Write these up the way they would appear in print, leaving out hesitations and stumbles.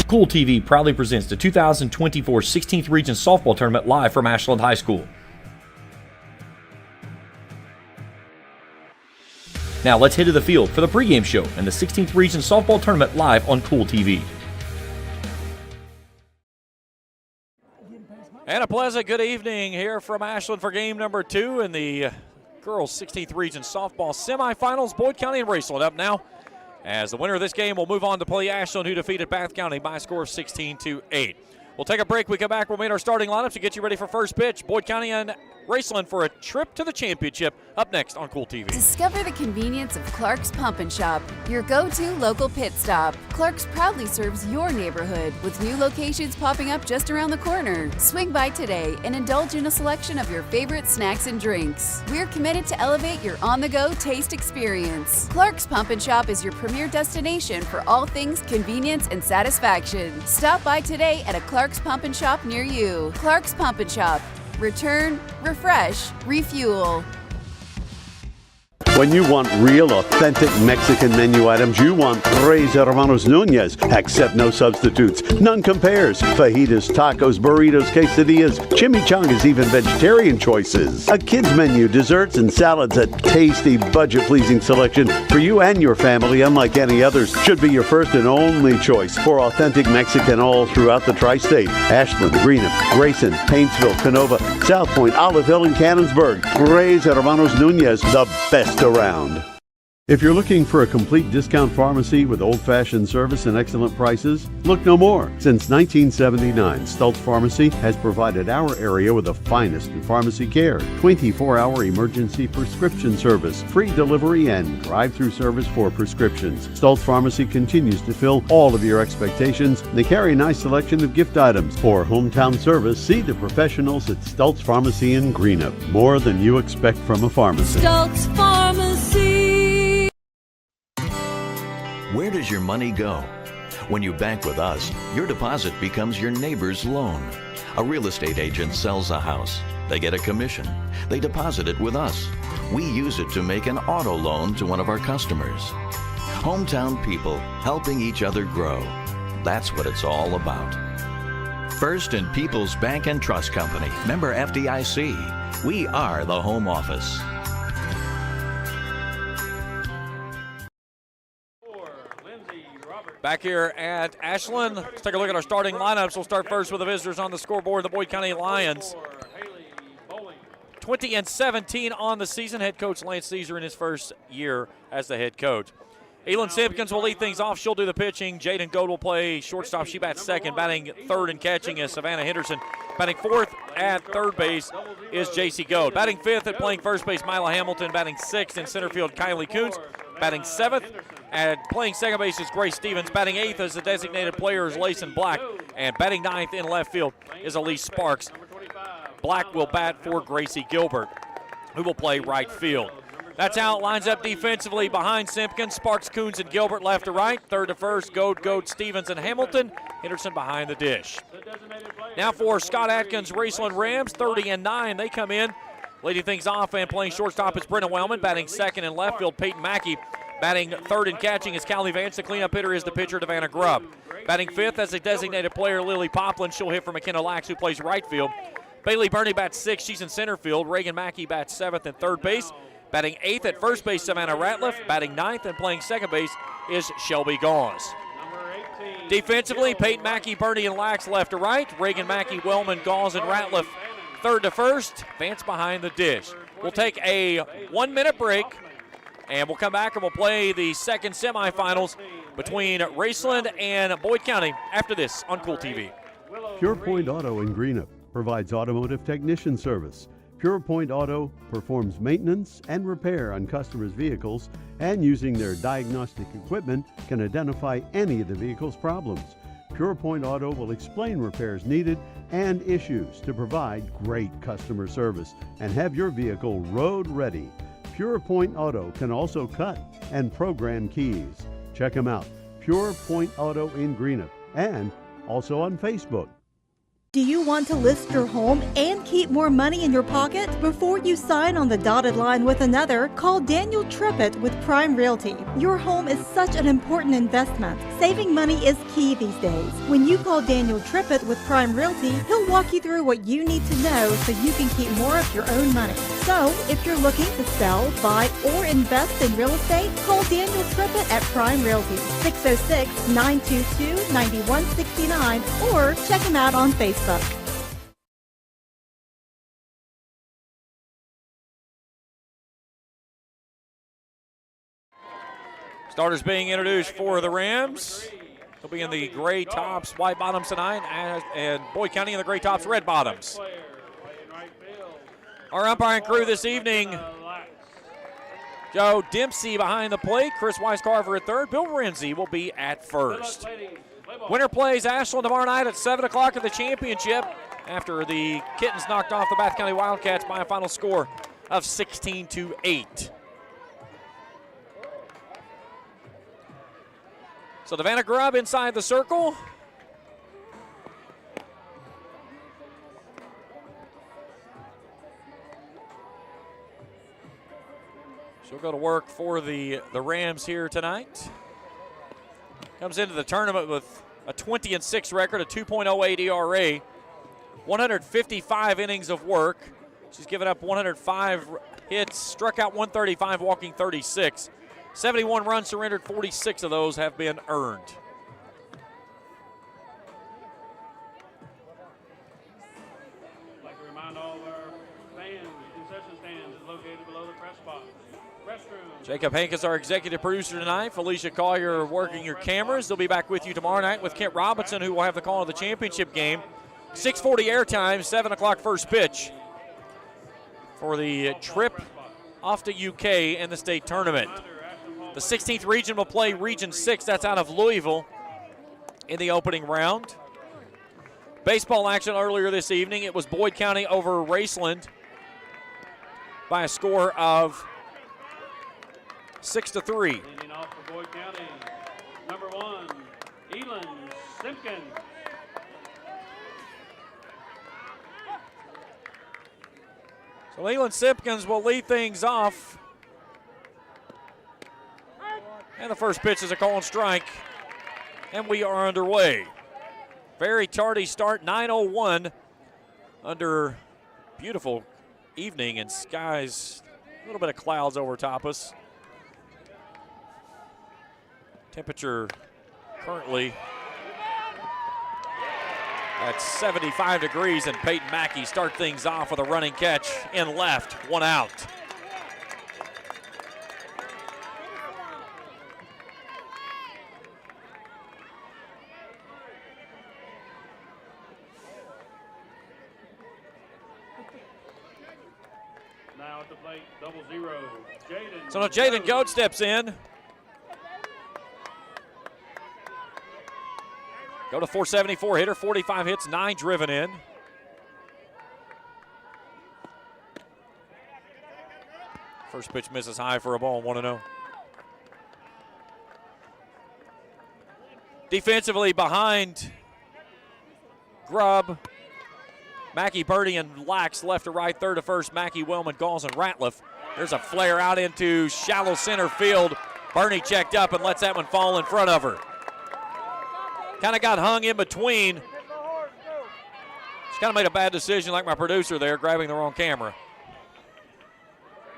Kool TV proudly presents the 2024 16th Region Softball Tournament live from Ashland High School. Now let's head to the field for the pregame show and the 16th Region Softball Tournament live on Kool TV. And a pleasant good evening here from Ashland for game number 2 in the girls 16th Region Softball Semifinals. Boyd County and Raceland up now, as the winner of this game will move on to play Ashland, who defeated Bath County by a score of 16-8. We'll take a break. We come back. We'll meet our starting lineups to get you ready for first pitch. Boyd County and Raceland for a trip to the championship up next on Kool TV. Discover the convenience of Clark's Pump and Shop, your go-to local pit stop. Clark's proudly serves your neighborhood with new locations popping up just around the corner. Swing by today and indulge in a selection of your favorite snacks and drinks. We're committed to elevate your on-the-go taste experience. Clark's Pump and Shop is your premier destination for all things convenience and satisfaction. Stop by today at a Clark's Pump and Shop near you. Clark's Pump and Shop. Return, refresh, refuel. When you want real, authentic Mexican menu items, you want Tres Hermanos Nunez. Accept no substitutes. None compares. Fajitas, tacos, burritos, quesadillas, chimichangas, even vegetarian choices. A kids menu, desserts and salads, a tasty, budget-pleasing selection for you and your family, unlike any others. Should be your first and only choice for authentic Mexican all throughout the tri-state. Ashland, Greenup, Grayson, Paintsville, Canova, South Point, Olive Hill, and Cannonsburg. Tres Hermanos Nunez, the best around. If you're looking for a complete discount pharmacy with old-fashioned service and excellent prices, look no more. Since 1979, Stultz Pharmacy has provided our area with the finest in pharmacy care, 24-hour emergency prescription service, free delivery, and drive-through service for prescriptions. Stultz Pharmacy continues to fill all of your expectations. They carry a nice selection of gift items. For hometown service, see the professionals at Stultz Pharmacy in Greenup. More than you expect from a pharmacy. Stultz Pharmacy. Where does your money go? When you bank with us, your deposit becomes your neighbor's loan. A real estate agent sells a house. They get a commission. They deposit it with us. We use it to make an auto loan to one of our customers. Hometown people helping each other grow. That's what it's all about. First and People's Bank and Trust Company, member FDIC. We are the home office. Back here at Ashland, let's take a look at our starting lineups. We'll start first with the visitors on the scoreboard, the Boyd County Lions. 20-17 on the season. Head coach Lance Caesar in his first year as the head coach. Elin Simpkins will lead things off. She'll do the pitching. Jaden Gold will play shortstop. She bats second. Batting third and catching is Savannah Henderson. Batting fourth at third base is JC Gold. Batting fifth at playing first base, Mila Hamilton. Batting sixth in center field, Kylie Coons. Batting seventh at playing second base is Grace Stevens. Batting eighth as the designated player is Layson Black. And batting ninth in left field is Elise Sparks. Black will bat for Gracie Gilbert, who will play right field. That's how it lines up defensively behind Simpkins. Sparks, Coons, and Gilbert left to right. Third to first, Gold, Stevens, and Hamilton. Henderson behind the dish. Now for Scott Atkins, Raceland Rams, 30-9. They come in. Leading things off and playing shortstop is Brenna Wellman. Batting second in left field, Peyton Mackey. Batting third and catching is Callie Vance. The cleanup hitter is the pitcher, Devana Grubb. Batting fifth as a designated player, Lily Poplin. She'll hit for McKenna Lax, who plays right field. Bailey Burney bats sixth. She's in center field. Reagan Mackey bats seventh and third base. Batting eighth at first base, Savannah Ratliff. Batting ninth and playing second base is Shelby Gauze. Defensively, Peyton Mackey, Burney, and Lax left to right. Reagan Mackey, Wellman, Gauze, and Ratliff third to first. Vance behind the dish. We'll take a 1-minute break, and we'll come back and we'll play the second semifinals between Raceland and Boyd County after this on Kool TV. Pure Point Auto in Greenup provides automotive technician service. Pure Point Auto performs maintenance and repair on customers' vehicles, and using their diagnostic equipment can identify any of the vehicle's problems. Pure Point Auto will explain repairs needed and issues to provide great customer service and have your vehicle road ready. Pure Point Auto can also cut and program keys. Check them out. Pure Point Auto in Greenup, and also on Facebook. Do you want to list your home and keep more money in your pocket? Before you sign on the dotted line with another, call Daniel Trippett with Prime Realty. Your home is such an important investment. Saving money is key these days. When you call Daniel Trippett with Prime Realty, he'll walk you through what you need to know so you can keep more of your own money. So, if you're looking to sell, buy, or invest in real estate, call Daniel Trippett at Prime Realty, 606-922-9169, or check him out on Facebook. Starters being introduced for the Rams. They'll be in the gray tops, white bottoms tonight, and Boyd County in the gray tops, red bottoms. Our umpiring crew this evening: Joe Dempsey behind the plate, Chris Weiss-Carver at third, Bill Renzi will be at first. Winner plays Ashland tomorrow night at 7 o'clock at the championship after the Kittens knocked off the Bath County Wildcats by a final score of 16-8. So Savannah Grubb inside the circle. She'll go to work for the Rams here tonight. Comes into the tournament with a 20-6 record, a 2.08 ERA, 155 innings of work. She's given up 105 hits, struck out 135, walking 36. 71 runs surrendered, 46 of those have been earned. I'd like to remind all of our fans, the concession stand is located below the press box. Restroom. Jacob Hank is our executive producer tonight. Felicia Collier working your cameras. They'll be back with you tomorrow night with Kent Robinson, who will have the call of the championship game. 6:40 airtime, 7 o'clock first pitch for the trip off to UK in the state tournament. The 16th region will play Region 6. That's out of Louisville in the opening round. Baseball action earlier this evening. It was Boyd County over Raceland by a score of 6-3. Leading off for Boyd County, number 1, Elon Simpkins. So Leland Simpkins will lead things off. And the first pitch is a call and strike. And we are underway. Very tardy start, 9:01 under beautiful evening and skies. A little bit of clouds over top us. Temperature currently at 75 degrees, and Peyton Mackey start things off with a running catch in left, one out. Now at the plate, 0-0. Jaden. So now Jaden Goat steps in. Go to 474 hitter, 45 hits, 9 driven in. First pitch misses high for a ball, 1-0. Defensively behind Grubb, Mackey, Purdy, and Lax left to right, third to first, Mackey, Wellman, Galls, and Ratliff. There's a flare out into shallow center field. Bernie checked up and lets that one fall in front of her. Kind of got hung in between. She kind of made a bad decision like my producer there, grabbing the wrong camera.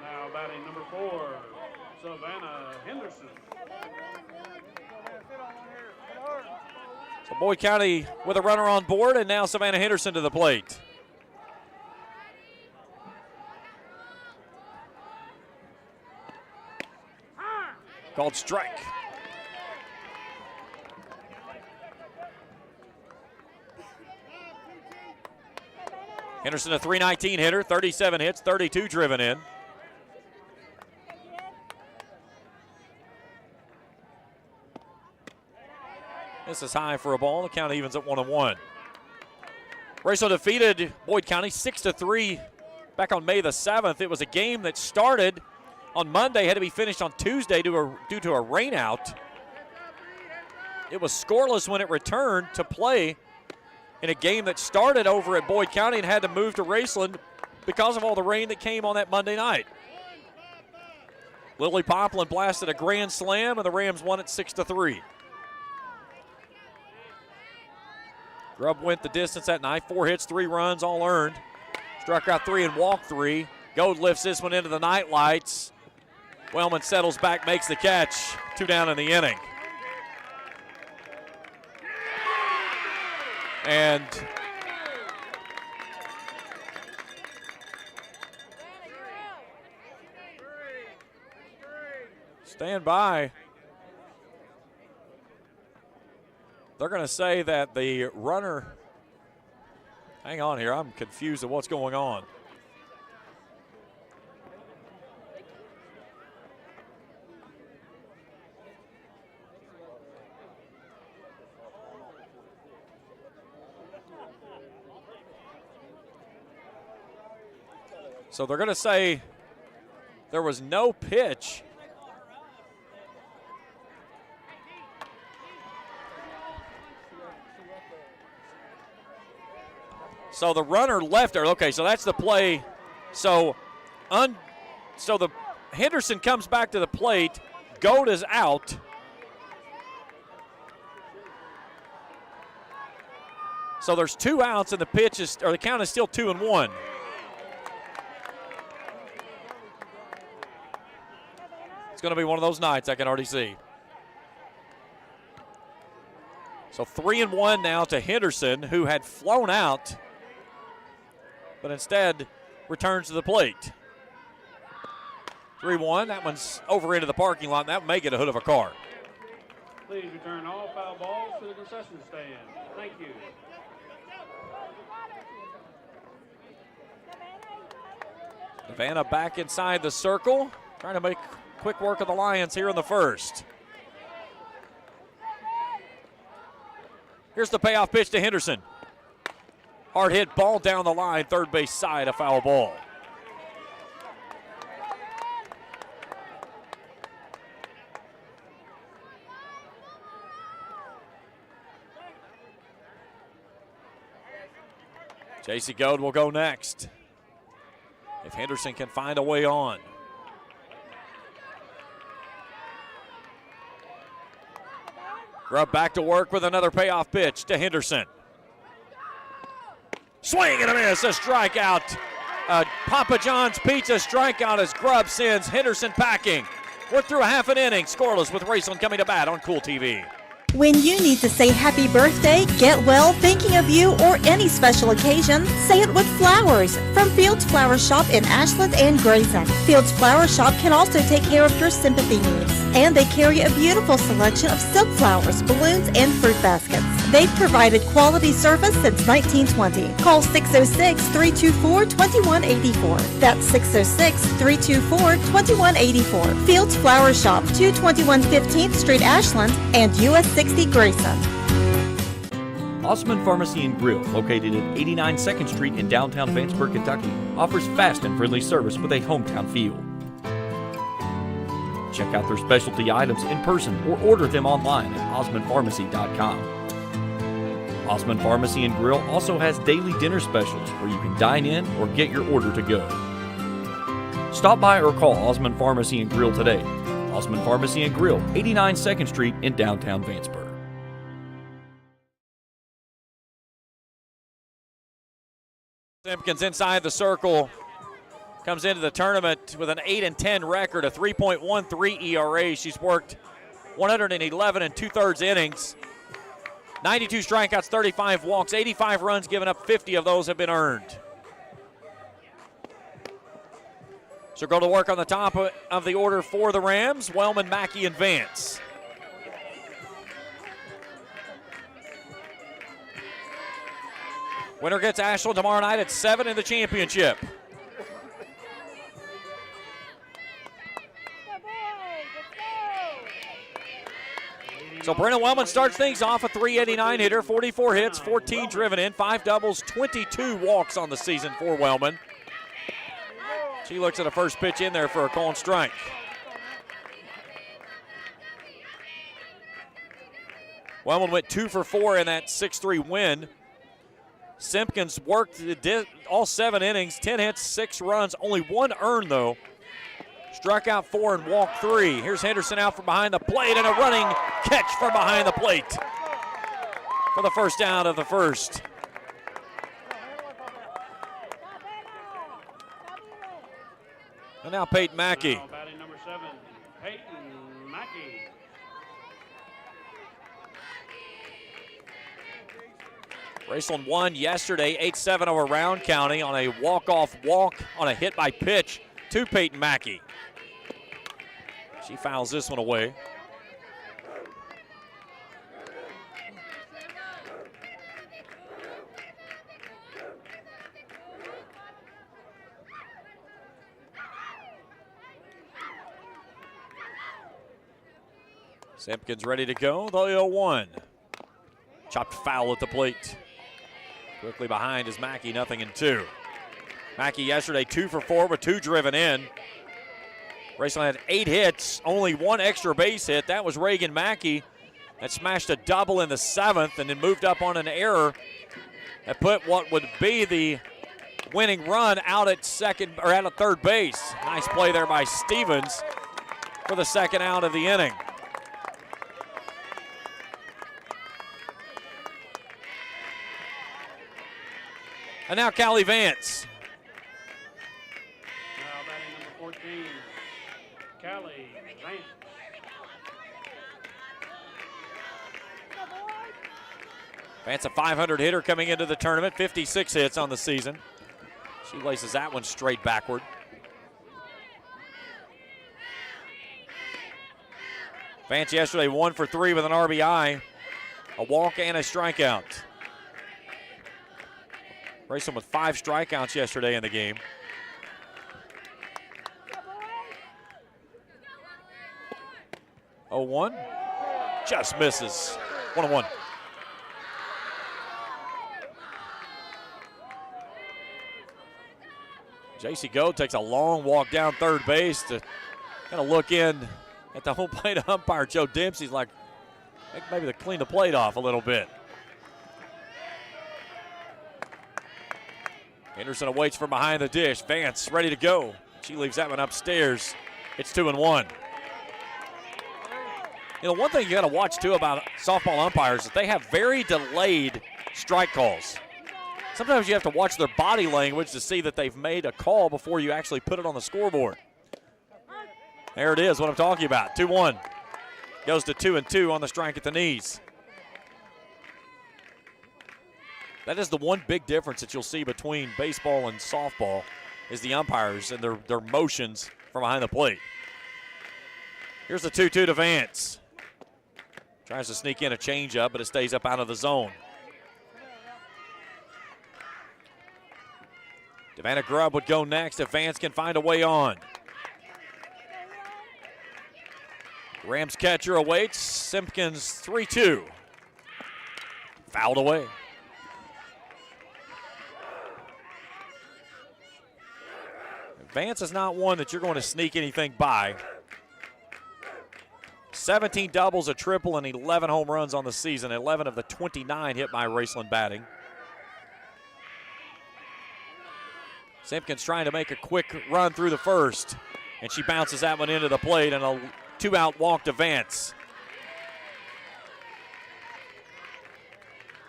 Now batting number 4, Savannah Henderson. So Boyd County with a runner on board, and now Savannah Henderson to the plate. Called strike. Henderson, a .319 hitter, 37 hits, 32 driven in. This is high for a ball. The count evens at 1-1. Raceland defeated Boyd County 6-3 back on May the 7th. It was a game that started on Monday, had to be finished on Tuesday due to a rainout. It was scoreless when it returned to play in a game that started over at Boyd County and had to move to Raceland because of all the rain that came on that Monday night. Lily Poplin blasted a grand slam, and the Rams won it 6-3. Grubb went the distance that night. 4 hits, 3 runs, all earned. Struck out 3 and walked 3. Gold lifts this one into the night lights. Wellman settles back, makes the catch. 2 down in the inning. And stand by. They're going to say that the runner, hang on here, I'm confused at what's going on. So they're going to say there was no pitch. So the runner left her. Okay, so that's the play. So the Henderson comes back to the plate. Gold is out. So there's 2 outs, and the count is still 2-1. It's going to be one of those nights, I can already see. So 3-1 now to Henderson, who had flown out, but instead returns to the plate. 3-1, that one's over into the parking lot, and that may get a hood of a car. Please return all foul balls to the concession stand. Thank you. Savannah back inside the circle, trying to make quick work of the Lions here in the first. Here's the payoff pitch to Henderson. Hard hit ball down the line, third base side, a foul ball. J.C. Goad will go next if Henderson can find a way on. Grubb back to work with another payoff pitch to Henderson. Swing and a miss, a strikeout. Papa John's Pizza strikeout as Grubb sends Henderson packing. We're through a half an inning, scoreless with Raceland coming to bat on Kool TV. When you need to say happy birthday, get well, thinking of you, or any special occasion, say it with flowers from Fields Flower Shop in Ashland and Grayson. Fields Flower Shop can also take care of your sympathy needs, and they carry a beautiful selection of silk flowers, balloons, and fruit baskets. They've provided quality service since 1920. Call 606-324-2184. That's 606-324-2184. Fields Flower Shop, 221 15th Street, Ashland, and US 60 Grayson. Osman Pharmacy and Grill, located at 89 2nd Street in downtown Vanceburg, Kentucky, offers fast and friendly service with a hometown feel. Check out their specialty items in person or order them online at osmanpharmacy.com. Osman Pharmacy and Grill also has daily dinner specials where you can dine in or get your order to go. Stop by or call Osman Pharmacy and Grill today. Osman Pharmacy and Grill, 89 2nd Street in downtown Vanceburg. Simpkins inside the circle, comes into the tournament with an 8-10 record, a 3.13 ERA. She's worked 111 and 2/3 innings, 92 strikeouts, 35 walks, 85 runs given up, 50 of those have been earned. So go to work on the top of the order for the Rams, Wellman, Mackey, and Vance. Winner gets Ashland tomorrow night at 7 in the championship. So Brennan Wellman starts things off, a .389 hitter, 44 hits, 14 driven in, 5 doubles, 22 walks on the season for Wellman. She looks at a first pitch in there for a called strike. Wellman went 2 for 4 in that 6-3 win. Simpkins worked all 7 innings, 10 hits, 6 runs, only 1 earned though. Struck out 4 and walked 3. Here's Henderson out from behind the plate and a running catch from behind the plate for the first out of the first. And now Peyton Mackey. Now batting number 7, Peyton Mackey. Raceland won yesterday 8-7 over Round County on a walk-off walk on a hit by pitch to Peyton Mackey. She fouls this one away. Simpkins ready to go, the 0-1. Chopped foul at the plate. Quickly behind is Mackey, 0-2. Mackey yesterday 2 for 4 with 2 driven in. Raceland had 8 hits, only 1 extra base hit. That was Reagan Mackey that smashed a double in the 7th and then moved up on an error that put what would be the winning run out at third base. Nice play there by Stevens for the second out of the inning. And now Callie Vance. Now batting number 14, Callie Vance. Vance, a 500 hitter coming into the tournament, 56 hits on the season. She laces that one straight backward. Vance yesterday 1 for 3 with an RBI, a walk and a strikeout. Racing with 5 strikeouts yesterday in the game. Oh, 1 just misses. 1-1. J.C. Go takes a long walk down third base to kind of look in at the home plate umpire. Joe Dempsey's like, maybe to clean the plate off a little bit. Henderson awaits from behind the dish. Vance ready to go. She leaves that one upstairs. It's 2-1. You know, one thing you got to watch too about softball umpires is that they have very delayed strike calls. Sometimes you have to watch their body language to see that they've made a call before you actually put it on the scoreboard. There it is, what I'm talking about. 2-1. Goes to 2-2 on the strike at the knees. That is the one big difference that you'll see between baseball and softball is the umpires and their motions from behind the plate. Here's the 2-2 to Vance. Tries to sneak in a changeup, but it stays up out of the zone. Devana Grubb would go next if Vance can find a way on. Rams catcher awaits. Simpkins 3-2. Fouled away. Vance is not one that you're going to sneak anything by. 17 doubles, a triple, and 11 home runs on the season. 11 of the 29 hit by Raceland batting. Simpkins trying to make a quick run through the first, and she bounces that one into the plate, and a 2-out walk to Vance.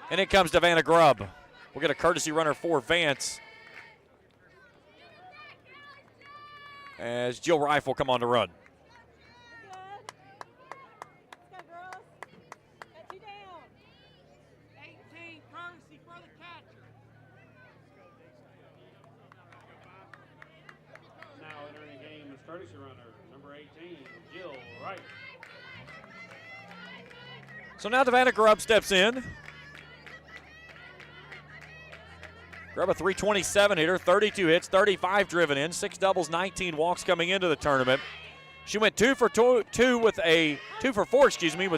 And in comes Devana Grubb. We'll get a courtesy runner for Vance as Jill Reif will come on to run. Courtesy runner, number 18, Jill Wright. So now Devana Grubb steps in. Grubb a .327 hitter, 32 hits, 35 driven in, 6 doubles, 19 walks coming into the tournament. She went 2 for 4, with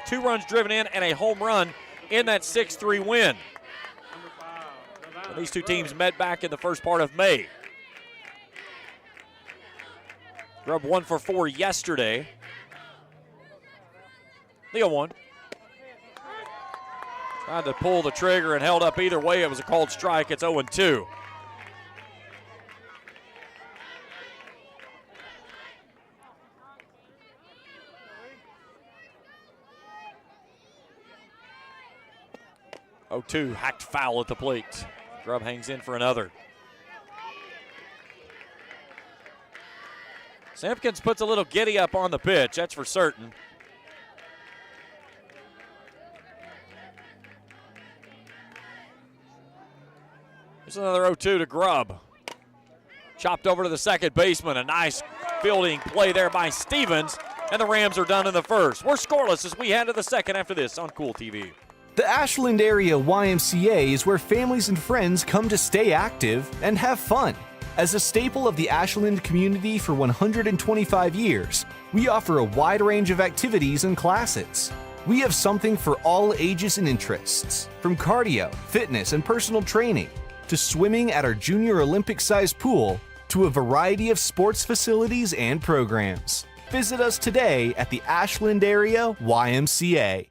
2 runs driven in and a home run in that 6-3 win. And these two teams met back in the first part of May. Grubb 1 for 4 yesterday. Leo 1. Tried to pull the trigger and held up either way. It was a called strike. It's 0-2. Hacked foul at the plate. Grubb hangs in for another. Simpkins puts a little giddy up on the pitch, that's for certain. Here's another 0-2 to Grubb. Chopped over to the second baseman. A nice fielding play there by Stevens, and the Rams are done in the first. We're scoreless as we head to the second after this on Kool TV. The Ashland area YMCA is where families and friends come to stay active and have fun. As a staple of the Ashland community for 125 years, we offer a wide range of activities and classes. We have something for all ages and interests, from cardio, fitness, and personal training, to swimming at our junior Olympic-sized pool, to a variety of sports facilities and programs. Visit us today at the Ashland area YMCA.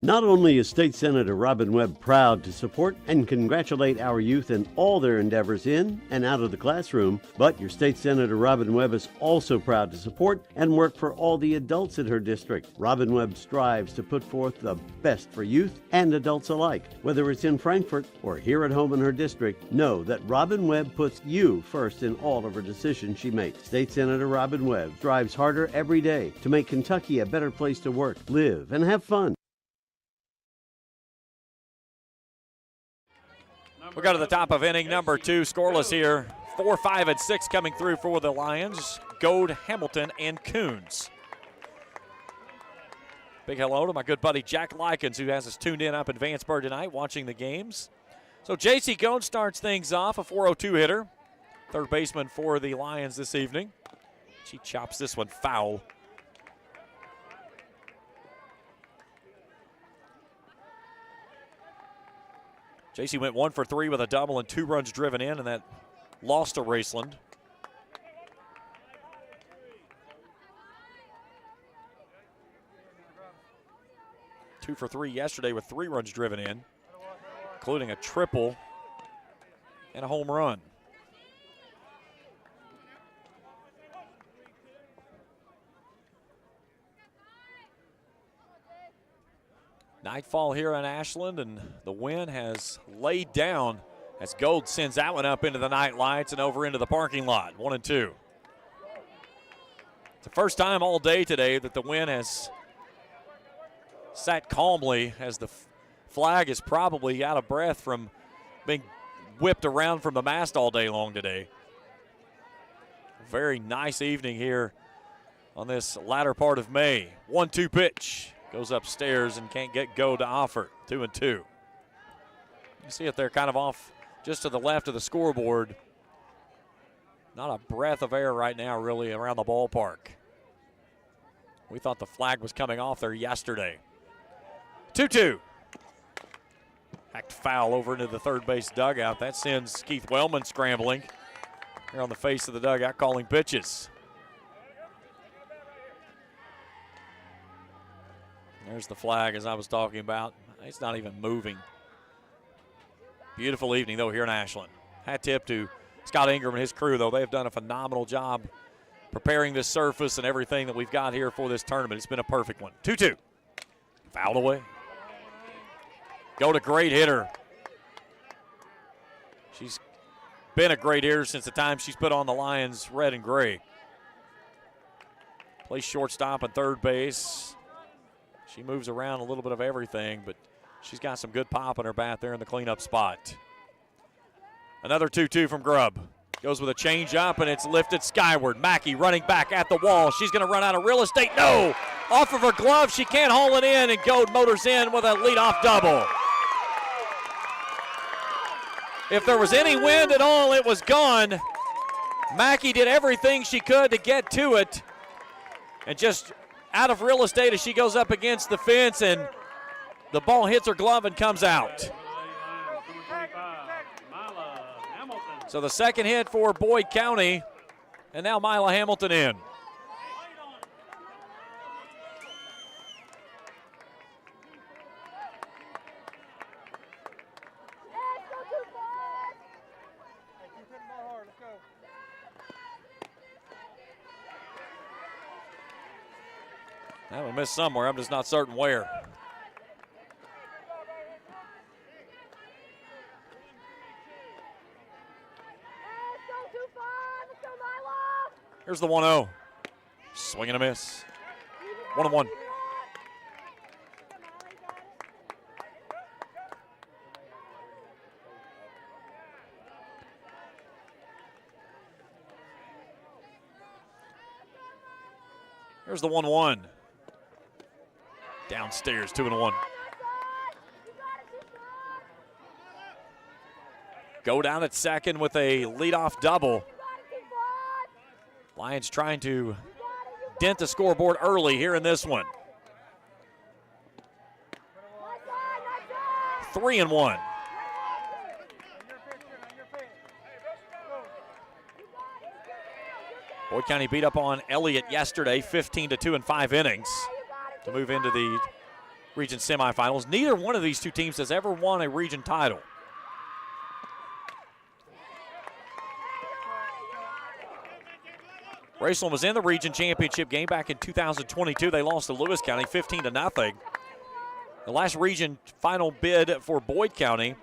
Not only is State Senator Robin Webb proud to support and congratulate our youth in all their endeavors in and out of the classroom, but your State Senator Robin Webb is also proud to support and work for all the adults in her district. Robin Webb strives to put forth the best for youth and adults alike. Whether it's in Frankfort or here at home in her district, know that Robin Webb puts you first in all of her decisions she makes. State Senator Robin Webb strives harder every day to make Kentucky a better place to work, live, and have fun. We go to the top of inning number 2, scoreless here. 4, 5, and 6 coming through for the Lions. Goad, Hamilton, and Coons. Big hello to my good buddy Jack Likens, who has us tuned in up in Vanceburg tonight watching the games. So J.C. Goad starts things off, a 402 hitter. Third baseman for the Lions this evening. She chops this one foul. J.C. went 1 for 3 with a double and 2 runs driven in, and that lost to Raceland. Two for 3 yesterday with 3 runs driven in, including a triple and a home run. Nightfall here in Ashland, and the wind has laid down as Gold sends that one up into the night lights and over into the parking lot. 1-2. It's the first time all day today that the wind has sat calmly, as the flag is probably out of breath from being whipped around from the mast all day long today. Very nice evening here on this latter part of May. 1-2 pitch. Goes upstairs and can't get go to offer. 2-2. You see it there kind of off just to the left of the scoreboard. Not a breath of air right now really around the ballpark. We thought the flag was coming off there yesterday. 2-2. Hacked foul over into the third base dugout. That sends Keith Wellman scrambling here on the face of the dugout calling pitches. There's the flag as I was talking about. It's not even moving. Beautiful evening, though, here in Ashland. Hat tip to Scott Ingram and his crew, though. They have done a phenomenal job preparing this surface and everything that we've got here for this tournament. It's been a perfect one. 2-2. Fouled away. Go to great hitter. She's been a great hitter since the time she's put on the Lions red and gray. Plays shortstop and third base. She moves around a little bit of everything, but she's got some good pop in her bat there in the cleanup spot. Another 2-2 from Grubb. Goes with a change up, and it's lifted skyward. Mackey running back at the wall. She's going to run out of real estate. No! Off of her glove. She can't haul it in, and Goad motors in with a leadoff double. If there was any wind at all, it was gone. Mackey did everything she could to get to it, and just out of real estate as she goes up against the fence, and the ball hits her glove and comes out. So the second hit for Boyd County, and now Mila Hamilton in. That one missed somewhere. I'm just not certain where. Here's the 1-0. Swing and a miss. 1-1. Here's the 1-1. Downstairs, 2-1. Go down at second with a leadoff double. Lions trying to dent the scoreboard early here in this one. 3-1. Boyd County beat up on Elliott yesterday, 15-2 in 5 innings to move into the region semifinals. Neither one of these two teams has ever won a region title. Raceland was in the region championship game back in 2022. They lost to Lewis County 15-0. The last region final bid for Boyd County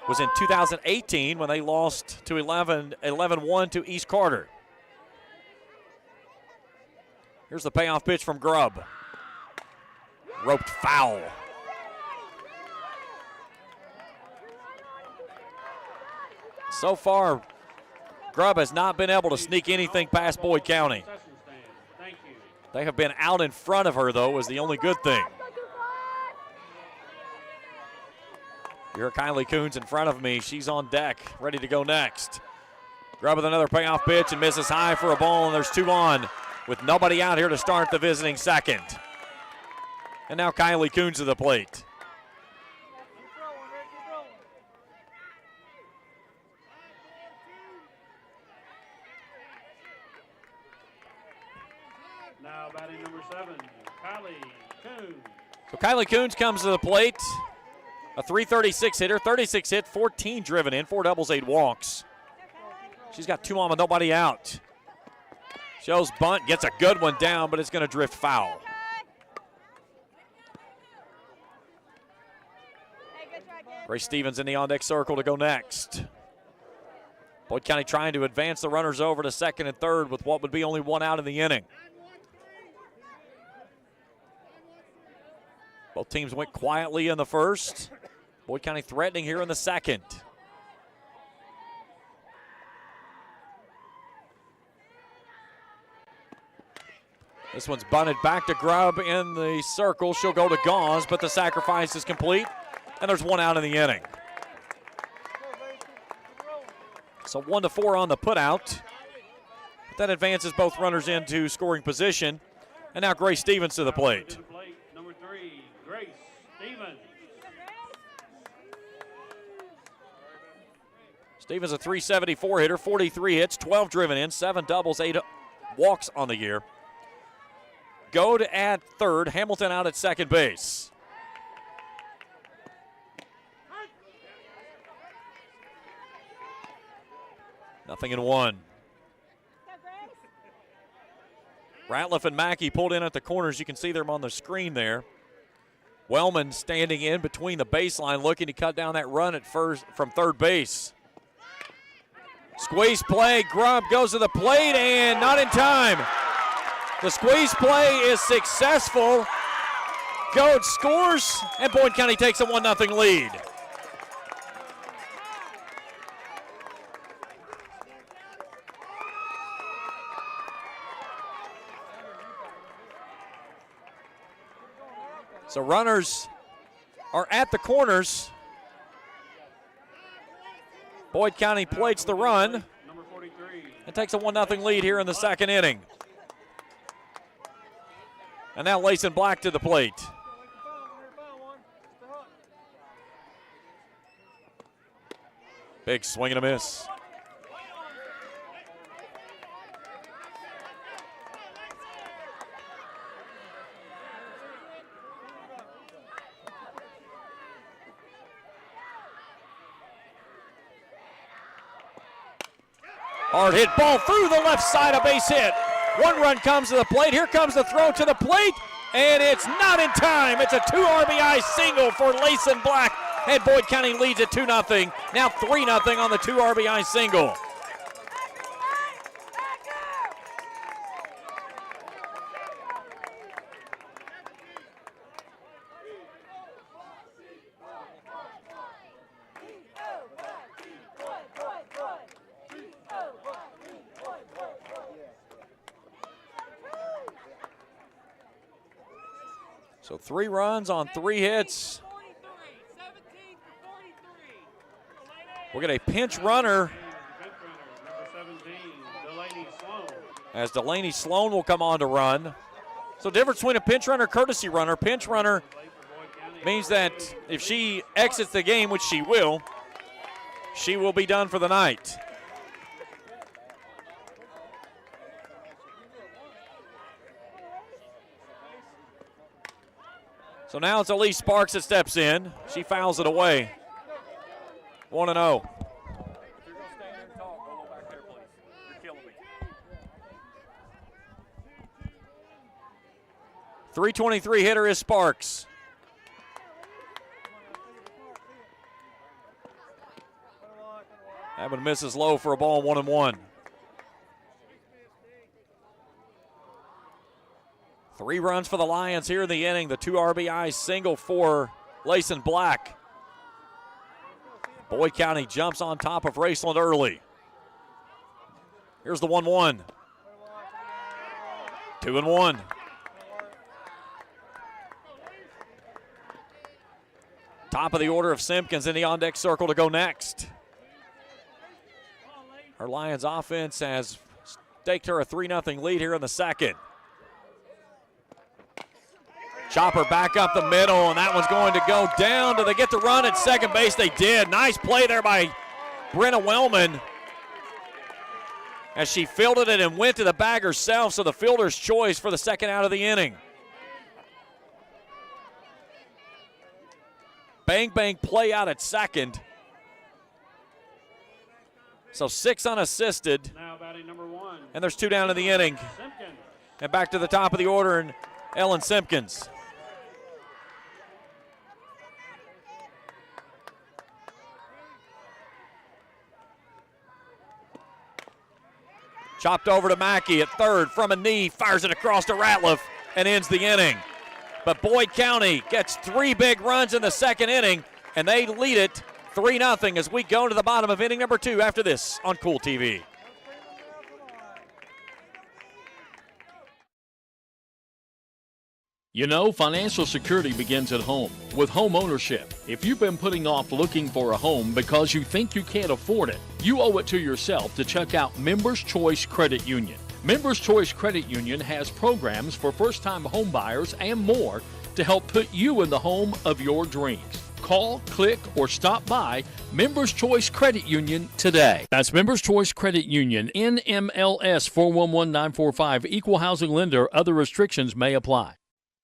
was in 2018 when they lost to 11-1 to East Carter. Here's the payoff pitch from Grubb. Roped foul. So far, Grubb has not been able to sneak anything past Boyd County. They have been out in front of her, though, is the only good thing. Here, Kylie Coons in front of me. She's on deck, ready to go next. Grubb with another payoff pitch and misses high for a ball, and there's 2 on with nobody out here to start the visiting second. And now Kylie Coons to the plate. Now batting number 7, Kylie Coons. So Kylie Coons comes to the plate. A .336 hitter, 36 hit, 14 driven in, 4 doubles, 8 walks. She's got 2 on with nobody out. Shows bunt, gets a good one down, but it's going to drift foul. Ray Stevens in the on-deck circle to go next. Boyd County trying to advance the runners over to second and third with what would be only 1 out in the inning. Both teams went quietly in the first. Boyd County threatening here in the second. This one's bunted back to Grubb in the circle. She'll go to Gauze, but the sacrifice is complete, and there's 1 out in the inning. So 1-4 on the putout. That advances both runners into scoring position. And now Grace Stevens to the plate. Number 3, Grace Stevens. Stevens a .374 hitter, 43 hits, 12 driven in, 7 doubles, 8 walks on the year. Go to at third, Hamilton out at second base. Nothing in 1. Ratliff and Mackey pulled in at the corners. You can see them on the screen there. Wellman standing in between the baseline, looking to cut down that run at first from third base. Squeeze play, Grubb goes to the plate and not in time. The squeeze play is successful. Goad scores, and Boyd County takes a 1-0 lead. So runners are at the corners. Boyd County plates the run and takes a 1-0 lead here in the second inning. And now Layson Black to the plate. Big swing and a miss. Hard hit ball through the left side, a base hit. 1 run comes to the plate. Here comes the throw to the plate. and it's not in time. It's a 2 RBI single for Raceland Black, and Boyd County leads it 2-0. Now 3-0 on the 2 RBI single. So 3 runs on 3 hits. We'll get a pinch runner as Delaney Sloan will come on to run. So difference between a pinch runner, courtesy runner. Pinch runner means that if she exits the game, which she will be done for the night. So now it's Elise Sparks that steps in. She fouls it away. 1-0. 323 hitter is Sparks. That one misses low for a ball, 1-1. 3 runs for the Lions here in the inning. The 2 RBI single for Raceland Black. Boyd County jumps on top of Raceland early. Here's the 1-1. 2-1. Top of the order of Simpkins in the on-deck circle to go next. Our Lions offense has staked her a 3-0 lead here in the second. Chopper back up the middle, and that one's going to go down. Do they get the run at second base? They did. Nice play there by Brenna Wellman as she fielded it and went to the bag herself, so the fielder's choice for the second out of the inning. Bang, bang play out at second. So 6 unassisted. Now batting number 1. And there's 2 down in the inning. Simpkins. And back to the top of the order, and Ellen Simpkins. Chopped over to Mackey at third from a knee, fires it across to Ratliff and ends the inning. But Boyd County gets 3 big runs in the second inning, and they lead it 3-0 as we go to the bottom of inning number 2 after this on Kool TV. You know, financial security begins at home with home ownership. If you've been putting off looking for a home because you think you can't afford it, you owe it to yourself to check out Members Choice Credit Union. Members Choice Credit Union has programs for first-time home buyers and more to help put you in the home of your dreams. Call, click, or stop by Members Choice Credit Union today. That's Members Choice Credit Union, NMLS 411945, Equal Housing Lender. Other restrictions may apply.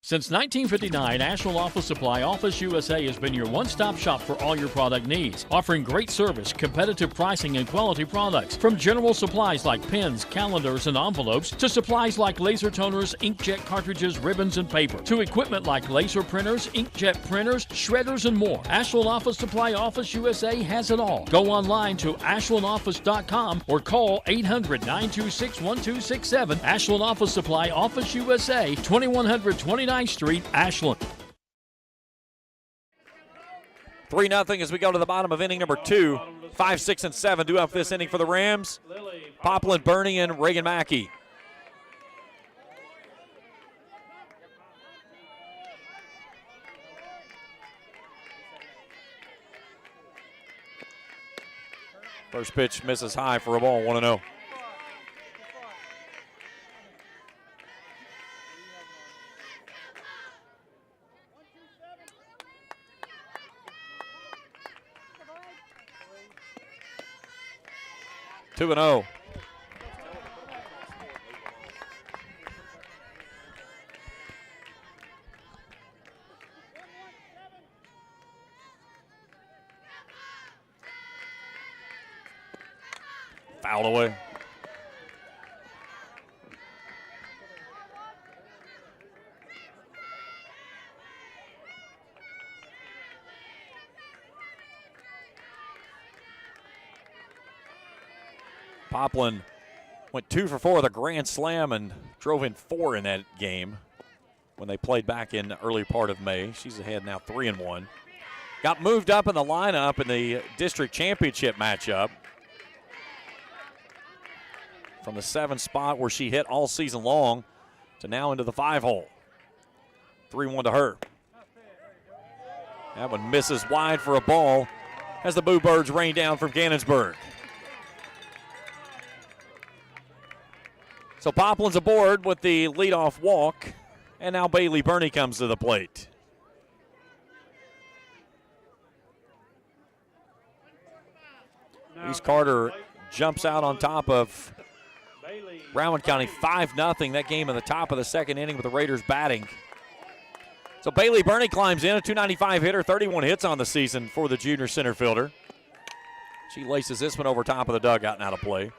Since 1959, Ashland Office Supply Office USA has been your one-stop shop for all your product needs, offering great service, competitive pricing, and quality products. From general supplies like pens, calendars, and envelopes, to supplies like laser toners, inkjet cartridges, ribbons, and paper, to equipment like laser printers, inkjet printers, shredders, and more. Ashland Office Supply Office USA has it all. Go online to ashlandoffice.com or call 800-926-1267. Ashland Office Supply Office USA, 2129 Street, Ashland. 3-0 as we go to the bottom of inning number 2. 5, 6, and 7 due up this inning for the Rams. Popland, Bernie, and Reagan Mackey. First pitch misses high for a ball, 1-0. Two and 0. Fouled away. Poplin went 2 for 4 with a grand slam and drove in 4 in that game when they played back in the early part of May. She's ahead now 3-1. Got moved up in the lineup in the district championship matchup from the 7th spot where she hit all season long to now into the 5-hole. 3-1 to her. That one misses wide for a ball as the Boo Birds rain down from Cannonsburg. So Poplin's aboard with the leadoff walk, and now Bailey Burney comes to the plate. East Carter jumps out on top of Rowan County 5-0. That game in the top of the 2nd inning with the Raiders batting. So Bailey Burney climbs in, a .295 hitter, 31 hits on the season for the junior center fielder. She laces this one over top of the dugout and out of play.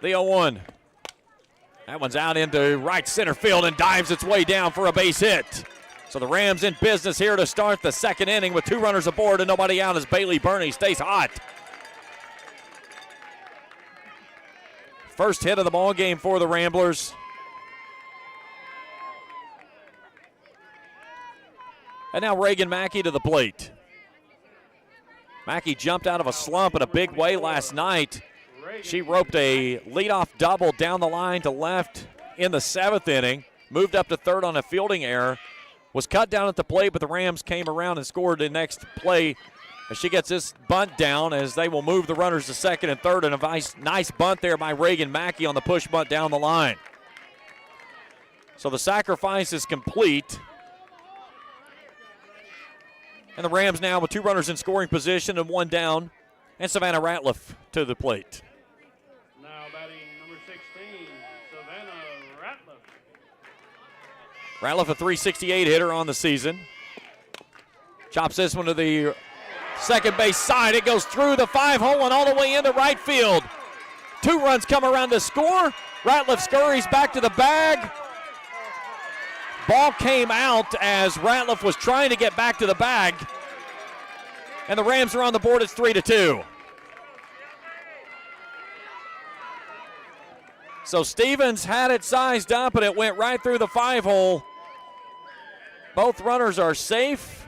The 0-1. That one's out into right center field and dives its way down for a base hit. So the Rams in business here to start the 2nd inning with 2 runners aboard and nobody out as Bailey Burney stays hot. First hit of the ball game for the Ramblers. And now Reagan Mackey to the plate. Mackey jumped out of a slump in a big way last night. She roped a leadoff double down the line to left in the 7th inning, moved up to 3rd on a fielding error, was cut down at the plate, but the Rams came around and scored the next play as she gets this bunt down as they will move the runners to 2nd and 3rd, and a nice bunt there by Reagan Mackey on the push bunt down the line. So the sacrifice is complete. And the Rams now with 2 runners in scoring position and 1 down, and Savannah Ratliff to the plate. Ratliff, a .368 hitter on the season. Chops this one to the second base side. It goes through the 5-hole and all the way into right field. 2 runs come around to score. Ratliff scurries back to the bag. Ball came out as Ratliff was trying to get back to the bag. And the Rams are on the board. It's 3-2. So Stevens had it sized up and it went right through the 5-hole. Both runners are safe.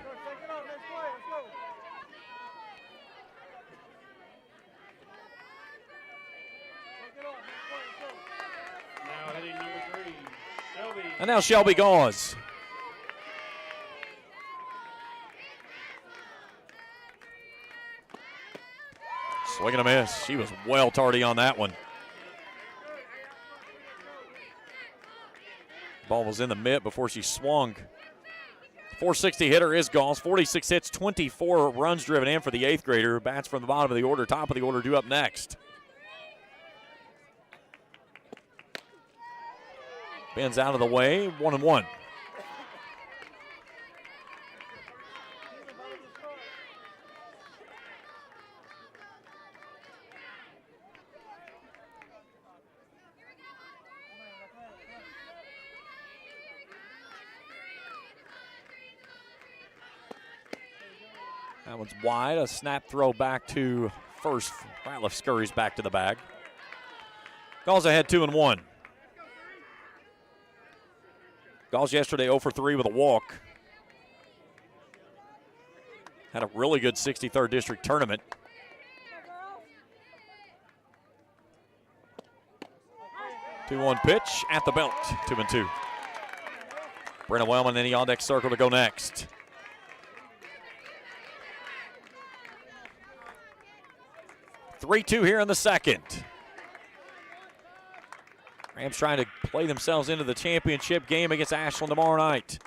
Now hitting number 3, Shelby. And now Shelby Gauze. Swing and a miss. She was well tardy on that one. Ball was in the mitt before she swung. .460 hitter is Gauze. 46 hits, 24 runs driven in for the 8th grader. Bats from the bottom of the order, top of the order, due up next. Bends out of the way, 1-1. That one's wide. A snap throw back to first. Ratliff scurries back to the bag. Gauze ahead 2-1. Gauze yesterday 0 for 3 with a walk. Had a really good 63rd district tournament. Two-one pitch at the belt. 2-2. Brenna Wellman in the on-deck circle to go next. .3-2 here in the 2nd. Rams trying to play themselves into the championship game against Ashland tomorrow night.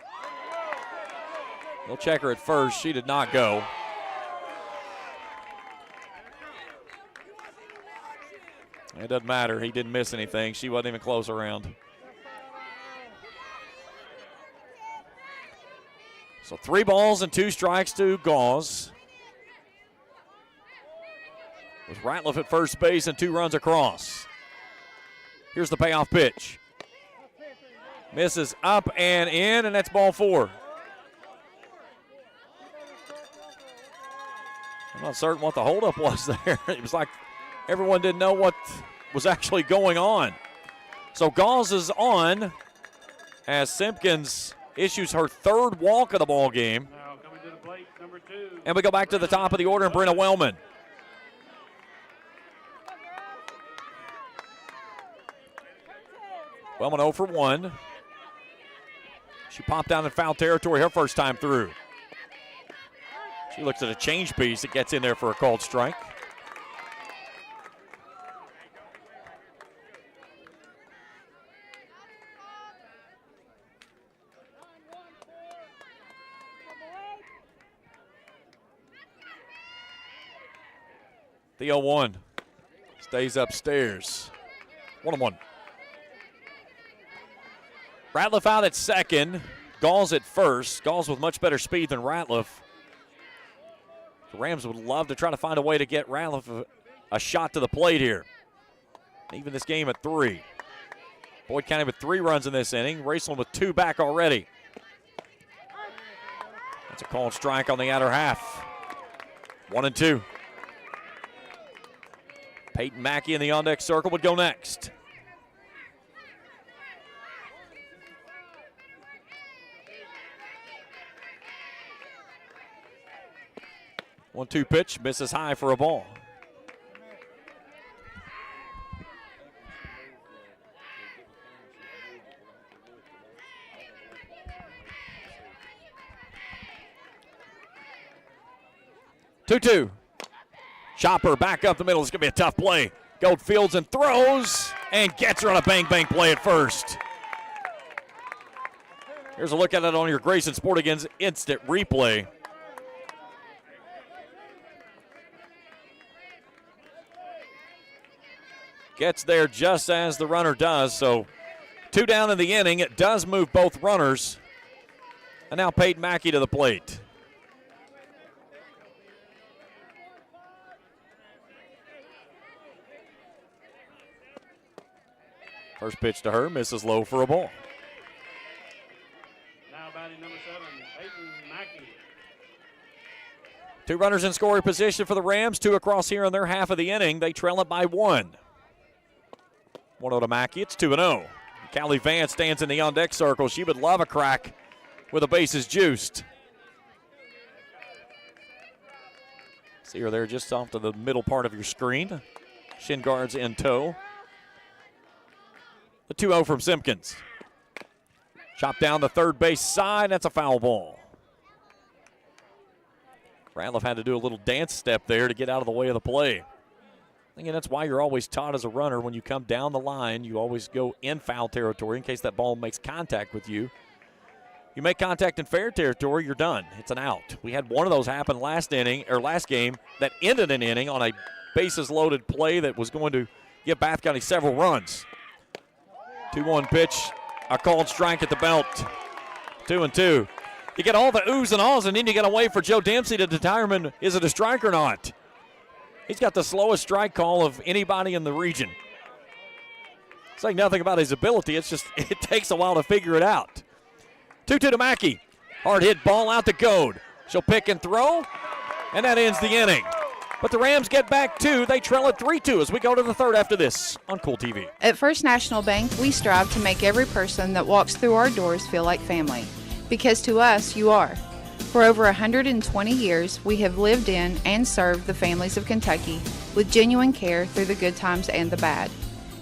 They'll check her at first. She did not go. It doesn't matter. He didn't miss anything. She wasn't even close around. So 3 balls and 2 strikes to Gauze. with Ratliff at first base and 2 runs across. Here's the payoff pitch. Misses up and in, and that's ball 4. I'm not certain what the holdup was there. It was like everyone didn't know what was actually going on. So Gauls is on as Simpkins issues her 3rd walk of the ball game. Now coming to the plate, number 2. And we go back to the top of the order and Brenna Wellman. Wellman 0 for 1. She popped down in foul territory her first time through. She looks at a change piece that gets in there for a called strike. The 0-1 stays upstairs. 1-1. Ratliff out at second. Gauls at first. Gauls with much better speed than Ratliff. The Rams would love to try to find a way to get Ratliff a shot to the plate here. Even this game at 3. Boyd County with 3 runs in this inning. Raceland with 2 back already. That's a called strike on the outer half. 1-2. Peyton Mackey in the on-deck circle would go next. One-two pitch, misses high for a ball. Two-two. Chopper back up the middle. It's going to be a tough play. Gold fields and throws and gets her on a bang-bang play at first. Here's a look at it on your Grayson Sportigans instant replay. Gets there just as the runner does. So 2 down in the inning. It does move both runners. And now Peyton Mackey to the plate. First pitch to her, misses low for a ball. Now batting number 7, Peyton Mackey. 2 runners in scoring position for the Rams, 2 across here in their half of the inning. They trail it by 1. 1-0 to Mackey, it's 2-0. Callie Vance stands in the on-deck circle. She would love a crack with the bases juiced. See her there just off to the middle part of your screen. Shin guards in tow. The 2-0 from Simpkins. Chopped down the third base side. That's a foul ball. Ratliff had to do a little dance step there to get out of the way of the play. Again, that's why you're always taught as a runner when you come down the line, you always go in foul territory in case that ball makes contact with you. You make contact in fair territory, you're done. It's an out. We had one of those happen last game that ended an inning on a bases loaded play that was going to give Bath County several runs. 2-1 pitch, a called strike at the belt. 2-2. You get all the oohs and ahs, and then you got to wait for Joe Dempsey to determine is it a strike or not. He's got the slowest strike call of anybody in the region. Saying nothing about his ability, it's just it takes a while to figure it out. 2-2 to Mackey. Hard hit ball out to Goad. She'll pick and throw, and that ends the inning. But the Rams get back 2. They trail at 3-2 as we go to the third after this on Kool TV. At First National Bank, we strive to make every person that walks through our doors feel like family. Because to us, you are. For over 120 years, we have lived in and served the families of Kentucky with genuine care through the good times and the bad.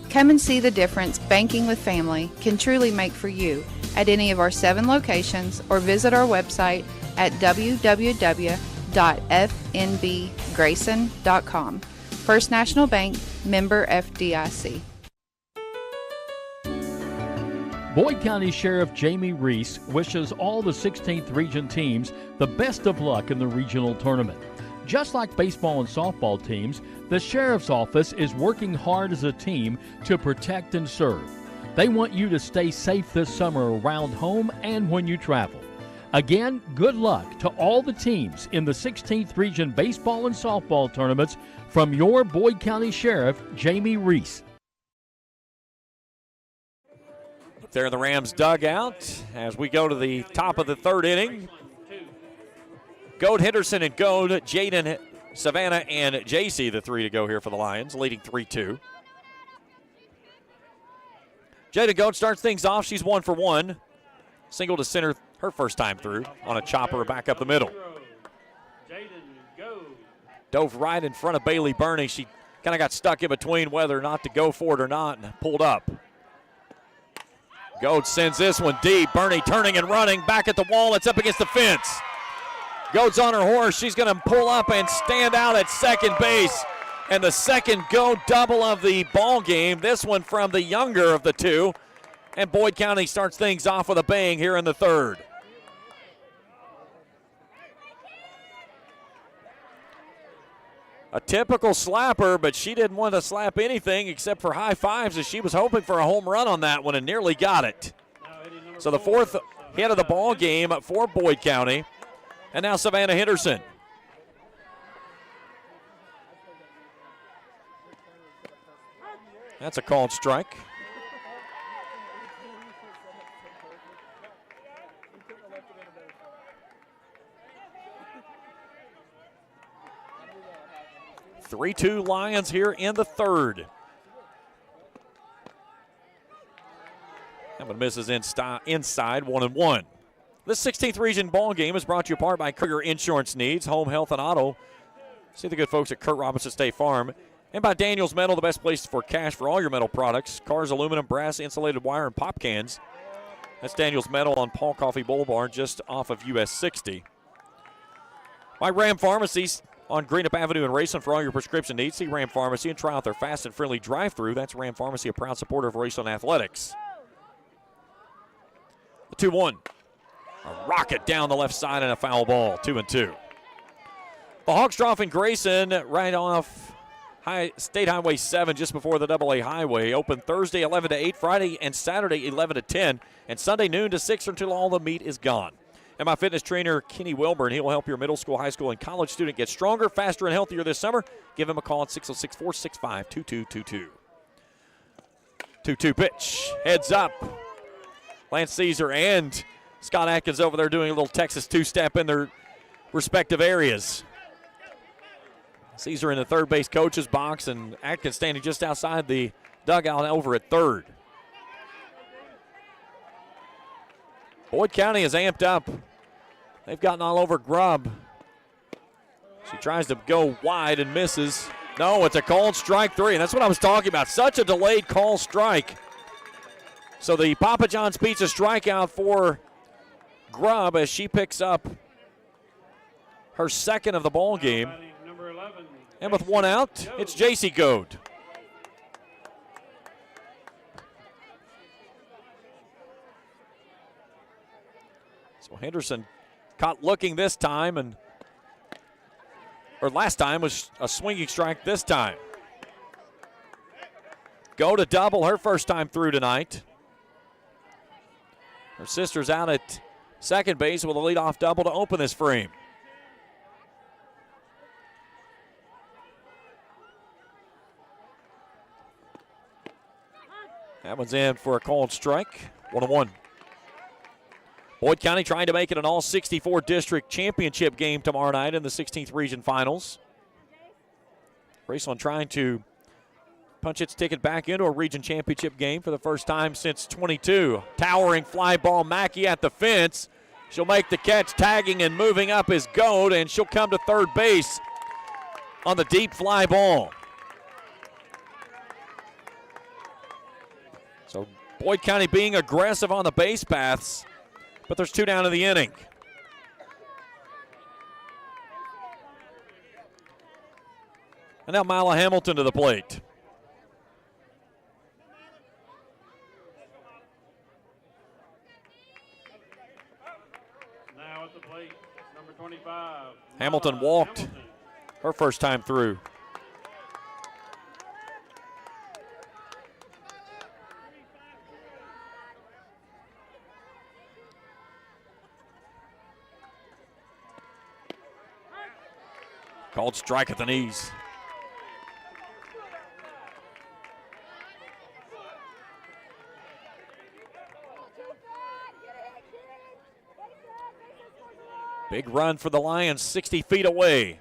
Come and see the difference banking with family can truly make for you at any of our 7 locations or visit our website at www.fnbgrayson.com. First National Bank, member FDIC. Boyd County Sheriff Jamie Reese wishes all the 16th Region teams the best of luck in the regional tournament. Just like baseball and softball teams, the Sheriff's Office is working hard as a team to protect and serve. They want you to stay safe this summer around home and when you travel. Again, good luck to all the teams in the 16th Region Baseball and Softball tournaments from your Boyd County Sheriff, Jamie Reese. There in the Rams dugout as we go to the top of the third inning. Goad, Henderson, and Goad, Jaden, Savannah, and JC, the three to go here for the Lions, leading 3-2. Jaden Goad starts things off. She's 1 for 1. Single to center her first time through on a chopper back up the middle. Dove right in front of Bailey Burney. She kind of got stuck in between whether or not to go for it or not and pulled up. Goad sends this one deep. Burney turning and running back at the wall. It's up against the fence. Goad's on her horse. She's going to pull up and stand out at second base. And the second Goad double of the ball game. This one from the younger of the two. And Boyd County starts things off with a bang here in the third. A typical slapper, but she didn't want to slap anything except for high fives as she was hoping for a home run on that one and nearly got it. So the fourth hit of the ball game for Boyd County. And now Savannah Henderson. That's a called strike. Three-2 Lions here in the third. That one misses inside 1-1. This 16th Region ball game is brought to you apart by Kruger Insurance Needs, Home Health and Auto. See the good folks at Kurt Robinson State Farm. And by Daniels Metal, the best place for cash for all your metal products. Cars, aluminum, brass, insulated wire, and pop cans. That's Daniels Metal on Paul Coffey Boulevard just off of US 60. By Ram Pharmacies on Greenup Avenue in Raceland for all your prescription needs. See Ram Pharmacy and try out their fast and friendly drive-thru. That's Ram Pharmacy, a proud supporter of Raceland Athletics. The 2-1. A rocket down the left side and a foul ball, 2-2. The Hawks draw in Grayson right off State Highway 7 just before the AA Highway. Open Thursday 11 to 8, Friday and Saturday 11 to 10, and Sunday noon to 6 until all the meat is gone. And my fitness trainer, Kenny Wilburn, he will help your middle school, high school, and college student get stronger, faster, and healthier this summer. Give him a call at 606-465-2222. 2-2 pitch. Heads up. Lance Caesar and Scott Atkins over there doing a little Texas two-step in their respective areas. Caesar in the third base coach's box and Atkins standing just outside the dugout over at third. Boyd County is amped up. They've gotten all over Grubb. She tries to go wide and misses. No, it's a called strike 3, and that's what I was talking about. Such a delayed call strike. So the Papa John's Pizza strikeout for Grubb as she picks up her second of the ball game. And with one out, it's JC Goad. So Henderson caught looking this time, or last time was a swinging strike this time. Go to double her first time through tonight. Her sister's out at second base with a leadoff double to open this frame. That one's in for a called strike. 1-1. Boyd County trying to make it an all-64 district championship game tomorrow night in the 16th Region Finals. Raceland trying to punch its ticket back into a region championship game for the first time since 22. Towering fly ball, Mackey at the fence. She'll make the catch, tagging and moving up is Goad, and she'll come to third base on the deep fly ball. So Boyd County being aggressive on the base paths, but there's 2 down in the inning. And now Mila Hamilton to the plate. Now at the plate, number 25. Hamilton walked her first time through. Called strike at the knees. Big run for the Lions, 60 feet away.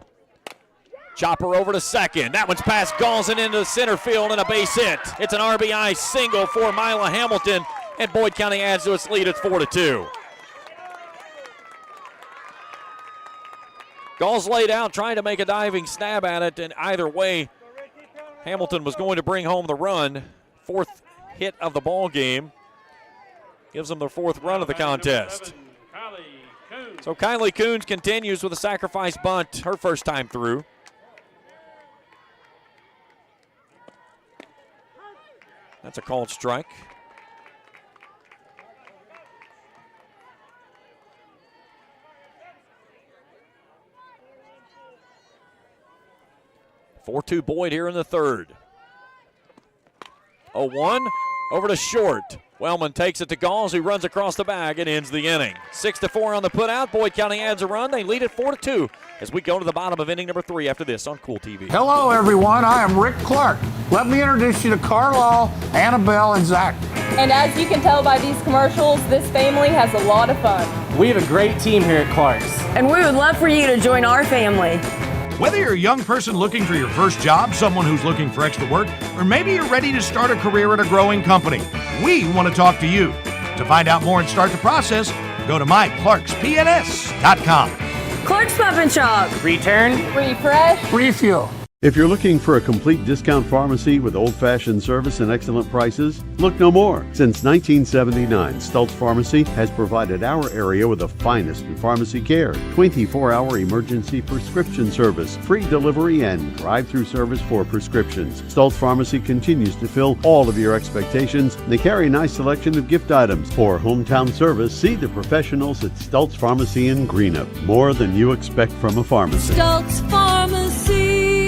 Chopper over to second. That one's past Galls and into the center field and a base hit. It's an RBI single for Mila Hamilton, and Boyd County adds to its lead. It's 4-2. Galls laid out trying to make a diving stab at it, and either way, Hamilton was going to bring home the run. Fourth hit of the ball game. Gives them their fourth run of the contest. So Kylie Coons continues with a sacrifice bunt, her first time through. That's a called strike. (4-2) Boyd here in the third. 0-1 over to short. Wellman takes it to Galls, who runs across the bag and ends the inning. 6-4 on the putout. Boyd County adds a run. They lead at 4-2 as we go to the bottom of inning number 3 after this on Kool TV. Hello, everyone. I am Rick Clark. Let me introduce you to Carlisle, Annabelle, and Zach. And as you can tell by these commercials, this family has a lot of fun. We have a great team here at Clark's. And we would love for you to join our family. Whether you're a young person looking for your first job, someone who's looking for extra work, or maybe you're ready to start a career at a growing company, we want to talk to you. To find out more and start the process, go to myclarkspns.com. Clark's Pump and Shop. Return. Refresh. Refuel. If you're looking for a complete discount pharmacy with old-fashioned service and excellent prices, look no more. Since 1979, Stultz Pharmacy has provided our area with the finest in pharmacy care, 24-hour emergency prescription service, free delivery, and drive-through service for prescriptions. Stultz Pharmacy continues to fill all of your expectations. They carry a nice selection of gift items. For hometown service, see the professionals at Stultz Pharmacy in Greenup. More than you expect from a pharmacy. Stultz Pharmacy.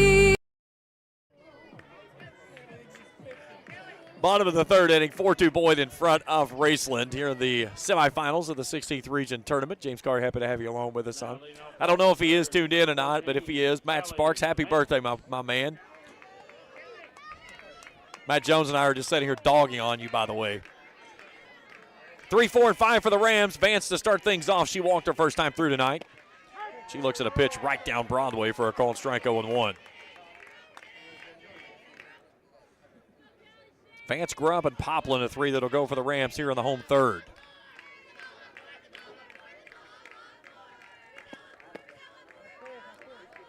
Bottom of the third inning, 4-2 Boyd in front of Raceland here in the semifinals of the 16th region tournament. James Carr, happy to have you along with us on. I don't know if he is tuned in or not, but if he is, Matt Sparks, happy birthday, my man. Matt Jones and I are just sitting here dogging on you, by the way. 3, 4, and 5 for the Rams. Vance to start things off. She walked her first time through tonight. She looks at a pitch right down Broadway for a called strike 0-1. Vance, Grubb, and Poplin, a 3 that'll go for the Rams here in the home third.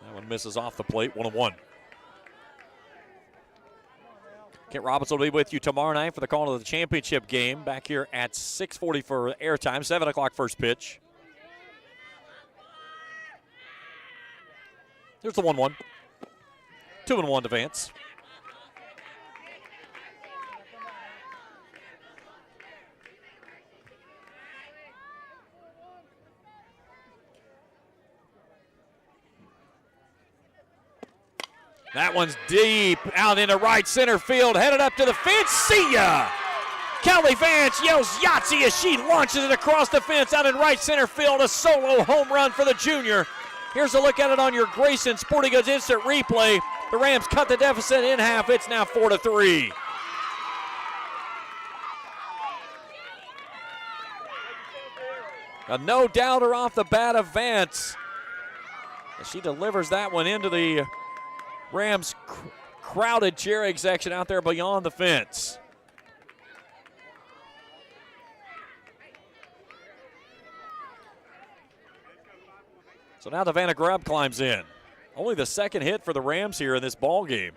That one misses off the plate, 1-1. Kent Robinson will be with you tomorrow night for the call of the championship game back here at 6:40 for airtime, 7 o'clock first pitch. Here's the 1-1. 2-1 to Vance. That one's deep out into right center field, headed up to the fence. See ya! Kelly Vance yells Yahtzee as she launches it across the fence out in right center field. A solo home run for the junior. Here's a look at it on your Grayson Sporting Goods instant replay. The Rams cut the deficit in half. It's now 4-3. A no-doubter off the bat of Vance. She delivers that one into the Rams crowded cheer egg section out there beyond the fence. So now Vanna Grubb climbs in. Only the second hit for the Rams here in this ball game.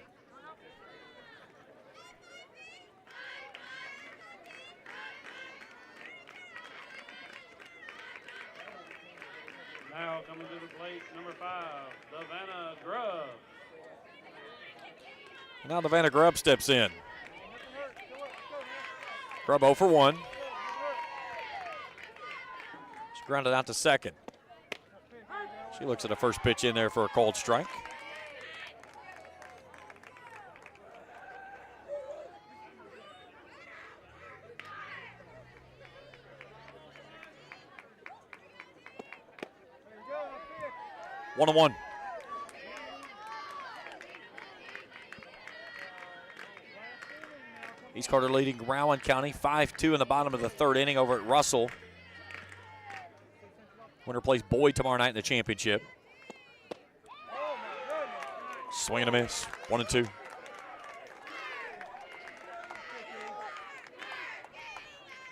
Now coming to the plate, number 5, Vanna Grubb. Now Vanna Grubb steps in. Grubb 0 for 1. She grounded out to second. She looks at a first pitch in there for a called strike. East Carter leading Rowan County 5-2 in the bottom of the third inning over at Russell. Winner plays Boyd tomorrow night in the championship. Swing and a miss. 1-2.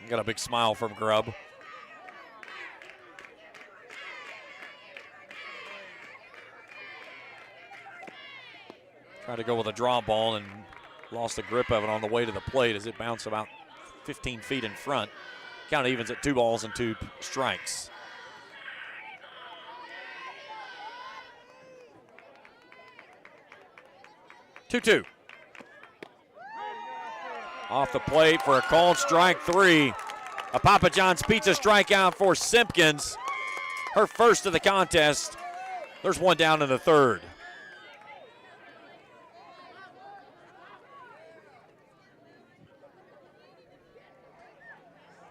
Got a big smile from Grubb. Tried to go with a draw ball and lost the grip of it on the way to the plate as it bounced about 15 feet in front. Count evens at 2 balls and 2 strikes. Two. Off the plate for a called strike 3. A Papa John's Pizza strikeout for Simpkins. Her first of the contest. There's one down in the third.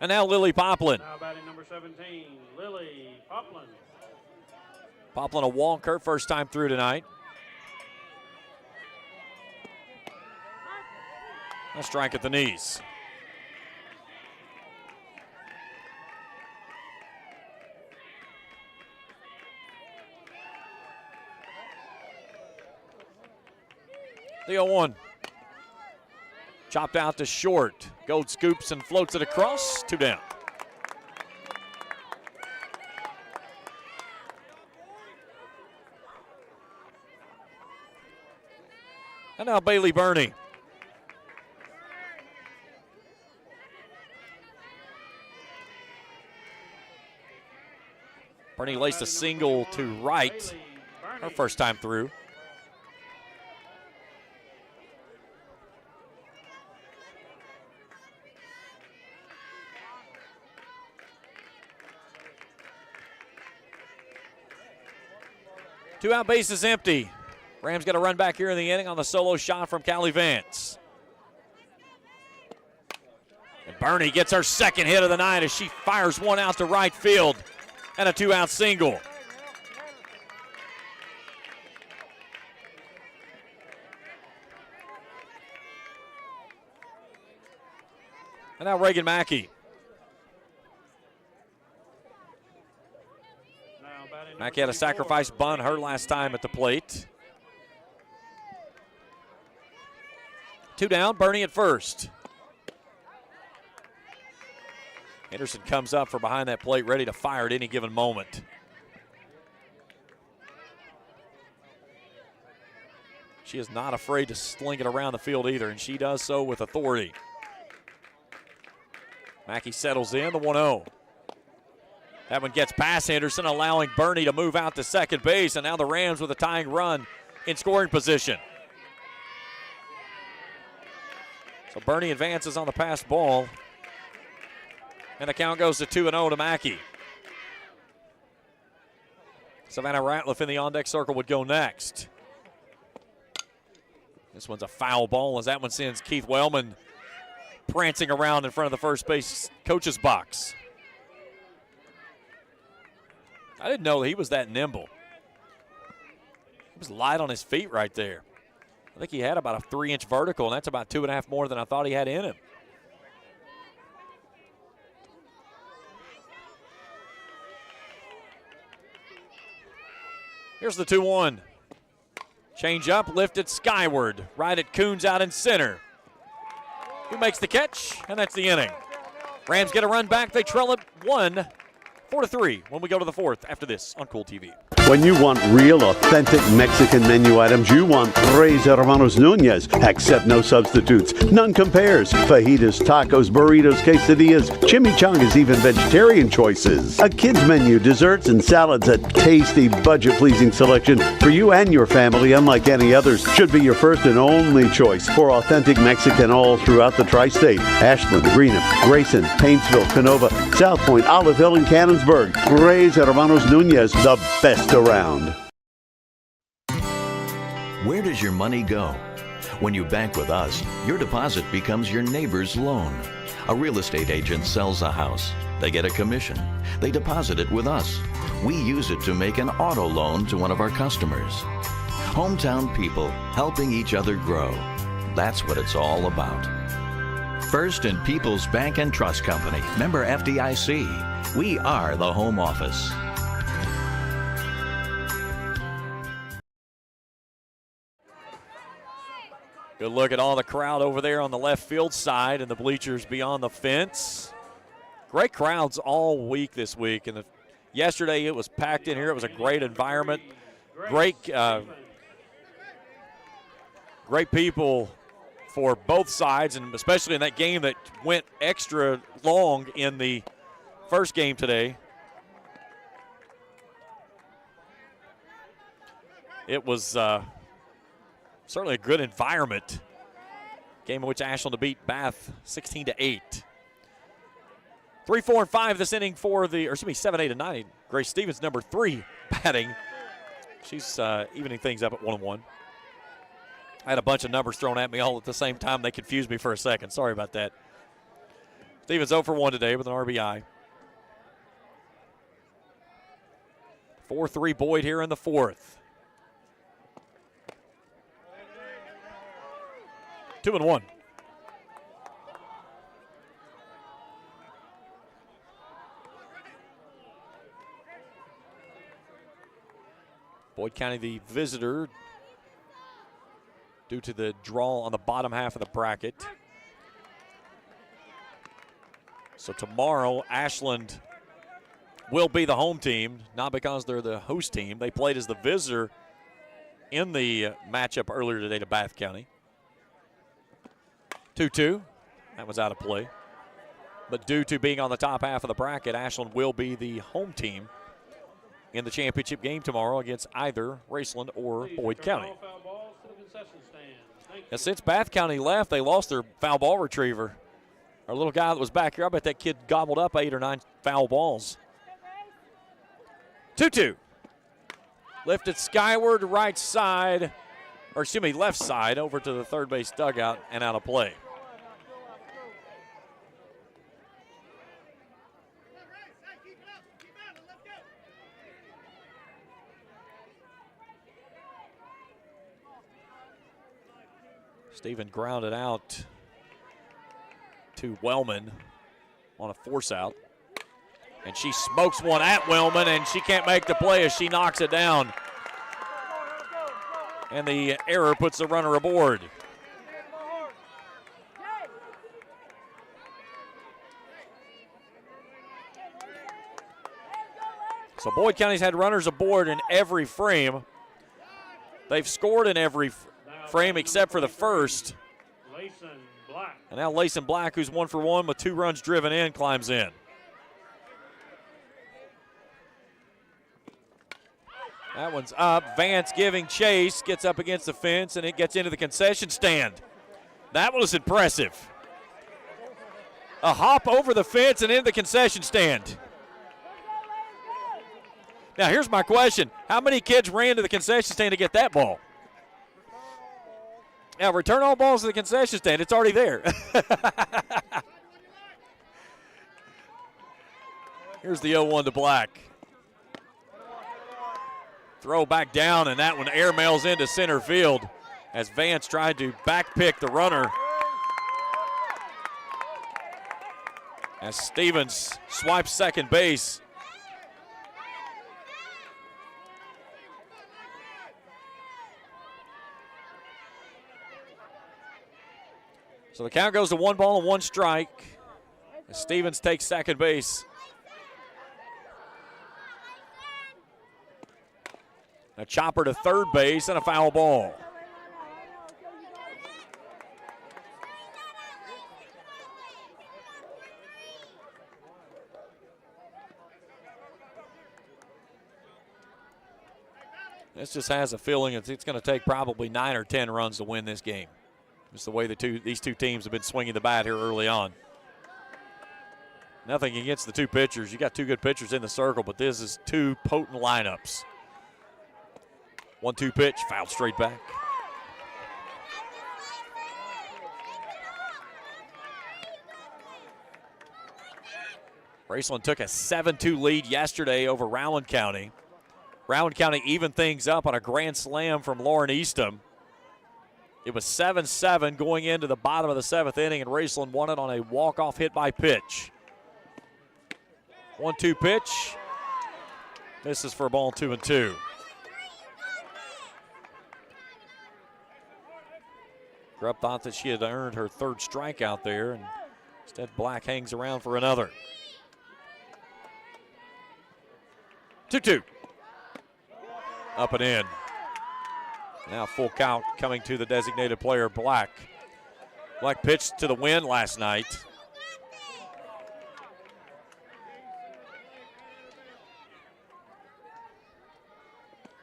And now Lily Poplin. Now batting number 17, Lily Poplin. Poplin a walk, her first time through tonight. A strike at the knees. The 0-1. Chopped out to short. Gold scoops and floats it across. 2 down. And now Bailey Burney. Burney laced a single to right. Her first time through. Two out, bases empty. Rams got a run back here in the inning on the solo shot from Callie Vance. And Burney gets her second hit of the night as she fires one out to right field and a 2-out single. And now Reagan Mackey. Mackey had a sacrifice bunt her last time at the plate. 2 down, Burney at first. Henderson comes up from behind that plate, ready to fire at any given moment. She is not afraid to sling it around the field either, and she does so with authority. Mackey settles in, the 1-0. That one gets past Henderson, allowing Burney to move out to second base, and now the Rams with a tying run in scoring position. So Burney advances on the pass ball, and the count goes to 2-0 to Mackey. Savannah Ratliff in the on-deck circle would go next. This one's a foul ball as that one sends Keith Wellman prancing around in front of the first base coach's box. I didn't know he was that nimble. He was light on his feet right there. I think he had about a 3-inch vertical, and that's about 2.5 more than I thought he had in him. Here's the 2-1. Change up, lifted skyward. Right at Coons out in center. Who makes the catch? And that's the inning. Rams get a run back. They trail it 4-3 when we go to the fourth after this on Kool TV. When you want real, authentic Mexican menu items, you want Tres Hermanos Nunez. Accept no substitutes. None compares. Fajitas, tacos, burritos, quesadillas, chimichangas, even vegetarian choices. A kids menu, desserts and salads, a tasty, budget-pleasing selection for you and your family, unlike any others. Should be your first and only choice for authentic Mexican all throughout the tri-state. Ashland, Greenup, Raceland, Paintsville, Canova, South Point, Olive Hill, and Cannonsburg. Tres Hermanos Nunez, the best around. Where does your money go? When you bank with us, your deposit becomes your neighbor's loan. A real estate agent sells a house. They get a commission. They deposit it with us. We use it to make an auto loan to one of our customers. Hometown people helping each other grow. That's what it's all about. First and People's Bank and Trust Company, member FDIC. We are the home office. Good look at all the crowd over there on the left field side and the bleachers beyond the fence. Great crowds all week this week. And yesterday it was packed in here. It was a great environment. Great people for both sides, and especially in that game that went extra long in the first game today. It was certainly a good environment. Game in which Ashland beat Bath 16-8. 3, 4, and 5 this inning for 7, 8, and 9. Grace Stevens, number 3, batting. She's evening things up at 1-1. I had a bunch of numbers thrown at me all at the same time. They confused me for a second. Sorry about that. Stevens 0 for 1 today with an RBI. 4-3 Boyd here in the fourth. 2-1. Boyd County the visitor due to the draw on the bottom half of the bracket. So tomorrow, Ashland will be the home team, not because they're the host team. They played as the visitor in the matchup earlier today to Bath County. 2-2. That was out of play. But due to being on the top half of the bracket, Ashland will be the home team in the championship game tomorrow against either Raceland or Boyd County. Now, since Bath County left, they lost their foul ball retriever. Our little guy that was back here, I bet that kid gobbled up 8 or 9 foul balls. 2-2. Lifted skyward, right side, left side, over to the third base dugout and out of play. Steven grounded out to Wellman on a force out. And she smokes one at Wellman, and she can't make the play as she knocks it down. And the error puts the runner aboard. So Boyd County's had runners aboard in every frame. They've scored in every frame except for the first. And now Layson Black, who's 1 for 1 with 2 runs driven in, climbs in. That one's up. Vance giving chase, gets up against the fence, and it gets into the concession stand. That was impressive. A hop over the fence and into the concession stand. Now, here's my question. How many kids ran to the concession stand to get that ball? Now, return all balls to the concession stand. It's already there. Here's the 0-1 to Black. Throw back down, and that one airmails into center field as Vance tried to backpick the runner. As Stevens swipes second base. So the count goes to 1 ball and 1 strike. As Stevens takes second base. A chopper to third base and a foul ball. This just has a feeling it's going to take probably 9 or 10 runs to win this game. Just the way these two teams have been swinging the bat here early on. Nothing against the two pitchers. You got 2 good pitchers in the circle, but this is 2 potent lineups. 1-2 pitch, fouled straight back. Raceland took a 7-2 lead yesterday over Rowan County. Rowan County evened things up on a grand slam from Lauren Eastham. It was 7-7 going into the bottom of the 7th inning, and Raceland won it on a walk-off hit by pitch. 1-2 pitch. This is for a ball 2-2. Grubb thought that she had earned her 3rd strikeout there, and instead Black hangs around for another. 2-2. Up and in. Now full count coming to the designated player, Black. Black pitched to the wind last night.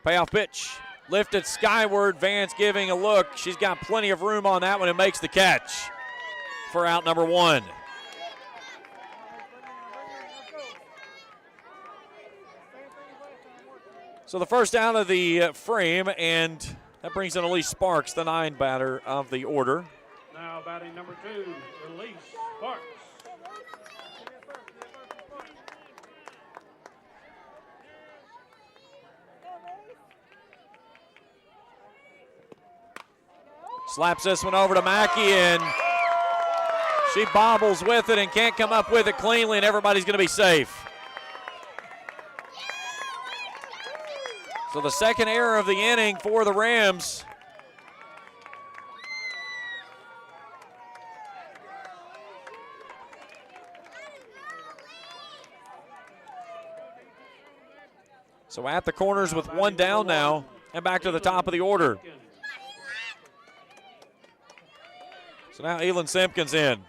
Payoff pitch. Lifted skyward. Vance giving a look. She's got plenty of room on that one and makes the catch for out number 1. So the first out of the frame, and that brings in Elise Sparks, the 9 batter of the order. Now batting number 2, Elise Sparks. Slaps this one over to Mackey, and she bobbles with it and can't come up with it cleanly, and everybody's going to be safe. So the second error of the inning for the Rams. So at the corners with 1 down now, and back to the top of the order. So now Elin Simpkins in.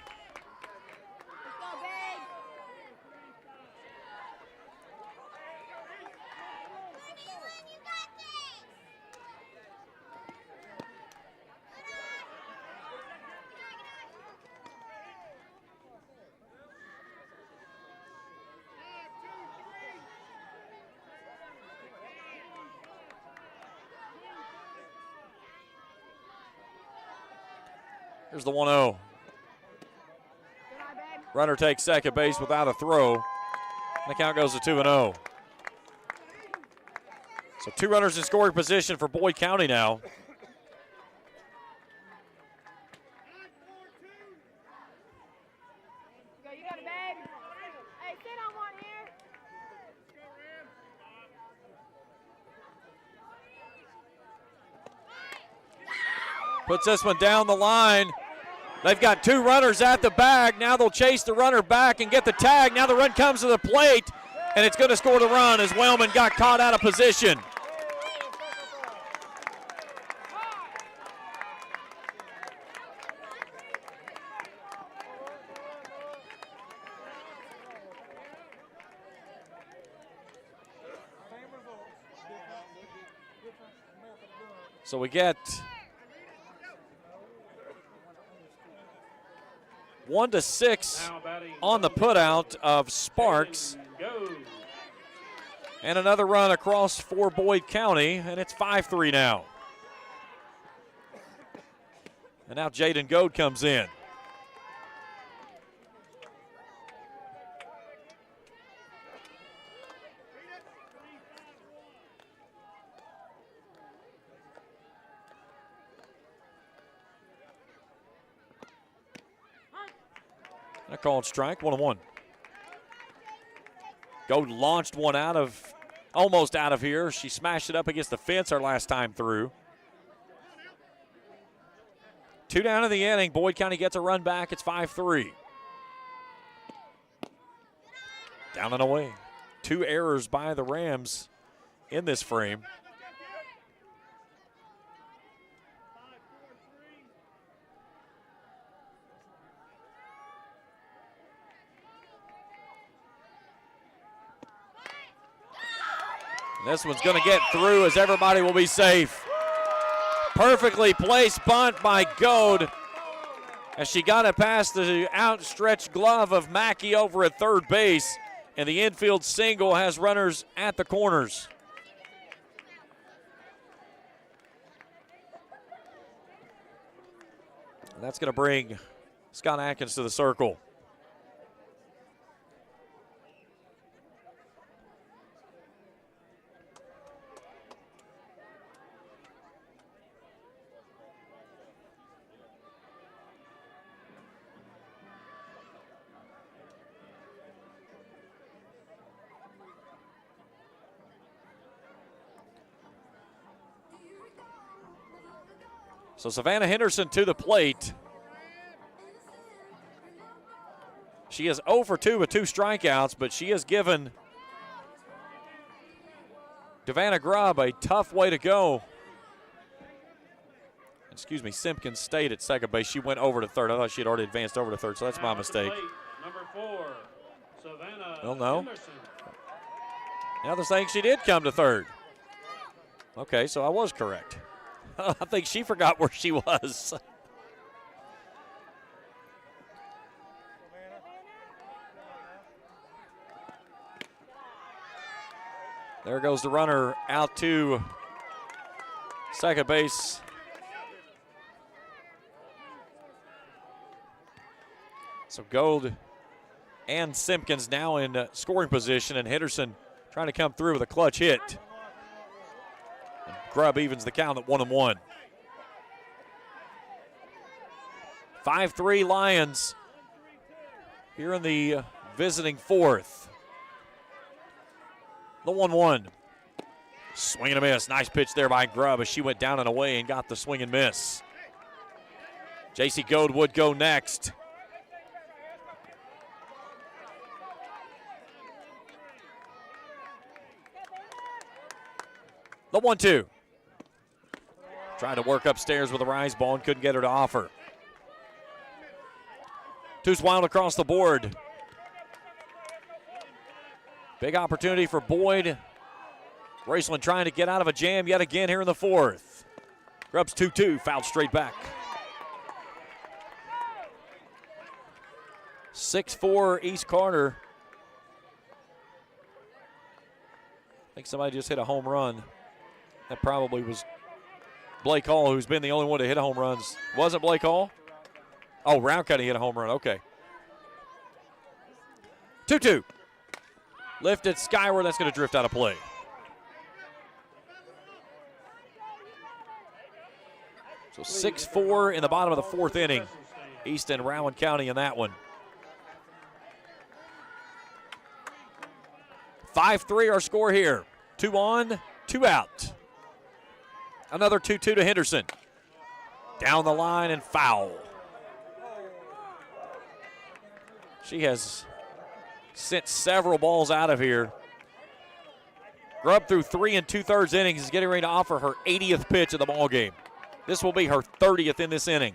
Here's the 1-0. Runner takes second base without a throw. And the count goes to 2-0. So 2 runners in scoring position for Boyd County now. Puts this one down the line. They've got 2 runners at the bag. Now they'll chase the runner back and get the tag. Now the run comes to the plate, and it's going to score the run as Wellman got caught out of position. So we get 1-6 on the putout of Sparks. And another run across for Boyd County, and it's 5-3 now. And now Jaden Goad comes in. A called strike, 1-1. Goad launched one almost out of here. She smashed it up against the fence her last time through. 2 down in the inning. Boyd County gets a run back. It's 5-3. Down and away. 2 errors by the Rams in this frame. This one's going to get through as everybody will be safe. Perfectly placed bunt by Goad as she got it past the outstretched glove of Mackey over at third base, and the infield single has runners at the corners. And that's going to bring Scott Atkins to the circle. So Savannah Henderson to the plate. She is 0 for 2 with 2 strikeouts, but she has given Savannah Grubb a tough way to go. Excuse me, Simpkins stayed at second base. She went over to third. I thought she had already advanced over to third, so that's my mistake. Number 4, Savannah Well, no. Henderson. Now they're saying she did come to third. Okay, so I was correct. I think she forgot where she was. There goes the runner out to second base. So Gold and Simpkins now in scoring position, and Henderson trying to come through with a clutch hit. And Grubb evens the count at 1-1. 5-3 Lions here in the visiting fourth. The 1-1. Swing and a miss. Nice pitch there by Grubb as she went down and away and got the swing and miss. J.C. Gold would go next. The 1-2. Trying to work upstairs with a rise ball and couldn't get her to offer. Two's wild across the board. Big opportunity for Boyd. Raceland trying to get out of a jam yet again here in the fourth. Grubb's 2-2, fouled straight back. 6-4 East Carter. I think somebody just hit a home run. That probably was Blake Hall, who's been the only one to hit home runs. Wasn't Blake Hall? Oh, Roundcutty hit a home run. Okay. 2-2. Lifted skyward. That's going to drift out of play. So 6-4 in the bottom of the fourth inning. East and Rowan County in that one. 5-3 our score here. 2 on, 2 out. Another 2-2 to Henderson. Down the line and foul. She has sent several balls out of here. Grubb through 3 2/3 innings is getting ready to offer her 80th pitch of the ball game. This will be her 30th in this inning.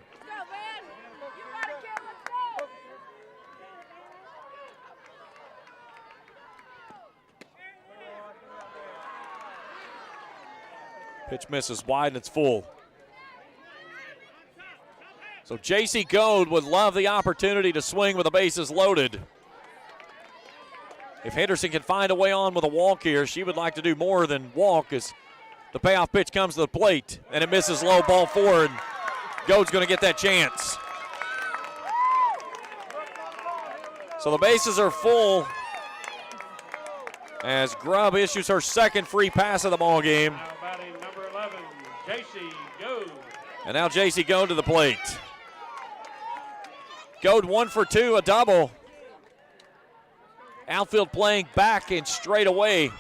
Pitch misses wide and it's full. So J.C. Gold would love the opportunity to swing with the bases loaded. If Henderson can find a way on with a walk here, she would like to do more than walk as the payoff pitch comes to the plate and it misses low, ball forward. Gold's going to get that chance. So the bases are full as Grubb issues her second free pass of the ball game. Now batting number 11, J.C. Gold. And now J.C. Gold to the plate. Gold 1 for 2, a double. Outfield playing back and straight away.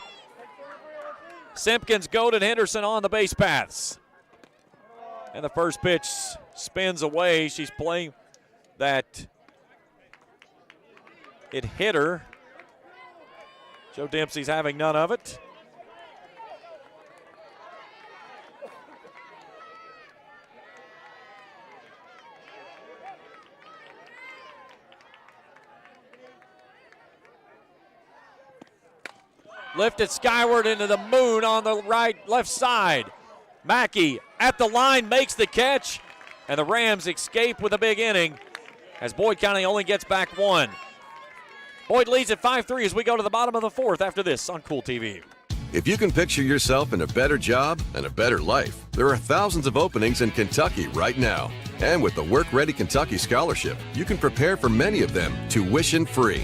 Simpkins, Gold, and Henderson on the base paths. And the first pitch spins away. She's playing that. It hit her. Joe Dempsey's having none of it. Lifted skyward into the moon on the left side. Mackey at the line makes the catch, and the Rams escape with a big inning as Boyd County only gets back 1. Boyd leads at 5-3 as we go to the bottom of the fourth after this on Kool TV. If you can picture yourself in a better job and a better life, there are thousands of openings in Kentucky right now. And with the Work Ready Kentucky Scholarship, you can prepare for many of them tuition-free.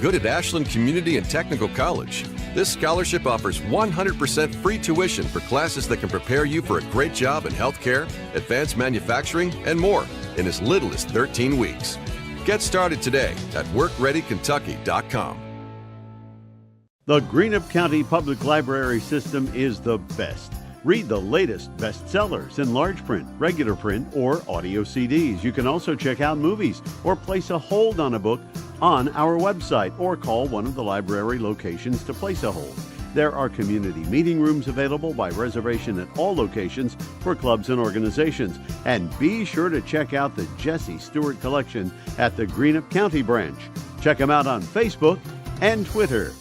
Good at Ashland Community and Technical College. This scholarship offers 100% free tuition for classes that can prepare you for a great job in healthcare, advanced manufacturing, and more in as little as 13 weeks. Get started today at WorkReadyKentucky.com. The Greenup County Public Library System is the best. Read the latest bestsellers in large print, regular print, or audio CDs. You can also check out movies or place a hold on a book on our website or call one of the library locations to place a hold. There are community meeting rooms available by reservation at all locations for clubs and organizations. And be sure to check out the Jesse Stewart collection at the Greenup County branch. Check them out on Facebook and Twitter.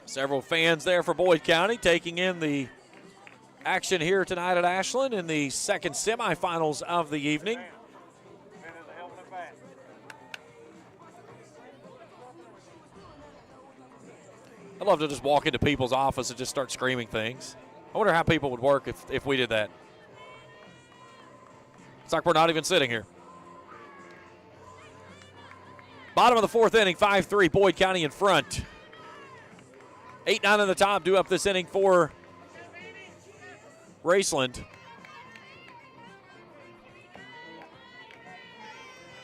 Several fans there for Boyd County taking in the action here tonight at Ashland in the second semifinals of the evening. I'd love to just walk into people's office and just start screaming things. I wonder how people would work if we did that. It's like we're not even sitting here. Bottom of the fourth inning, 5-3, Boyd County in front. 8-9 in the top, due up this inning for Raceland.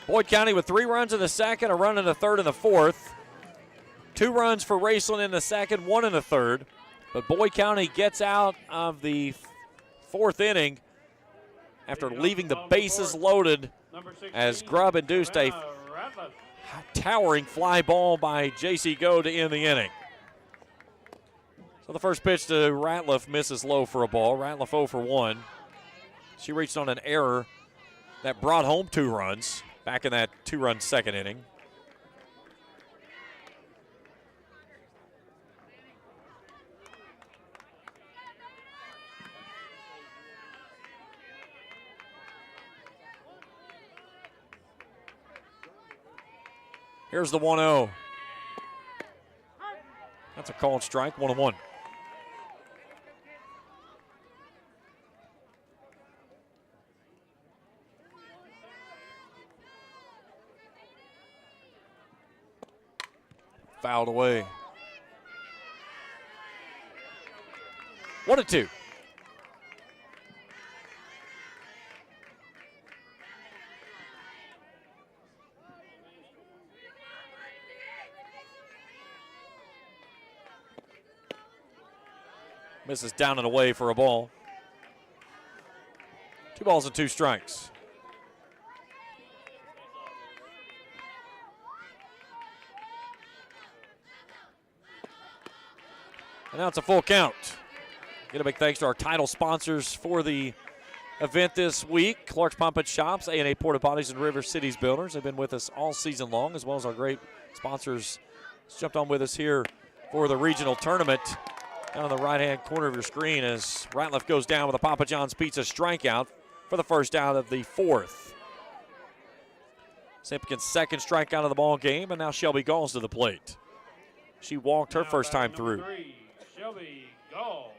Boyd County with 3 runs in the second, a run in the third and the fourth. 2 runs for Raceland in the second, 1 in the third. But Boyd County gets out of the fourth inning after leaving the bases loaded as Grubb induced a towering fly ball by J.C. Go to end the inning. So the first pitch to Ratliff misses low for a ball. Ratliff 0 for 1. She reached on an error that brought home 2 runs back in that 2-run second inning. Here's the 1-0. That's a called strike, 1-1. Fouled away. 1-2. Misses down and away for a ball. 2 balls and 2 strikes. And now it's a full count. Get a big thanks to our title sponsors for the event this week. Clark's Pump and Shops, A&A Porta Potties, and River Cities Builders have been with us all season long, as well as our great sponsors jumped on with us here for the regional tournament. Down in the right-hand corner of your screen as Ratliff goes down with a Papa John's Pizza strikeout for the first out of the fourth. Simpkins' second strikeout of the ball game, and now Shelby Galls to the plate. She walked her first time through. 3, Shelby Gall.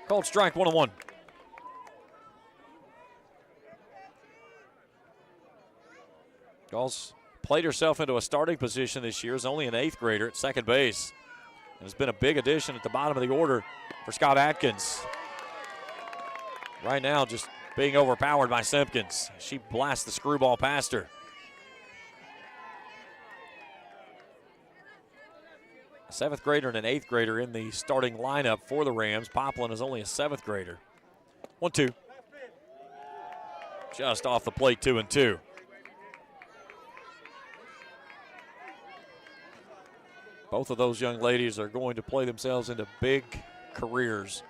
Called strike, 1-1. Galls played herself into a starting position this year as only an 8th grader at second base. And has been a big addition at the bottom of the order for Scott Atkins. Right now just being overpowered by Simpkins. She blasts the screwball past her. A 7th grader and an 8th grader in the starting lineup for the Rams. Poplin is only a 7th grader. 1-2. Just off the plate, 2-2. Both of those young ladies are going to play themselves into big careers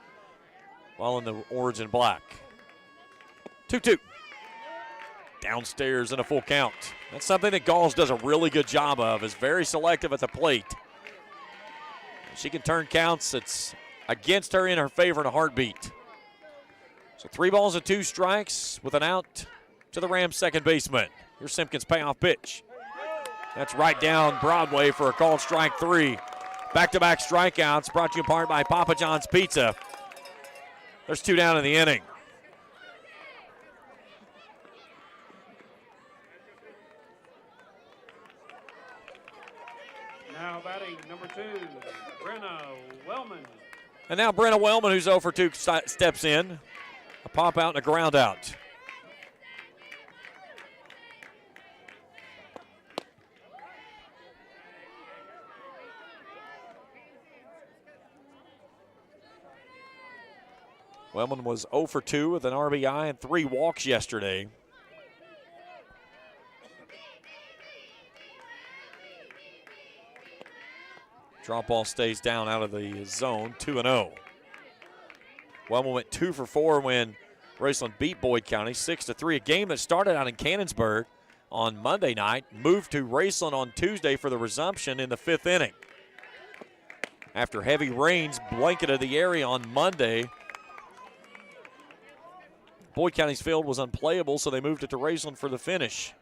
while in the orange and black. 2-2. Downstairs in a full count. That's something that Galls does a really good job of, is very selective at the plate. She can turn counts. It's against her, in her favor, in a heartbeat. So 3 balls and 2 strikes with an out to the Rams' second baseman. Here's Simpkins' payoff pitch. That's right down Broadway for a called strike 3. Back-to-back strikeouts brought to you in part by Papa John's Pizza. There's 2 down in the inning. Now batting number 2, Brenna Wellman. And now Brenna Wellman, who's 0 for 2, steps in. A pop out and a ground out. Wellman was 0 for 2 with an RBI and 3 walks yesterday. Drop ball stays down out of the zone, 2-0. Wellman went 2 for 4 when Raceland beat Boyd County 6-3. A game that started out in Cannonsburg on Monday night, moved to Raceland on Tuesday for the resumption in the 5th inning. After heavy rains blanketed the area on Monday, Boyd County's field was unplayable, so they moved it to Raceland for the finish.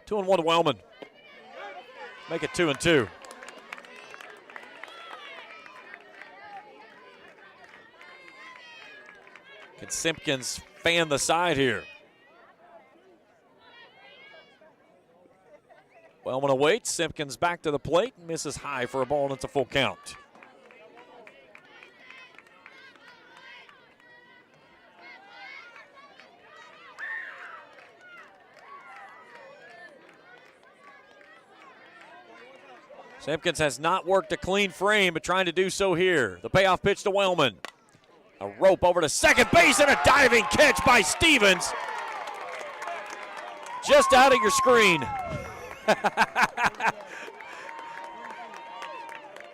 2-1 to Wellman. Make it 2-2. Can Simpkins fan the side here? Wellman awaits. Simpkins back to the plate. Misses high for a ball, and it's a full count. Simpkins has not worked a clean frame, but trying to do so here. The payoff pitch to Wellman. A rope over to second base and a diving catch by Stevens. Just out of your screen.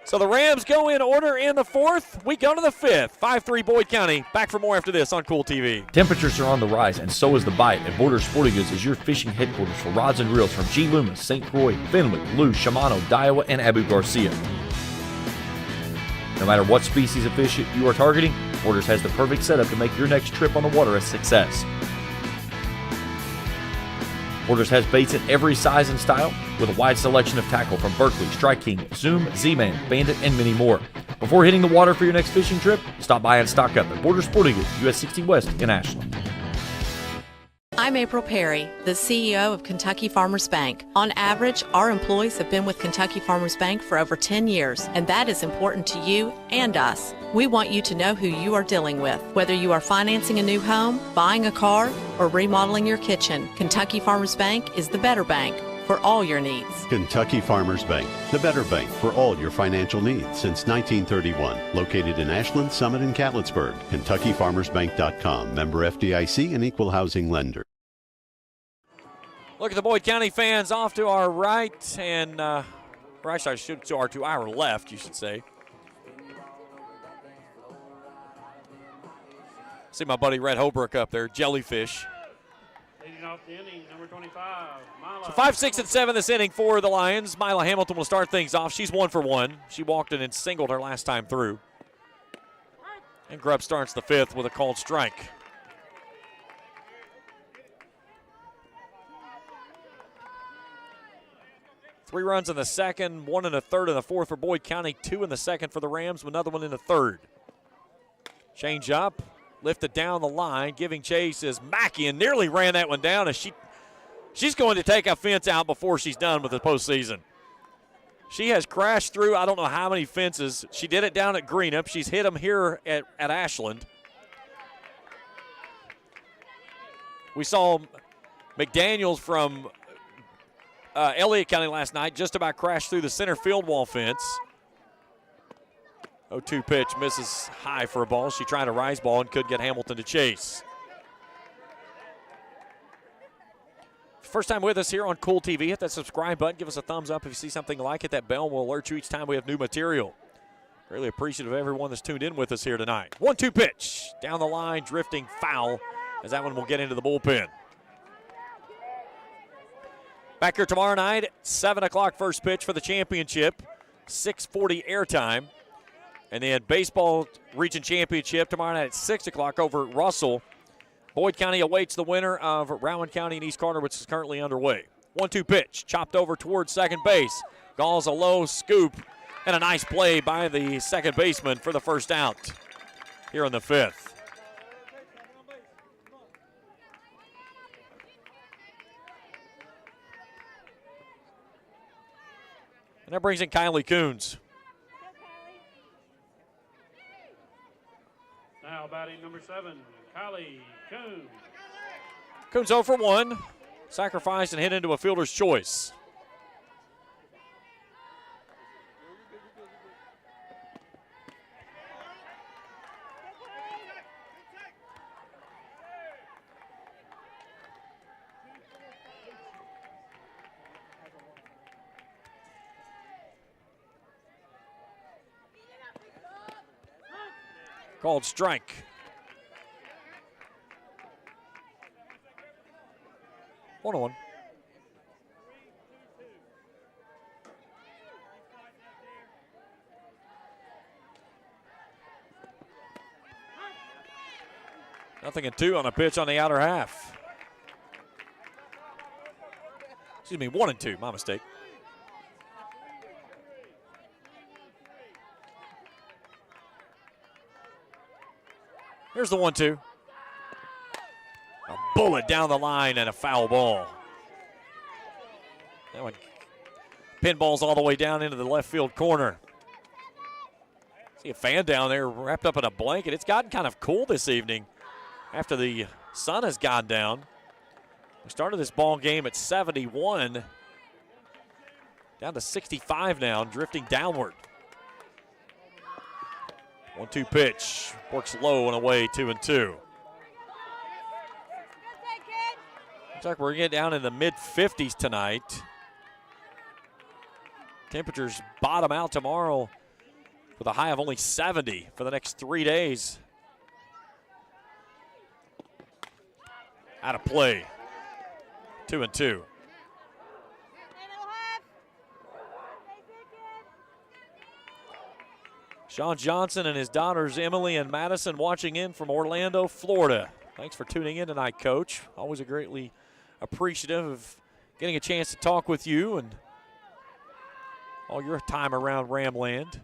So the Rams go in order in the 4th. We go to the 5th. 5-3 Boyd County. Back for more after this on Kool TV. Temperatures are on the rise, and so is the bite, and Borders Sporting Goods is your fishing headquarters for rods and reels from G. Loomis, St. Croix, Findlay, Lou, Shimano, Daiwa, and Abu Garcia. No matter what species of fish you are targeting, Borders has the perfect setup to make your next trip on the water a success. Borders has baits in every size and style with a wide selection of tackle from Berkeley, Strike King, Zoom, Z-Man, Bandit, and many more. Before hitting the water for your next fishing trip, stop by and stock up at Borders Sporting Goods, US 60 West in Ashland. I'm April Perry, the CEO of Kentucky Farmers Bank. On average, our employees have been with Kentucky Farmers Bank for over 10 years, and that is important to you and us. We want you to know who you are dealing with. Whether you are financing a new home, buying a car, or remodeling your kitchen, Kentucky Farmers Bank is the better bank for all your needs. Kentucky Farmers Bank, the better bank for all your financial needs since 1931. Located in Ashland, Summit, and Catlettsburg. KentuckyFarmersBank.com. Member FDIC and equal housing lender. Look at the Boyd County fans off to our right and, or actually to our left, you should say. See my buddy Red Holbrook up there, jellyfish. Leading off the inning, number 25, Mila. So 5, 6, and 7 this inning for the Lions. Mila Hamilton will start things off. She's 1 for 1. She walked in and singled her last time through. And Grubb starts the 5th with a called strike. Three runs in the second, 1 in the third, and the 4th for Boyd County, 2 in the second for the Rams, another one in the third. Change up, lifted down the line, giving chase is Mackey, and nearly ran that one down as she's going to take a fence out before she's done with the postseason. She has crashed through I don't know how many fences. She did it down at Greenup. She's hit them here at Ashland. We saw McDaniels from Elliott County last night just about crashed through the center field wall fence. 0-2 pitch misses high for a ball. She tried a rise ball and could get Hamilton to chase. First time with us here on Kool TV, hit that subscribe button. Give us a thumbs up if you see something like it. That bell will alert you each time we have new material. Really appreciative of everyone that's tuned in with us here tonight. 1-2 pitch. Down the line, drifting foul as that one will get into the bullpen. Back here tomorrow night at 7 o'clock first pitch for the championship. 6:40 airtime. And then baseball region championship tomorrow night at 6 o'clock over at Russell. Boyd County awaits the winner of Rowan County and East Carter, which is currently underway. 1-2 pitch, chopped over towards second base. Gall's a low scoop, And a nice play by the second baseman for the first out here in the fifth. And that brings in Kylie Coons. Now batting number 7, Kylie Kool. Coons 0 for 1. Sacrificed and hit into a fielder's choice. Called strike. 1-1. Nothing in 2 on a pitch on the outer half. Excuse me, 1 and 2, my mistake. Here's the 1-2. A bullet down the line and a foul ball. That one pinballs all the way down into the left field corner. See a fan down there wrapped up in a blanket. It's gotten kind of cool this evening after the sun has gone down. We started this ball game at 71, down to 65 now, drifting downward. 1-2 pitch, works low and away, 2-2. Looks like we're getting down in the mid-50s tonight. Temperatures bottom out tomorrow with a high of only 70 for the next 3 days. Out of play, 2-2. Sean Johnson and his daughters Emily and Madison watching in from Orlando, Florida. Thanks for tuning in tonight, Coach. Always greatly appreciative of getting a chance to talk with you and all your time around Ramland.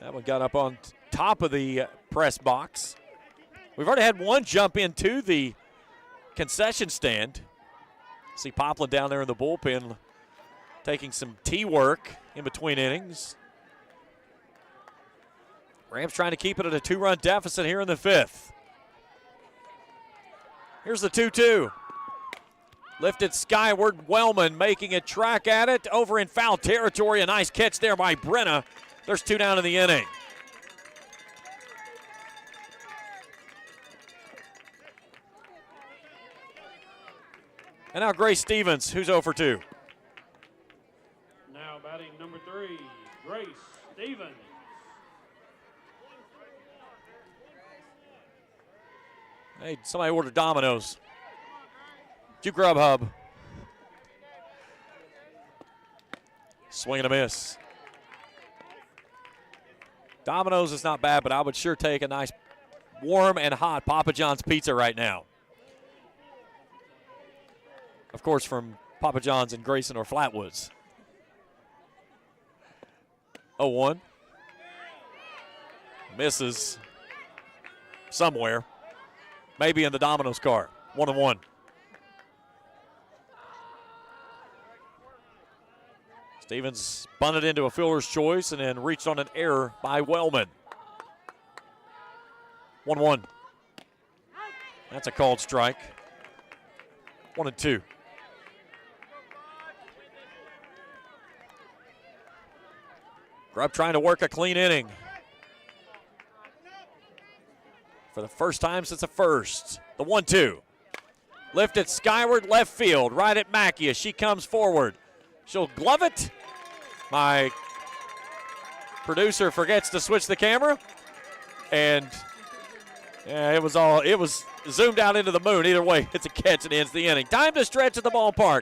That one got up on top of the press box. We've already had one jump into the concession stand. See Poplin down there in the bullpen taking some tee work in between innings. Rams trying to keep it at a 2-run deficit here in the fifth. Here's the 2-2. Lifted skyward, Wellman making a track at it. Over in foul territory, a nice catch there by Brenna. There's 2 down in the inning. And now Grace Stevens, who's 0 for 2. Now batting number 3, Grace Stevens. Hey, somebody ordered Domino's. Did you Grubhub? Swing and a miss. Domino's is not bad, but I would sure take a nice warm and hot Papa John's pizza right now. Of course, from Papa John's in Grayson or Flatwoods. 0-1. Misses somewhere. Maybe in the Domino's car. 1-1. Stevens bunted into a fielder's choice and then reached on an error by Wellman. 1-1. That's a called strike. 1-2. Grubb trying to work a clean inning. For the first time since the first. The 1-2. Lifted skyward, left field, right at Mackey as she comes forward. She'll glove it. My producer forgets to switch the camera. And yeah, it was zoomed out into the moon. Either way, it's a catch and ends the inning. Time to stretch at the ballpark.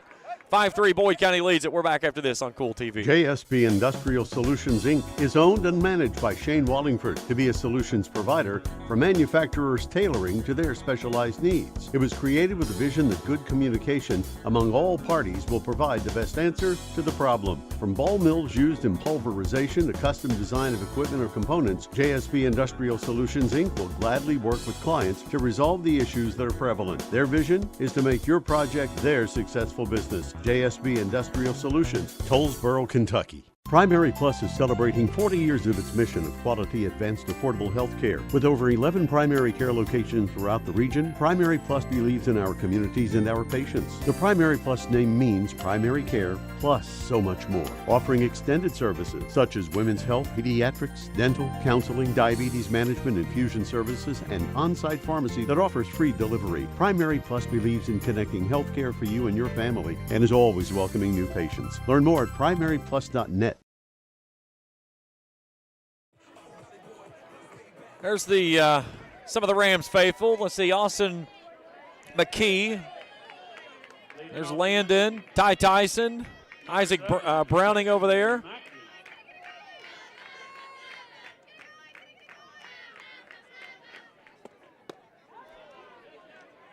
5-3, Boyd County leads it. We're back after this on Kool TV. JSB Industrial Solutions, Inc. is owned and managed by Shane Wallingford to be a solutions provider for manufacturers tailoring to their specialized needs. It was created with a vision that good communication among all parties will provide the best answer to the problem. From ball mills used in pulverization to custom design of equipment or components, JSB Industrial Solutions, Inc. will gladly work with clients to resolve the issues that are prevalent. Their vision is to make your project their successful business. JSB Industrial Solutions, Tollsboro, Kentucky. Primary Plus is celebrating 40 years of its mission of quality, advanced, affordable health care. With over 11 primary care locations throughout the region, Primary Plus believes in our communities and our patients. The Primary Plus name means primary care plus so much more, offering extended services such as women's health, pediatrics, dental, counseling, diabetes management, infusion services, and on-site pharmacy that offers free delivery. Primary Plus believes in connecting health care for you and your family and is always welcoming new patients. Learn more at primaryplus.net. There's the some of the Rams faithful. Let's see, Austin McKee. There's Landon, Ty Tyson, Isaac Browning over there.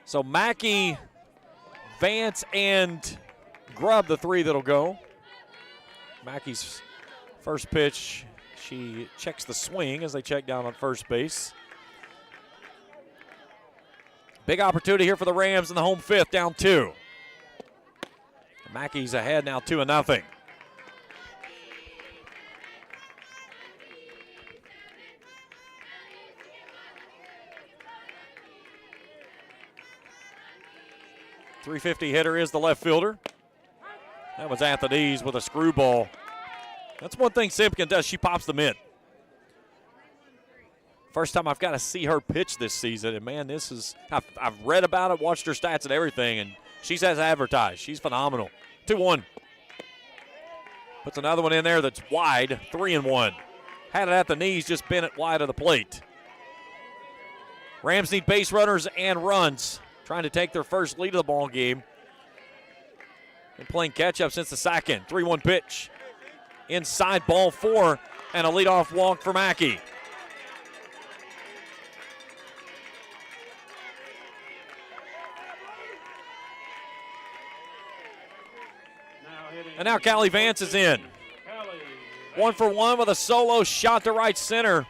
So Mackey, Vance, and Grubb, the three that'll go. Mackey's first pitch. She checks the swing as they check down on first base. Big opportunity here for the Rams in the home fifth, down 2. Mackey's ahead now 2-0. .350 hitter is the left fielder. That was at the knees with a screwball. That's one thing Simpkin does. She pops them in. First time I've got to see her pitch this season. And, man, this is – I've read about it, watched her stats and everything, and she's as advertised. She's phenomenal. 2-1. Puts another one in there that's wide. 3-1. Had it at the knees, just bent it wide of the plate. Rams need base runners and runs. Trying to take their first lead of the ball game. Been playing catch-up since the second. 3-1 pitch. Inside, ball 4, and a leadoff walk for Mackey. And now Callie Vance is in. 1 for 1 with a solo shot to right center.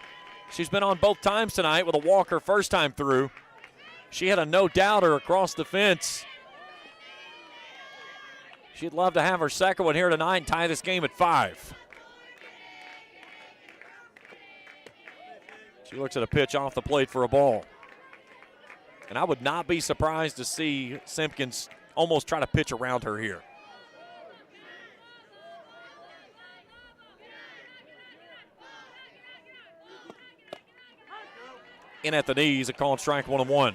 She's been on both times tonight with a walk her first time through. She had a no-doubter across the fence. She'd love to have her second one here tonight and tie this game at 5. She looks at a pitch off the plate for a ball. And I would not be surprised to see Simpkins almost try to pitch around her here. In at the knees, a called strike, 1-1.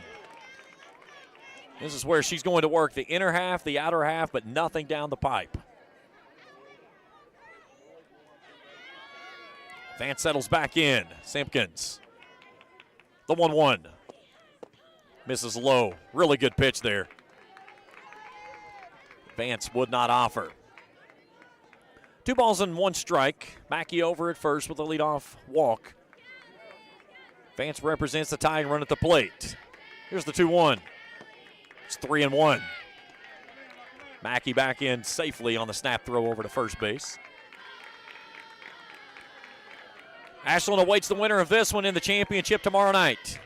This is where she's going to work the inner half, the outer half, but nothing down the pipe. Vance settles back in. Simpkins. The 1-1. Misses low. Really good pitch there. Vance would not offer. 2 balls and 1 strike. Mackey over at first with a leadoff walk. Vance represents the tying run at the plate. Here's the 2-1. It's 3-1. Mackey back in safely on the snap throw over to first base. Ashland awaits the winner of this one in the championship tomorrow night.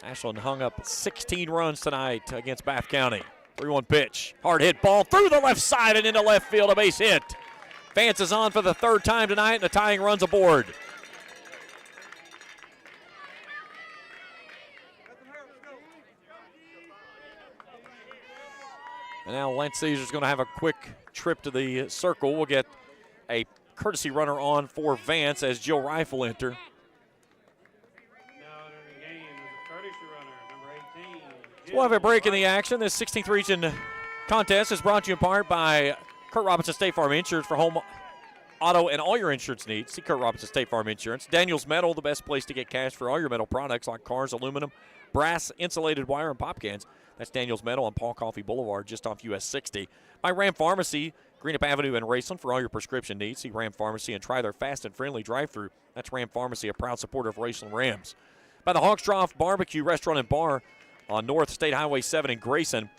Ashland hung up 16 runs tonight against Bath County. 3-1 pitch. Hard hit ball through the left side and into left field, a base hit. Vance is on for the 3rd time tonight, and the tying run's aboard. And now Lance Caesar's going to have a quick trip to the circle. We'll get a courtesy runner on for Vance as Jill Rifle enter. Now entering the game is a courtesy runner, number 18. We'll have a break in the action. This 16th region contest is brought to you in part by Kurt Robinson State Farm Insurance for home, auto, and all your insurance needs. See Kurt Robinson State Farm Insurance. Daniels Metal, the best place to get cash for all your metal products like cars, aluminum, brass, insulated wire, and pop cans. That's Daniels Meadow on Paul Coffey Boulevard, just off US 60. By Ram Pharmacy, Greenup Avenue in Raceland for all your prescription needs. See Ram Pharmacy and try their fast and friendly drive-thru. That's Ram Pharmacy, a proud supporter of Raceland Rams. By the Hawkstrough Barbecue Restaurant and Bar on North State Highway 7 in Grayson.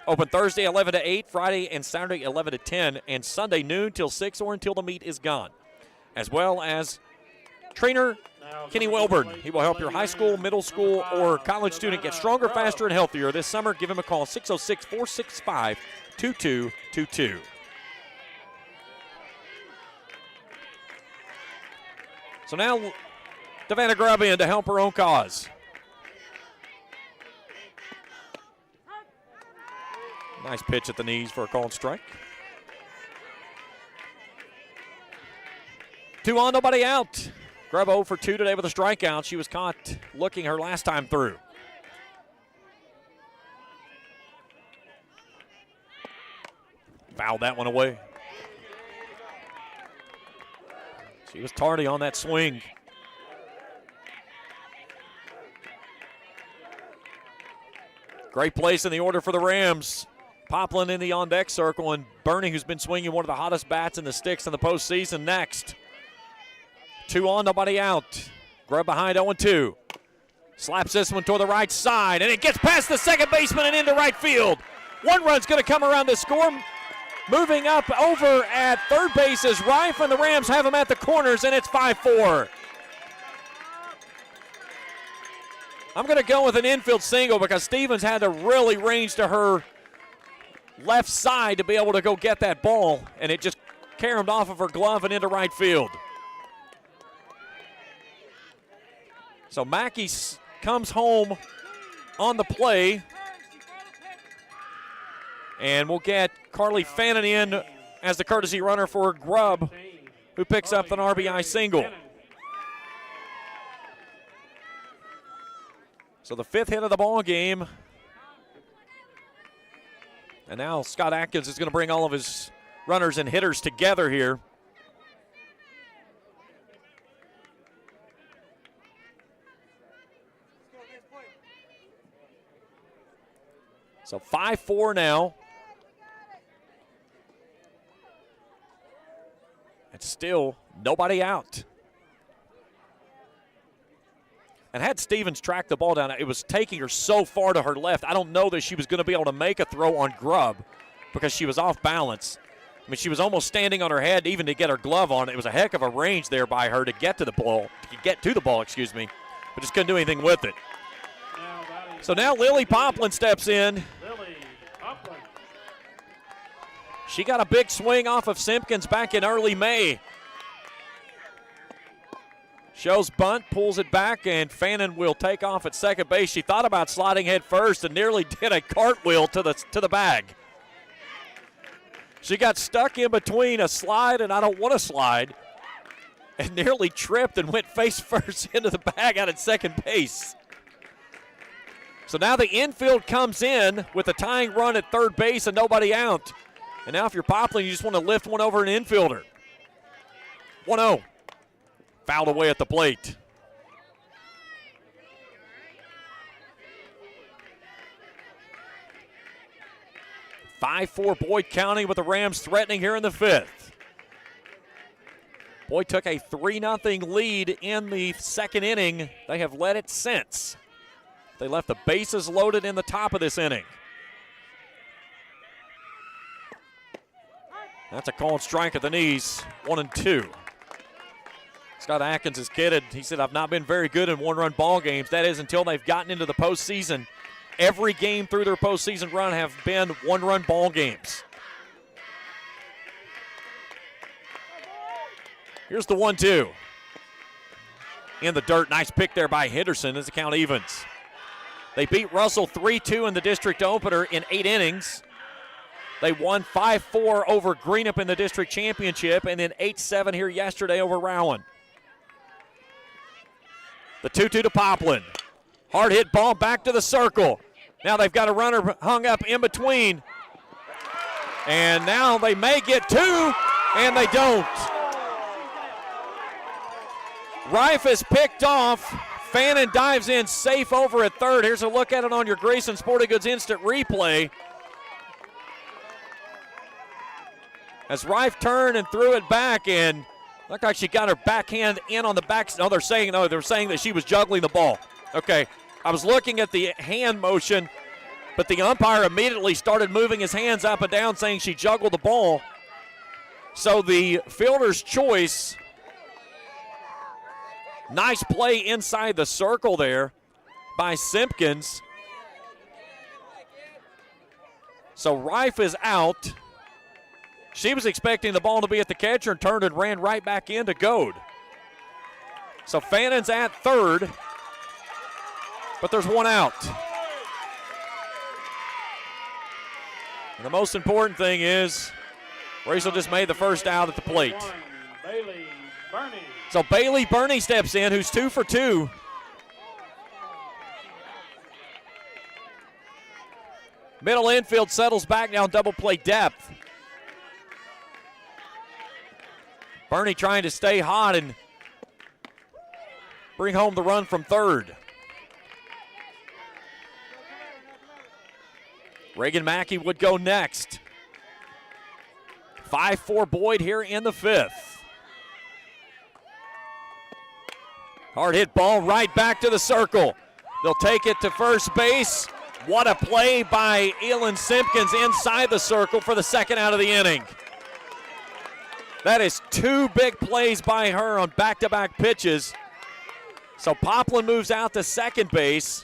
Open Thursday 11 to 8, Friday and Saturday 11 to 10, and Sunday noon till 6 or until the meat is gone. As well as trainer Kenny Welburn. He will help your high school, middle school, or college student get stronger, faster, and healthier this summer. Give him a call, 606-465-2222. So now Savannah Grubb in to help her own cause. Nice pitch at the knees for a called strike. 2 on, nobody out. Grubb 0 for 2 today with a strikeout. She was caught looking her last time through. Fouled that one away. She was tardy on that swing. Great place in the order for the Rams. Poplin in the on-deck circle, and Bernie, who's been swinging one of the hottest bats in the sticks in the postseason, next. 2 on, nobody out. Grubb behind 0-2. Slaps this one toward the right side, and it gets past the second baseman and into right field. 1 run's going to come around the score. Moving up over at third base is Rife, and the Rams have him at the corners, and it's 5-4. I'm going to go with an infield single because Stevens had to really range to her left side to be able to go get that ball, and it just caromed off of her glove and into right field. So Mackey comes home on the play, and we'll get Carly Fannin in as the courtesy runner for Grubb, who picks up an RBI single. So the 5th hit of the ball game. And now Scott Atkins is going to bring all of his runners and hitters together here. So 5-4 now. And still nobody out. And had Stevens tracked the ball down, it was taking her so far to her left. I don't know that she was going to be able to make a throw on Grubb because she was off balance. I mean, she was almost standing on her head even to get her glove on. It was a heck of a range there by her to get to the ball, but just couldn't do anything with it. So now Lily Poplin steps in. She got a big swing off of Simpkins back in early May. Shows bunt, pulls it back, and Fannin will take off at second base. She thought about sliding head first and nearly did a cartwheel to the bag. She got stuck in between a slide and I don't want to slide, and nearly tripped and went face first into the bag out at second base. So now the infield comes in with a tying run at third base and nobody out. And now if you're Poplin, you just want to lift one over an infielder. 1-0. Fouled away at the plate. (5-4) Boyd County with the Rams threatening here in the 5th. Boyd took a 3-0 lead in the 2nd inning. They have led it since. They left the bases loaded in the top of this inning. That's a called strike at the knees, 1-2. Scott Atkins is kidded. He said, I've not been very good in one-run ball games. That is until they've gotten into the postseason. Every game through their postseason run have been one-run ball games. Here's the 1-2. In the dirt, nice pick there by Henderson as the count evens. They beat Russell 3-2 in the district opener in 8 innings. They won 5-4 over Greenup in the district championship, and then 8-7 here yesterday over Rowan. The 2-2 to Poplin. Hard hit ball back to the circle. Now they've got a runner hung up in between. And now they may get 2, and they don't. Rife is picked off Fannin dives in safe over at third. Here's a look at it on your Grayson Sporting Goods instant replay. As Rife turned and threw it back, and looked like she got her backhand in on the back. No, they're saying that she was juggling the ball. Okay, I was looking at the hand motion, but the umpire immediately started moving his hands up and down, saying she juggled the ball. So the fielder's choice, nice play inside the circle there by Simpkins. So Rife is out. She was expecting the ball to be at the catcher and turned and ran right back into Goad. So Fannin's at third, but there's one out. And the most important thing is Racel just made the first out at the plate. Bailey Burney. So Bailey Burney steps in, who's 2 for 2. Middle infield settles back now, double play depth. Burney trying to stay hot and bring home the run from third. Reagan Mackey would go next. 5-4 Boyd here in the fifth. Hard hit ball right back to the circle. They'll take it to first base. What a play by Elin Simpkins inside the circle for the second out of the inning. That is 2 big plays by her on back-to-back pitches. So Poplin moves out to second base.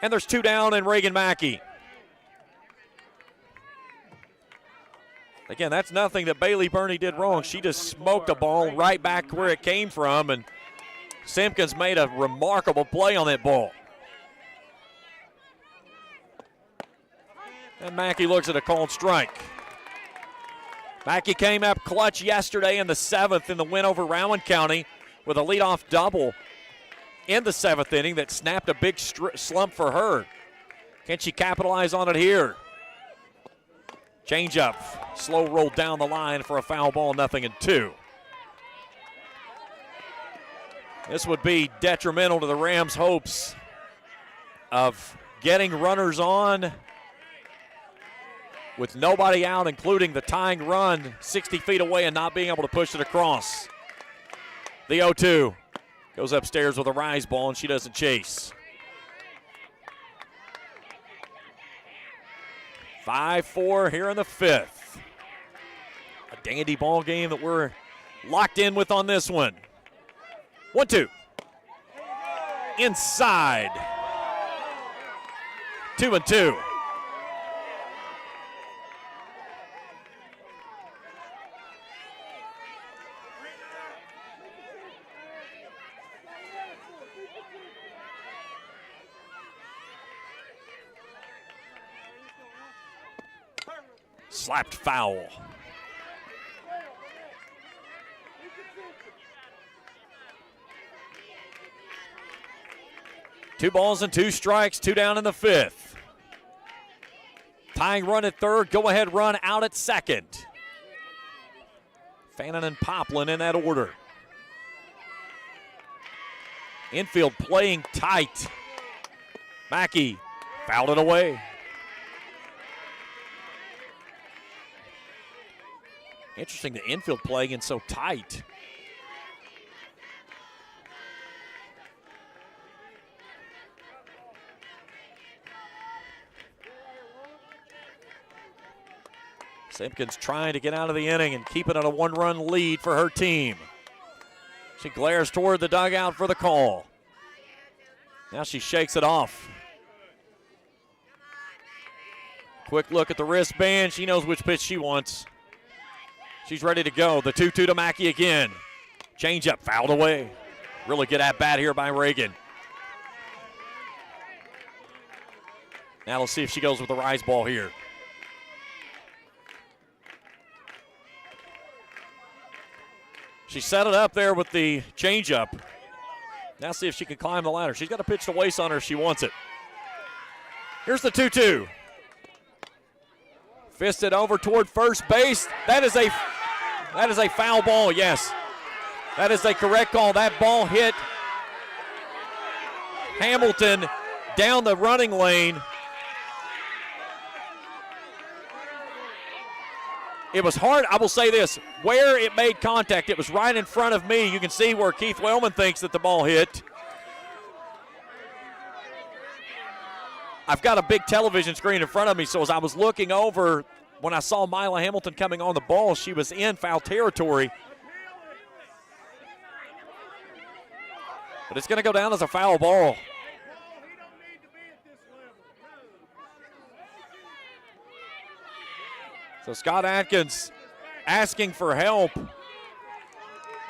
And there's 2 down in Reagan Mackey. Again, that's nothing that Bailey Burney did wrong. She just smoked a ball right back where it came from, and Simpkins made a remarkable play on that ball. And Mackey looks at a called strike. Mackey came up clutch yesterday in the 7th in the win over Rowan County with a leadoff double in the 7th inning that snapped a big slump for her. Can she capitalize on it here? Changeup, slow roll down the line for a foul ball, 0-2. This would be detrimental to the Rams' hopes of getting runners on with nobody out, including the tying run 60 feet away and not being able to push it across. The 0-2 goes upstairs with a rise ball, and she doesn't chase. 5-4 here in the fifth. A dandy ball game that we're locked in with on this one. 1-2. Inside. 2-2. Slapped foul. Two balls and 2 strikes, 2 down in the fifth. Tying run at third, go-ahead run out at second. Fannin and Poplin in that order. Infield playing tight. Mackey fouled it away. Interesting, the infield playing in so tight. Simpkins trying to get out of the inning and keep it at a 1-run lead for her team. She glares toward the dugout for the call. Now she shakes it off. Quick look at the wristband. She knows which pitch she wants. She's ready to go. The 2-2 to Mackey again. Changeup fouled away. Really good at bat here by Reagan. Now let's see if she goes with the rise ball here. She set it up there with the changeup. Now see if she can climb the ladder. She's got to pitch to Wace on her if she wants it. Here's the 2-2. Fisted over toward first base. That is a foul ball, yes. That is a correct call. That ball hit Hamilton down the running lane. It was hard, I will say this, where it made contact, it was right in front of me. You can see where Keith Wellman thinks that the ball hit. I've got a big television screen in front of me, so as I was looking over, when I saw Mila Hamilton coming on the ball, she was in foul territory. But it's going to go down as a foul ball. So Scott Atkins asking for help.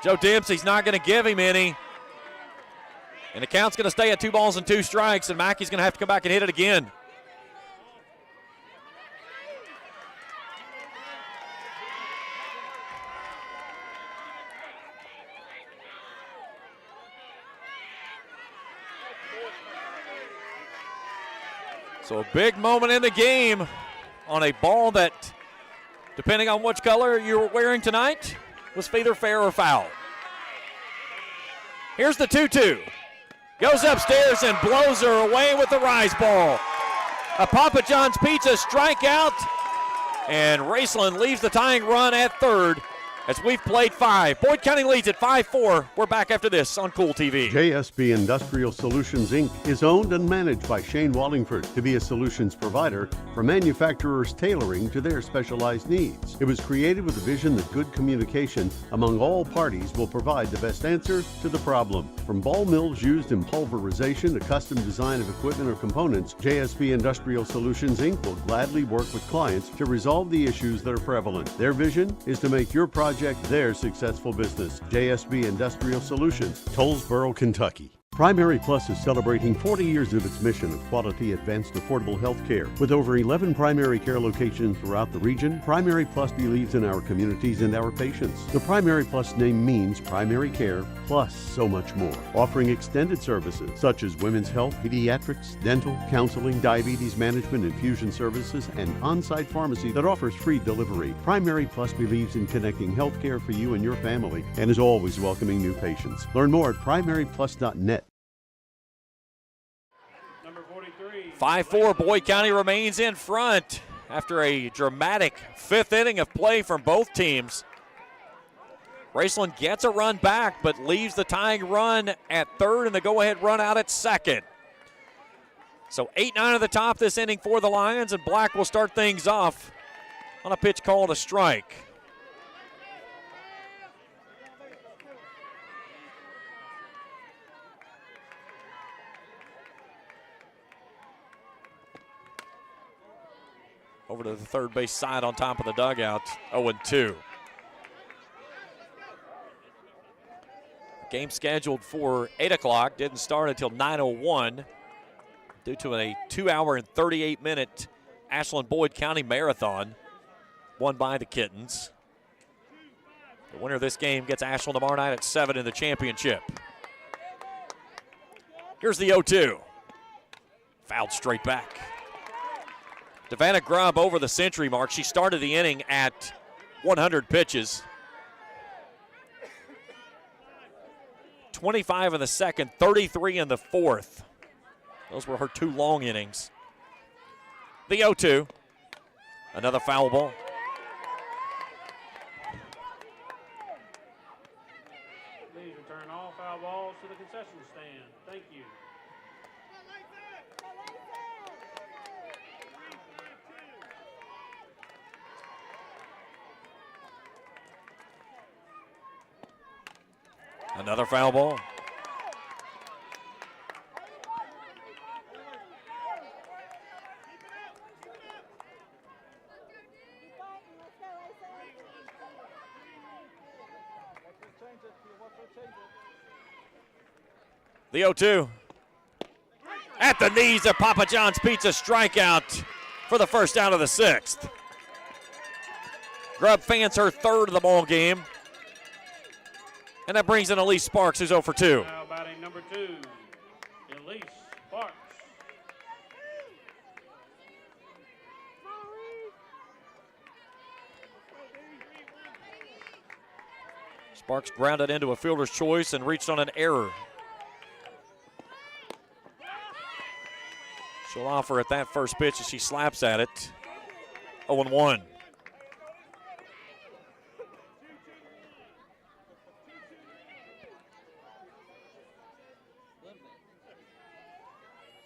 Joe Dempsey's not going to give him any. And the count's going to stay at 2 balls and 2 strikes, and Mackey's going to have to come back and hit it again. So a big moment in the game on a ball that, depending on which color you were wearing tonight, was either fair or foul. Here's the 2-2. Goes upstairs and blows her away with the rise ball. A Papa John's Pizza strikeout, and Raceland leaves the tying run at third as we've played 5. Boyd County leads at 5-4. We're back after this on Kool TV. JSB Industrial Solutions, Inc. is owned and managed by Shane Wallingford to be a solutions provider for manufacturers tailoring to their specialized needs. It was created with the vision that good communication among all parties will provide the best answer to the problem. From ball mills used in pulverization to custom design of equipment or components, JSB Industrial Solutions, Inc. will gladly work with clients to resolve the issues that are prevalent. Their vision is to make your project their successful business. JSB Industrial Solutions, Tollsboro, Kentucky. Primary Plus is celebrating 40 years of its mission of quality, advanced, affordable health care. With over 11 primary care locations throughout the region, Primary Plus believes in our communities and our patients. The Primary Plus name means primary care plus so much more. Offering extended services such as women's health, pediatrics, dental, counseling, diabetes management, infusion services, and on-site pharmacy that offers free delivery. Primary Plus believes in connecting health care for you and your family and is always welcoming new patients. Learn more at primaryplus.net. 5-4, Boyd County remains in front after a dramatic 5th inning of play from both teams. Raceland gets a run back, but leaves the tying run at third and the go-ahead run out at second. So 8-9 at the top this inning for the Lions, and Black will start things off on a pitch called a strike. Over to the third base side on top of the dugout, 0-2. Game scheduled for 8 o'clock, didn't start until 9:01 due to a 2-hour and 38-minute Ashland-Boyd County marathon won by the Kittens. The winner of this game gets Ashland tomorrow night at 7 in the championship. Here's the 0-2. Fouled straight back. Savannah Grubb over the century mark. She started the inning at 100 pitches. 25 in the second, 33 in the fourth. Those were her 2 long innings. The 0-2. Another foul ball. Please return all foul balls to the concession stand. Thank you. Another foul ball. The 0-2. At the knees of Papa John's Pizza, strikeout for the first out of the 6th. Grubb fans her 3rd of the ball game. And that brings in Elise Sparks, who's 0 for 2. Now batting number 2, Elise Sparks. Sparks grounded into a fielder's choice and reached on an error. She'll offer at that first pitch as she slaps at it. 0-1.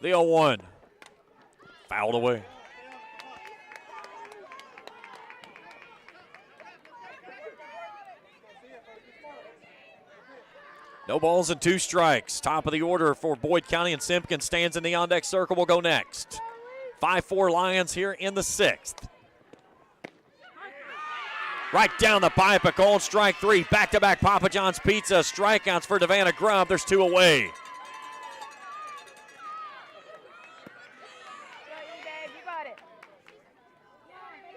The 0-1. Fouled away. No balls and 2 strikes. Top of the order for Boyd County, and Simpkins stands in the on-deck circle. Will go next. 5-4 Lions here in the 6th. Right down the pipe, a called strike 3. Back-to-back Papa John's Pizza. Strikeouts for Devanna Grubb. There's 2 away.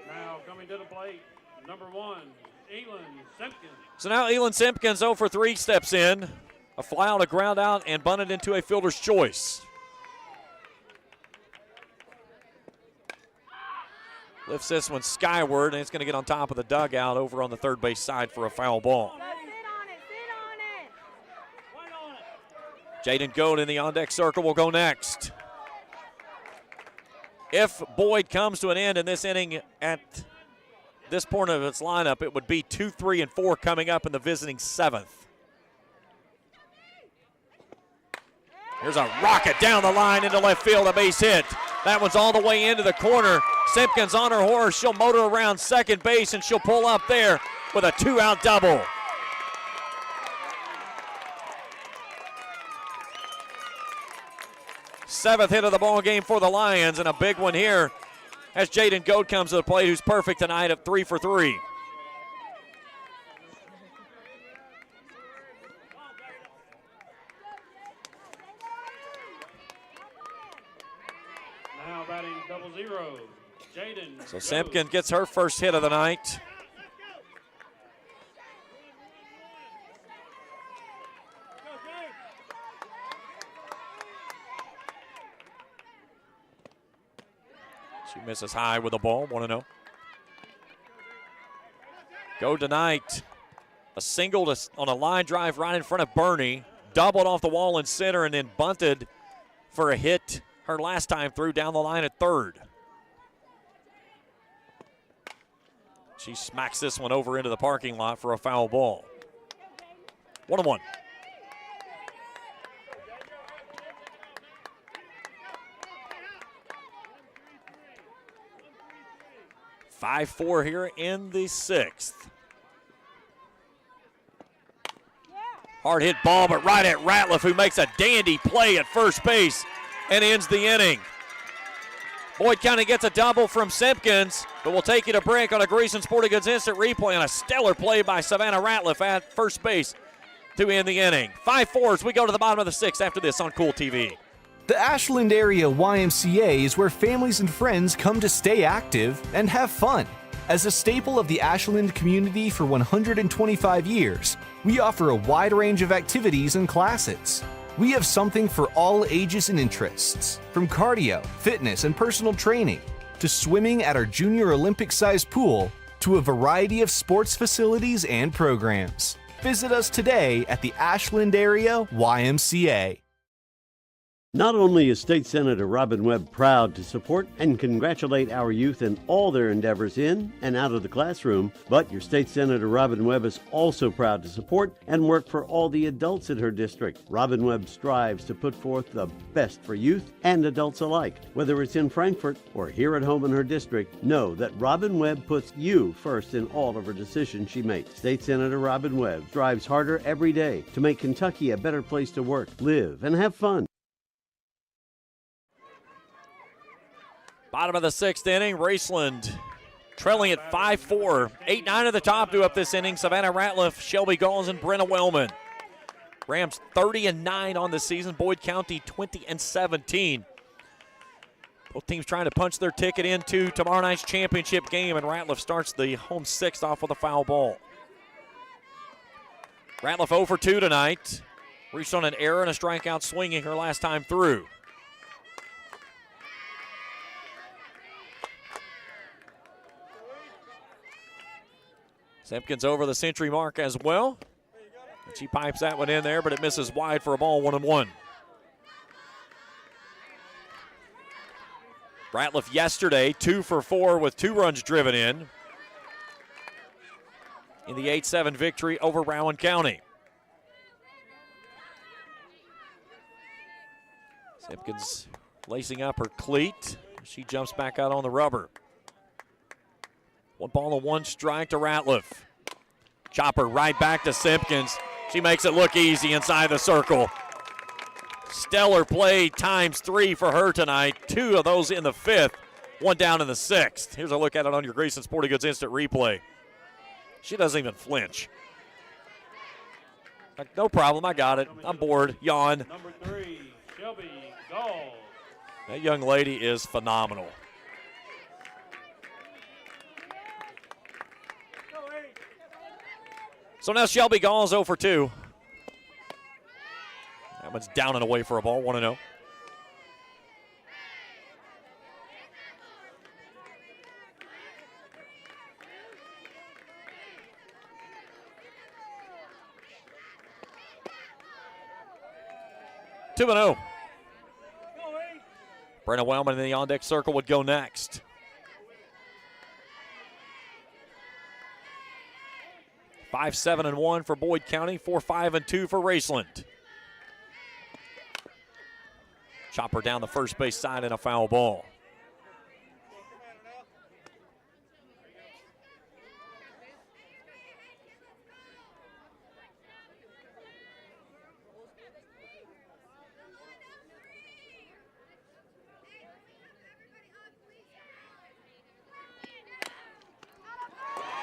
Now coming to the plate, number 1, Elin Simpkins. So now Elin Simpkins 0 for 3 steps in. A fly out, a ground out, and bunted into a fielder's choice. Lifts this one skyward, and it's going to get on top of the dugout over on the third base side for a foul ball. Jaden Goad in the on-deck circle will go next. If Boyd comes to an end in this inning at this point of its lineup, it would be 2, 3, and 4 coming up in the visiting 7th. Here's a rocket down the line into left field, a base hit. That one's all the way into the corner. Simpkins on her horse. She'll motor around second base, and she'll pull up there with a 2-out double. Seventh hit of the ball game for the Lions, and a big one here as Jaden Goad comes to the plate, who's perfect tonight at 3 for 3. Now batting 0-0, Jaden. So Simpkins gets her first hit of the night. She misses high with the ball, 1-0. Go tonight. A single on a line drive right in front of Bernie. Doubled off the wall in center and then bunted for a hit her last time through down the line at third. She smacks this one over into the parking lot for a foul ball. 1-1. Five-4 here in the 6th. Hard hit ball, but right at Ratliff, who makes a dandy play at first base and ends the inning. Boyd County gets a double from Simpkins, but we'll take you to break on a Greason Sporting Goods instant replay on a stellar play by Savannah Ratliff at first base to end the inning. 5-4 as we go to the bottom of the 6th after this on Kool TV. The Ashland area YMCA is where families and friends come to stay active and have fun. As a staple of the Ashland community for 125 years, we offer a wide range of activities and classes. We have something for all ages and interests, from cardio, fitness, and personal training, to swimming at our junior Olympic-sized pool, to a variety of sports facilities and programs. Visit us today at the Ashland area YMCA. Not only is State Senator Robin Webb proud to support and congratulate our youth in all their endeavors in and out of the classroom, but your State Senator Robin Webb is also proud to support and work for all the adults in her district. Robin Webb strives to put forth the best for youth and adults alike. Whether it's in Frankfort or here at home in her district, know that Robin Webb puts you first in all of her decisions she makes. State Senator Robin Webb strives harder every day to make Kentucky a better place to work, live, and have fun. Bottom of the 6th inning, Raceland trailing at 5-4. 8-9 at the top to up this inning. Savannah Ratliff, Shelby Galls, and Brenna Wellman. Rams 30-9 on the season. Boyd County 20-17. Both teams trying to punch their ticket into tomorrow night's championship game, and Ratliff starts the home 6th off with a foul ball. Ratliff 0 for 2 tonight. Reached on an error and a strikeout swinging her last time through. Simpkins over the century mark as well. And she pipes that one in there, but it misses wide for a ball, 1-1. Ratliff yesterday 2 for 4 with 2 runs driven in the 8-7 victory over Rowan County. Simpkins lacing up her cleat. She jumps back out on the rubber. 1 ball and 1 strike to Ratliff. Chopper right back to Simpkins. She makes it look easy inside the circle. Stellar play ×3 for her tonight. 2 of those in the 5th, 1 down in the 6th. Here's a look at it on your Greason Sporting Goods instant replay. She doesn't even flinch. Like, no problem, I got it. I'm bored. Yawn. Number 3, Shelby Gall. That young lady is phenomenal. So now Shelby Gall is 0 for 2. That one's down and away for a ball, 1-0. Two and 0. Brenna Wellman in the on-deck circle would go next. 5-7-1 for Boyd County, 4-5-2 for Raceland. Chopper down the first base side and a foul ball.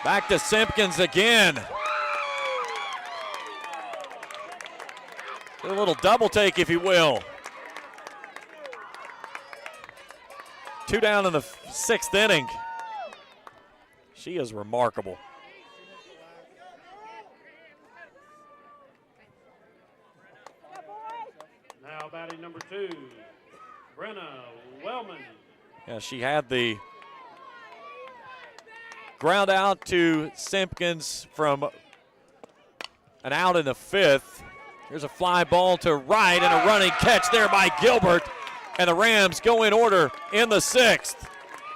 Back to Simpkins again. A little double take, if you will. 2 down in the 6th inning. She is remarkable. Now batting number 2, Brenna Wellman. Yeah, she had the ground out to Simpkins from an out in the 5th. Here's a fly ball to right and a running catch there by Gilbert. And the Rams go in order in the 6th.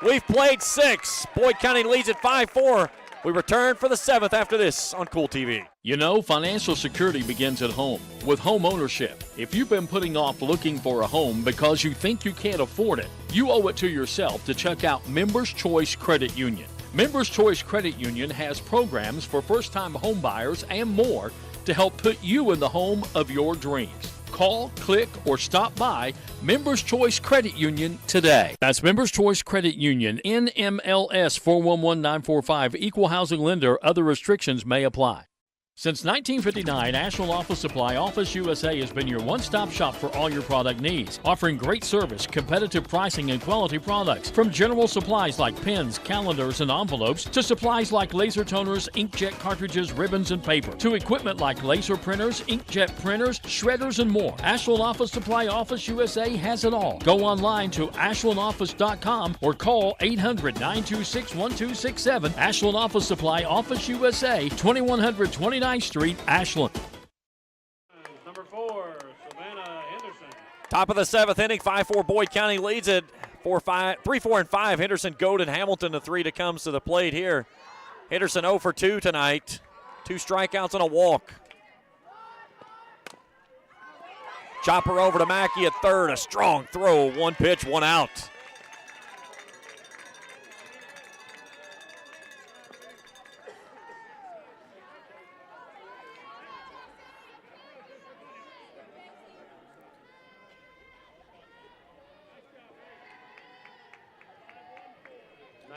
We've played 6. Boyd County leads at 5-4. We return for the 7th after this on Kool TV. You know, financial security begins at home with home ownership. If you've been putting off looking for a home because you think you can't afford it, you owe it to yourself to check out Members Choice Credit Union. Members Choice Credit Union has programs for first-time home buyers and more to help put you in the home of your dreams. Call, click, or stop by Members Choice Credit Union today. That's Members Choice Credit Union, NMLS 411945, Equal Housing Lender. Other restrictions may apply. Since 1959, Ashland Office Supply Office USA has been your one-stop shop for all your product needs, offering great service, competitive pricing, and quality products. From general supplies like pens, calendars, and envelopes, to supplies like laser toners, inkjet cartridges, ribbons, and paper, to equipment like laser printers, inkjet printers, shredders, and more. Ashland Office Supply Office USA has it all. Go online to ashlandoffice.com or call 800-926-1267. Ashland Office Supply Office USA, 2129 Street, Ashland. Number 4, Savannah Henderson. Top of the 7th inning, 5-4 Boyd County leads it. 3-4-5. Henderson, Godin, Hamilton, the 3 that comes to the plate here. Henderson 0 for 2 tonight. 2 strikeouts and a walk. Chopper over to Mackey at third. A strong throw. 1 pitch, 1 out.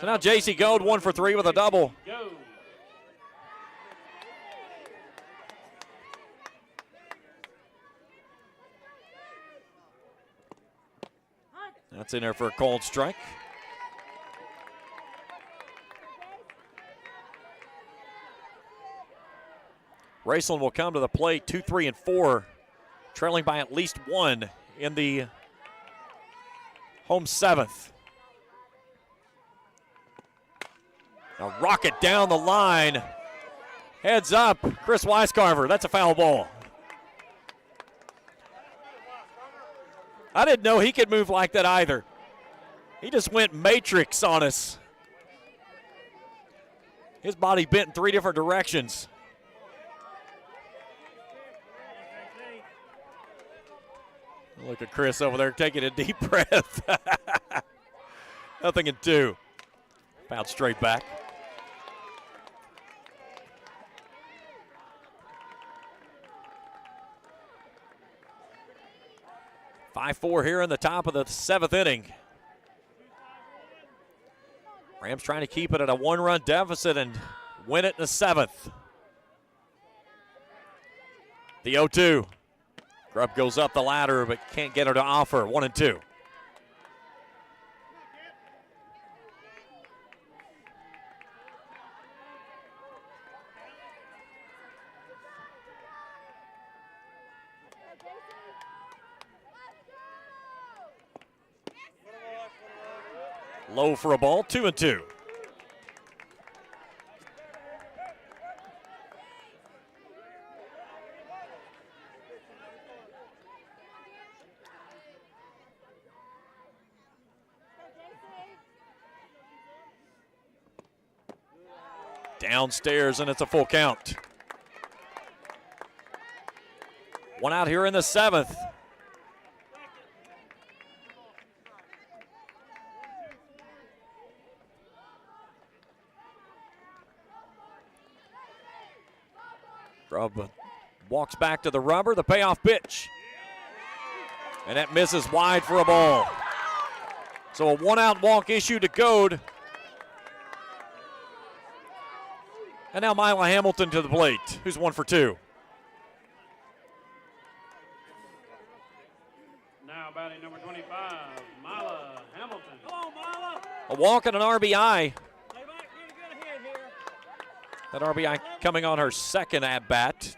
So now J.C. Gold 1 for 3 with a double. That's in there for a cold strike. Raceland will come to the plate 2, 3, and 4, trailing by at least 1 in the home 7th. A rocket down the line. Heads up, Chris Weiscarver. That's a foul ball. I didn't know he could move like that either. He just went Matrix on us. His body bent in 3 different directions. Look at Chris over there taking a deep breath. Nothing in 2. Fouled straight back. (5-4) here in the top of the 7th inning. Rams trying to keep it at a 1-run deficit and win it in the 7th. The 0-2. Grubb goes up the ladder but can't get her to offer. 1-2. Low for a ball, 2-2. Downstairs, and it's a full count. 1 out here in the 7th. Grubb walks back to the rubber, the payoff pitch. And that misses wide for a ball. So a 1-out walk issued to Goad. And now Mila Hamilton to the plate, who's 1 for 2. Now batting number 25, Mila Hamilton. Come on, Mila. A walk and an RBI. That RBI coming on her 2nd at-bat.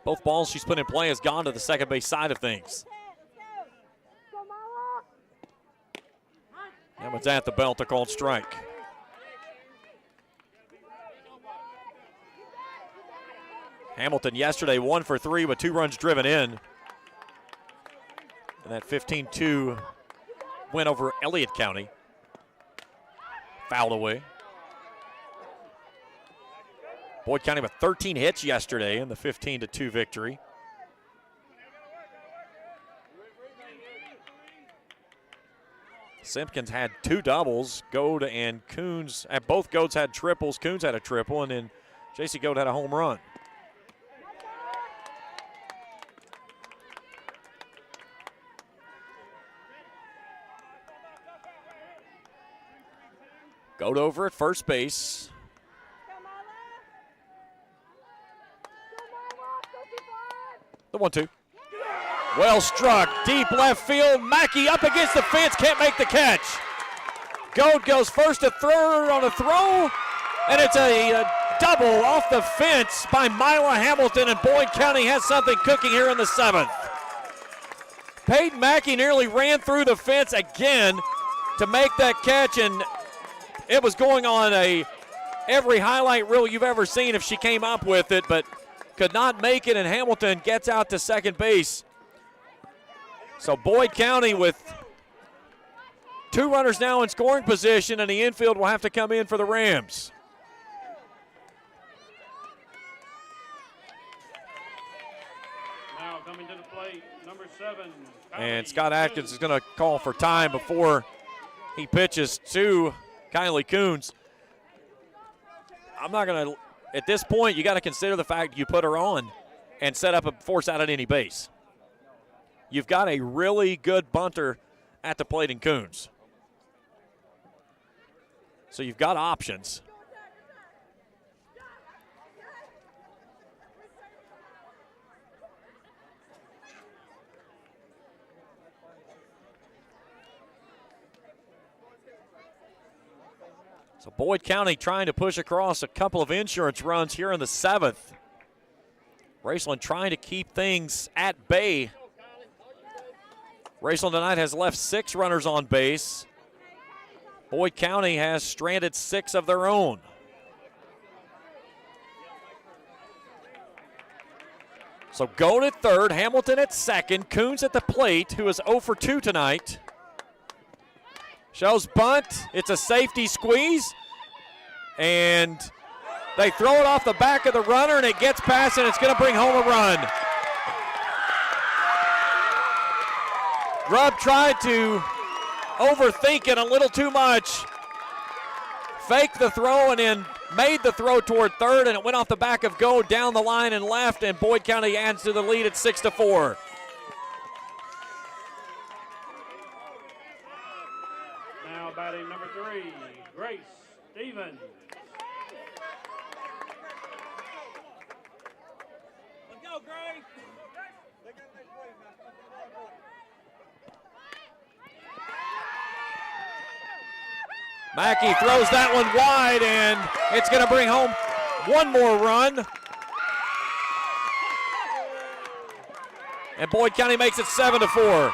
Both balls she's put in play has gone to the second base side of things. That one's at the belt, a called strike. Hamilton yesterday 1 for 3 with 2 runs driven in. And that 15-2 win over Elliott County. Fouled away. Boyd County with 13 hits yesterday in the 15-2 victory. Simpkins had 2 doubles. Goad and Coons, both Goads had triples. Coons had a triple, and then J.C. Goad had a home run. Goad over at first base. The 1-2. Well struck, deep left field. Mackey up against the fence, can't make the catch. Goad goes first to third on a throw, and it's a double off the fence by Mila Hamilton, and Boyd County has something cooking here in the 7th. Peyton Mackey nearly ran through the fence again to make that catch, and it was going on every highlight reel you've ever seen if she came up with it, but could not make it, and Hamilton gets out to second base. So Boyd County with 2 runners now in scoring position, and the infield will have to come in for the Rams. Now coming to the plate, number 7. And Scott Atkins is going to call for time before he pitches to Kylie Coons. I'm not going to, at this point, you got to consider the fact you put her on and set up a force out at any base. You've got a really good bunter at the plate in Coons. So you've got options. So Boyd County trying to push across a couple of insurance runs here in the 7th. Raceland trying to keep things at bay. Raceland tonight has left 6 runners on base. Boyd County has stranded 6 of their own. So Goad at third, Hamilton at second, Coons at the plate, who is 0 for 2 tonight. Shows bunt. It's a safety squeeze. And they throw it off the back of the runner, and it gets past, and it's going to bring home a run. Grubb tried to overthink it a little too much. Faked the throw and then made the throw toward third, and it went off the back of Go down the line and left, and Boyd County adds to the lead at 6-4. Now batting number 3, Grace Stevens. Let's go, Grace. Mackey throws that one wide, and it's going to bring home one more run. And Boyd County makes it 7-4.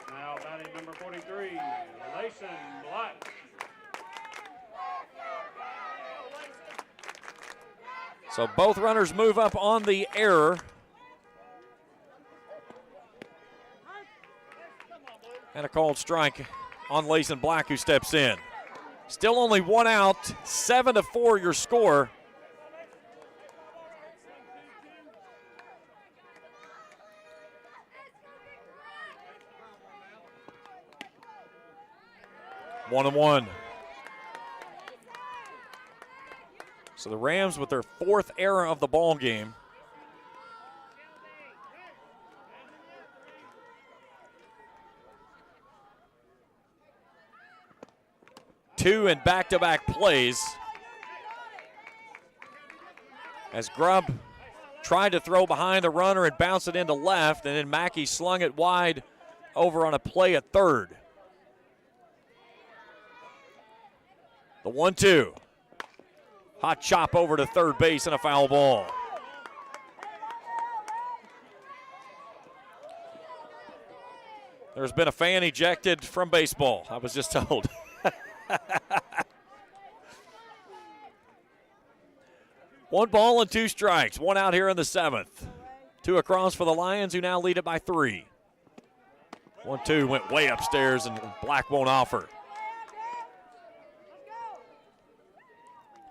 Now batting number 43, Mason Black. So both runners move up on the error. And a called strike on Layson Black, who steps in. Still only one out, 7-4 your score. One and one. So the Rams with their 4th error of the ball game. Two in back-to-back plays. As Grubb tried to throw behind the runner and bounce it into left, and then Mackey slung it wide over on a play at third. The 1-2. Hot chop over to third base and a foul ball. There's been a fan ejected from baseball, I was just told. One ball and 2 strikes. One out here in the 7th. 2 across for the Lions, who now lead it by 3. 1-2 went way upstairs, and Black won't offer.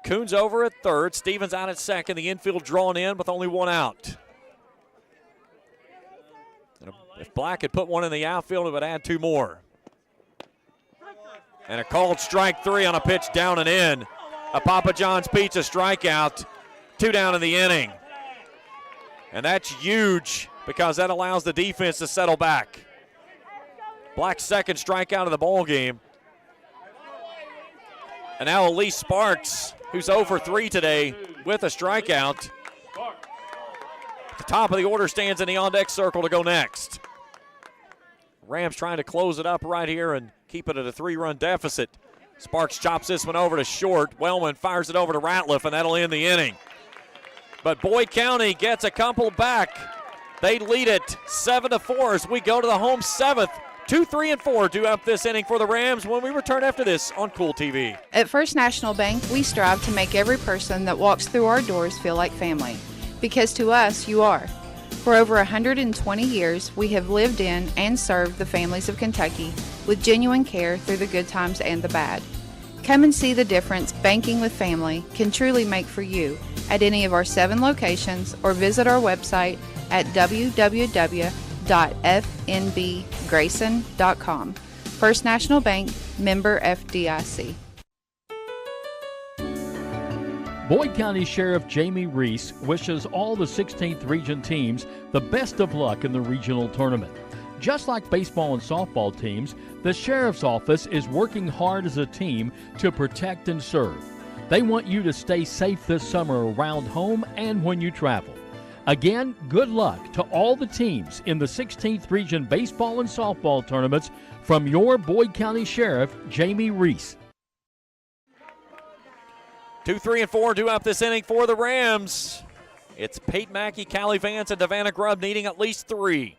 Coons over at third. Stevens out at second. The infield drawn in with only 1 out. If Black had put one in the outfield, it would add 2 more. And a called strike 3 on a pitch down and in. A Papa John's Pizza strikeout. 2 down in the inning. And that's huge because that allows the defense to settle back. Black's 2nd strikeout of the ball game. And now Elise Sparks, who's 0 for 3 today with a strikeout. At the top of the order stands in the on-deck circle to go next. Rams trying to close it up right here and keep it at a 3-run deficit. Sparks chops this one over to short. Wellman fires it over to Ratliff, and that'll end the inning. But Boyd County gets a couple back. They lead it 7-4 as we go to the home 7th. 2, 3, and 4 due up this inning for the Rams when we return after this on Kool TV. At First National Bank, we strive to make every person that walks through our doors feel like family. Because to us, you are. For over 120 years, we have lived in and served the families of Kentucky with genuine care through the good times and the bad. Come and see the difference banking with family can truly make for you at any of our 7 locations, or visit our website at www.fnbgrayson.com. First National Bank, member FDIC. Boyd County Sheriff Jamie Reese wishes all the 16th Region teams the best of luck in the regional tournament. Just like baseball and softball teams, the Sheriff's Office is working hard as a team to protect and serve. They want you to stay safe this summer around home and when you travel. Again, good luck to all the teams in the 16th Region baseball and softball tournaments from your Boyd County Sheriff, Jamie Reese. 2, 3, and 4 due up this inning for the Rams. It's Pate Mackey, Callie Vance, and Davannah Grubb needing at least 3.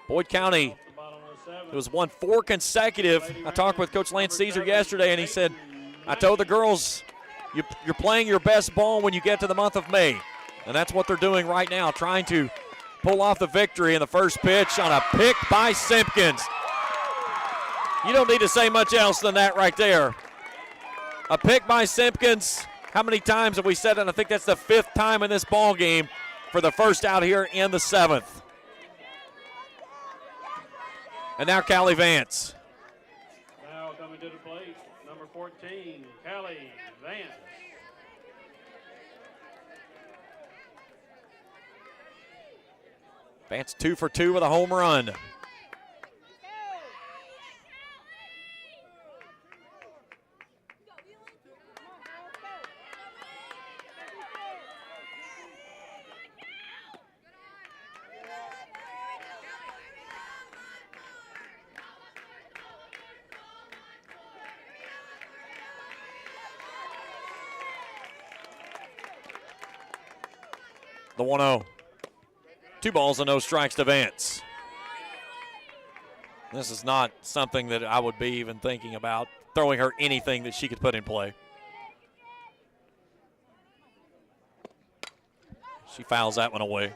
Boyd County It was won 4 consecutive. I talked with Coach Lance Caesar yesterday, and he said, I told the girls, you're playing your best ball when you get to the month of May. And that's what they're doing right now, trying to pull off the victory in the first pitch on a pick by Simpkins. You don't need to say much else than that right there. A pick by Simpkins. How many times have we said it? I think that's the 5th time in this ball game for the first out here in the 7th. And now Callie Vance. Now coming to the plate, number 14, Callie Vance. Vance 2 for 2 with a home run. The 1-0. 2 balls and no strikes to Vance. This is not something that I would be even thinking about, throwing her anything that she could put in play. She fouls that one away.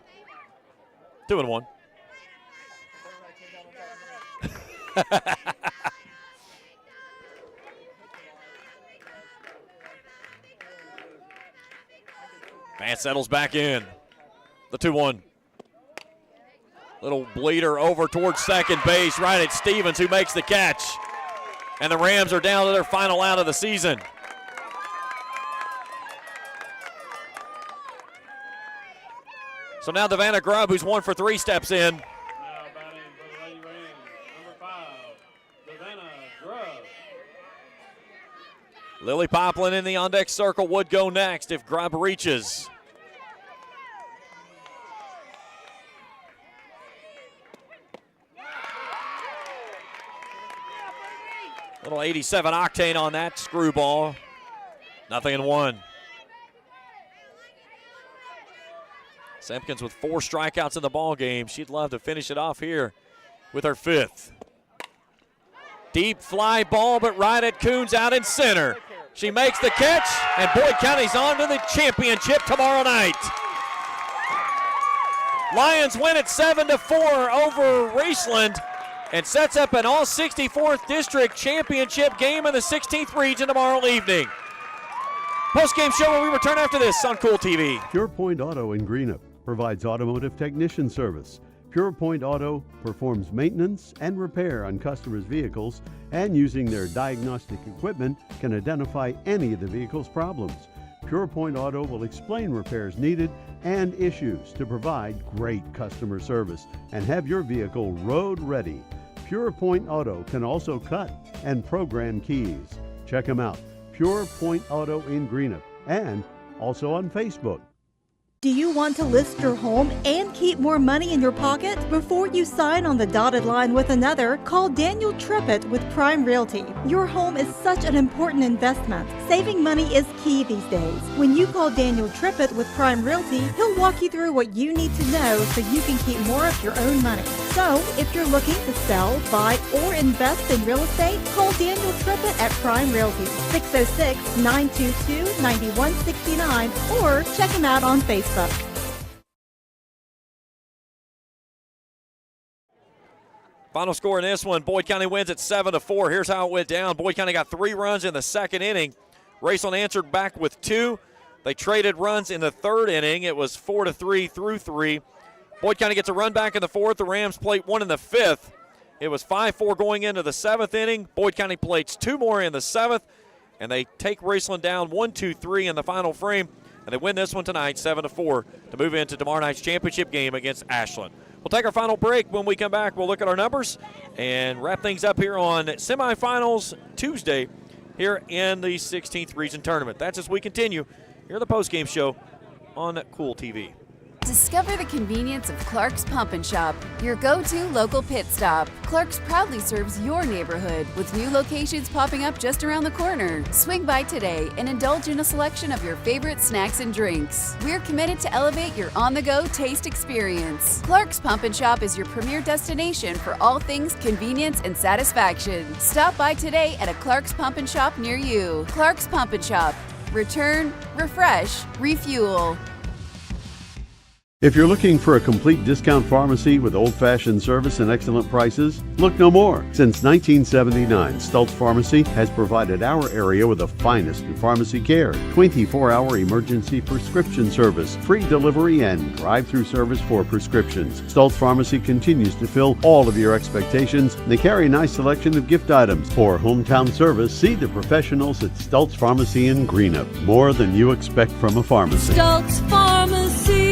2-1. Vance settles back in. The 2-1. Little bleeder over towards second base, right at Stevens, who makes the catch. And the Rams are down to their final out of the season. So now Devanna Grubb, who's 1 for 3, steps in. Now batting for the Lady Rams, number 5, Devanna Grubb. Lily Poplin in the on-deck circle would go next if Grubb reaches. Little 87 octane on that screwball. 0-1. Simpkins with 4 strikeouts in the ball game. She'd love to finish it off here with her 5th. Deep fly ball, but right at Coons out in center. She makes the catch, and Boyd County's on to the championship tomorrow night. Lions win at 7-4 over Raceland, and sets up an all 64th District Championship game in the 16th region tomorrow evening. Post-game show when we return after this on Kool TV. Pure Point Auto in Greenup provides automotive technician service. Pure Point Auto performs maintenance and repair on customers' vehicles, and using their diagnostic equipment can identify any of the vehicle's problems. Pure Point Auto will explain repairs needed and issues to provide great customer service and have your vehicle road ready. Pure Point Auto can also cut and program keys. Check them out, Pure Point Auto in Greenup, and also on Facebook. Do you want to list your home and keep more money in your pocket? Before you sign on the dotted line with another, call Daniel Trippett with Prime Realty. Your home is such an important investment. Saving money is key these days. When you call Daniel Trippett with Prime Realty, he'll walk you through what you need to know so you can keep more of your own money. So, if you're looking to sell, buy, or invest in real estate, call Daniel Trippett at Prime Realty, 606-922-9169, or check him out on Facebook. Final score in this one, Boyd County wins at 7-4. Here's how it went down. Boyd County got 3 runs in the second inning. Raceland answered back with 2. They traded runs in the third inning. It was 4-3 through 3. Boyd County gets a run back in the 4th. The Rams played 1 in the 5th. It was 5-4 going into the 7th inning. Boyd County plays 2 more in the 7th, and they take Raceland down 1-2-3 in the final frame, and they win this one tonight 7-4 to move into tomorrow night's championship game against Ashland. We'll take our final break. When we come back, we'll look at our numbers and wrap things up here on Semifinals Tuesday here in the 16th Region Tournament. That's as we continue here at the postgame show on Kool TV. To Discover the convenience of Clark's Pump and Shop, your go-to local pit stop. Clark's proudly serves your neighborhood with new locations popping up just around the corner. Swing by today and indulge in a selection of your favorite snacks and drinks. We're committed to elevate your on-the-go taste experience. Clark's Pump and Shop is your premier destination for all things convenience and satisfaction. Stop by today at a Clark's Pump and Shop near you. Clark's Pump and Shop. Return, refresh, refuel. If you're looking for a complete discount pharmacy with old-fashioned service and excellent prices, look no more. Since 1979, Stultz Pharmacy has provided our area with the finest in pharmacy care, 24-hour emergency prescription service, free delivery, and drive-through service for prescriptions. Stultz Pharmacy continues to fill all of your expectations. They carry a nice selection of gift items. For hometown service, see the professionals at Stultz Pharmacy in Greenup. More than you expect from a pharmacy. Stultz Pharmacy.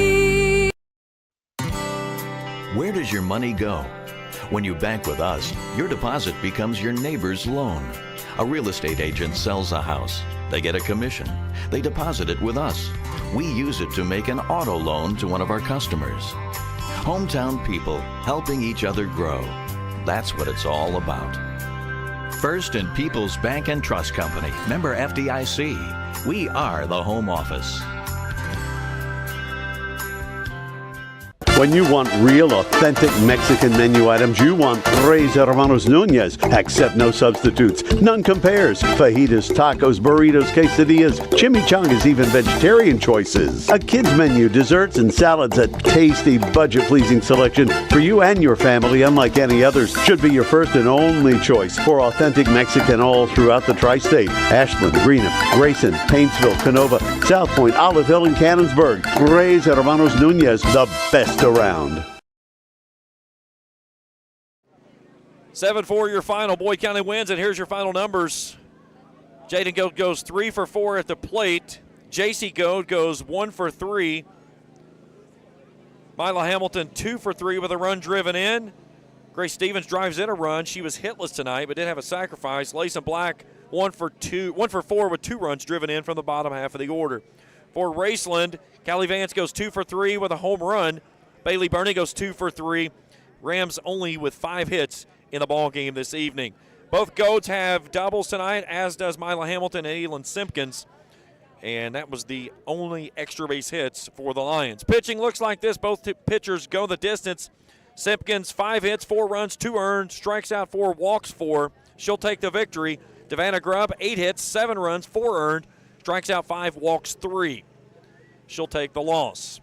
Where does your money go? When you bank with us, your deposit becomes your neighbor's loan. A real estate agent sells a house. They get a commission. They deposit it with us. We use it to make an auto loan to one of our customers. Hometown people helping each other grow. That's what it's all about. First and People's Bank and Trust Company, member FDIC. We are the home office. When you want real, authentic Mexican menu items, you want Tres Hermanos Nunez. Accept no substitutes. None compares. Fajitas, tacos, burritos, quesadillas, chimichangas, even vegetarian choices. A kids menu, desserts and salads, a tasty, budget-pleasing selection for you and your family, unlike any others. Should be your first and only choice for authentic Mexican all throughout the tri-state. Ashland, Greenup, Raceland, Paintsville, Canova, South Point, Olive Hill, and Cannonsburg. Tres Hermanos Nunez, the best around. 7-4 your final. Boyd County wins, and here's your final numbers. Jaden Goad goes 3 for 4 at the plate. JC Goad goes 1 for 3. Mila Hamilton 2 for 3 with a run driven in. Grace Stevens drives in a run. She was hitless tonight, but did have a sacrifice. Layson Black 1 for 4 with 2 runs driven in from the bottom half of the order. For Raceland, Callie Vance goes 2 for 3 with a home run. Bailey Burney goes 2 for 3. Rams only with 5 hits in the ball game this evening. Both Goats have doubles tonight, as does Mila Hamilton and Elin Simpkins. And that was the only extra base hits for the Lions. Pitching looks like this. Both pitchers go the distance. Simpkins, 5 hits, 4 runs, 2 earned, strikes out 4, walks 4. She'll take the victory. Devanna Grubb, 8 hits, 7 runs, 4 earned, strikes out 5, walks 3. She'll take the loss.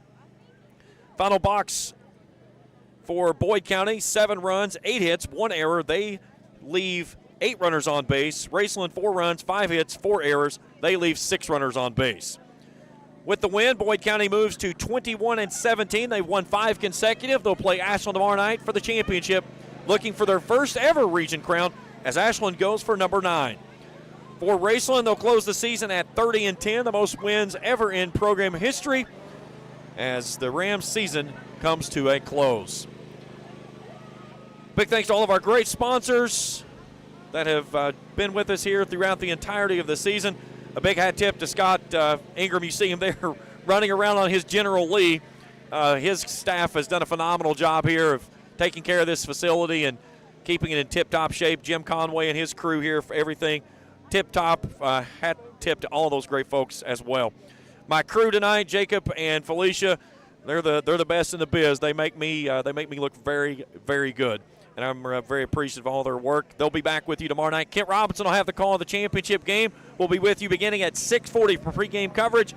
Final box for Boyd County, 7 runs, 8 hits, 1 error. They leave 8 runners on base. Raceland, 4 runs, 5 hits, 4 errors. They leave 6 runners on base. With the win, Boyd County moves to 21-17. They've won 5 consecutive. They'll play Ashland tomorrow night for the championship, looking for their first ever region crown as Ashland goes for number 9. For Raceland, they'll close the season at 30-10, the most wins ever in program history, as the Rams season comes to a close. Big thanks to all of our great sponsors that have been with us here throughout the entirety of the season. A big hat tip to Scott Ingram. You see him there running around on his General Lee. His staff has done a phenomenal job here of taking care of this facility and keeping it in tip-top shape. Jim Conway and his crew here for everything. Tip-top, hat tip to all those great folks as well. My crew tonight, Jacob and Felicia, they're the best in the biz. They make me look very, very good, and I'm very appreciative of all their work. They'll be back with you tomorrow night. Kent Robinson will have the call of the championship game. We'll be with you beginning at 6:40 for pregame coverage.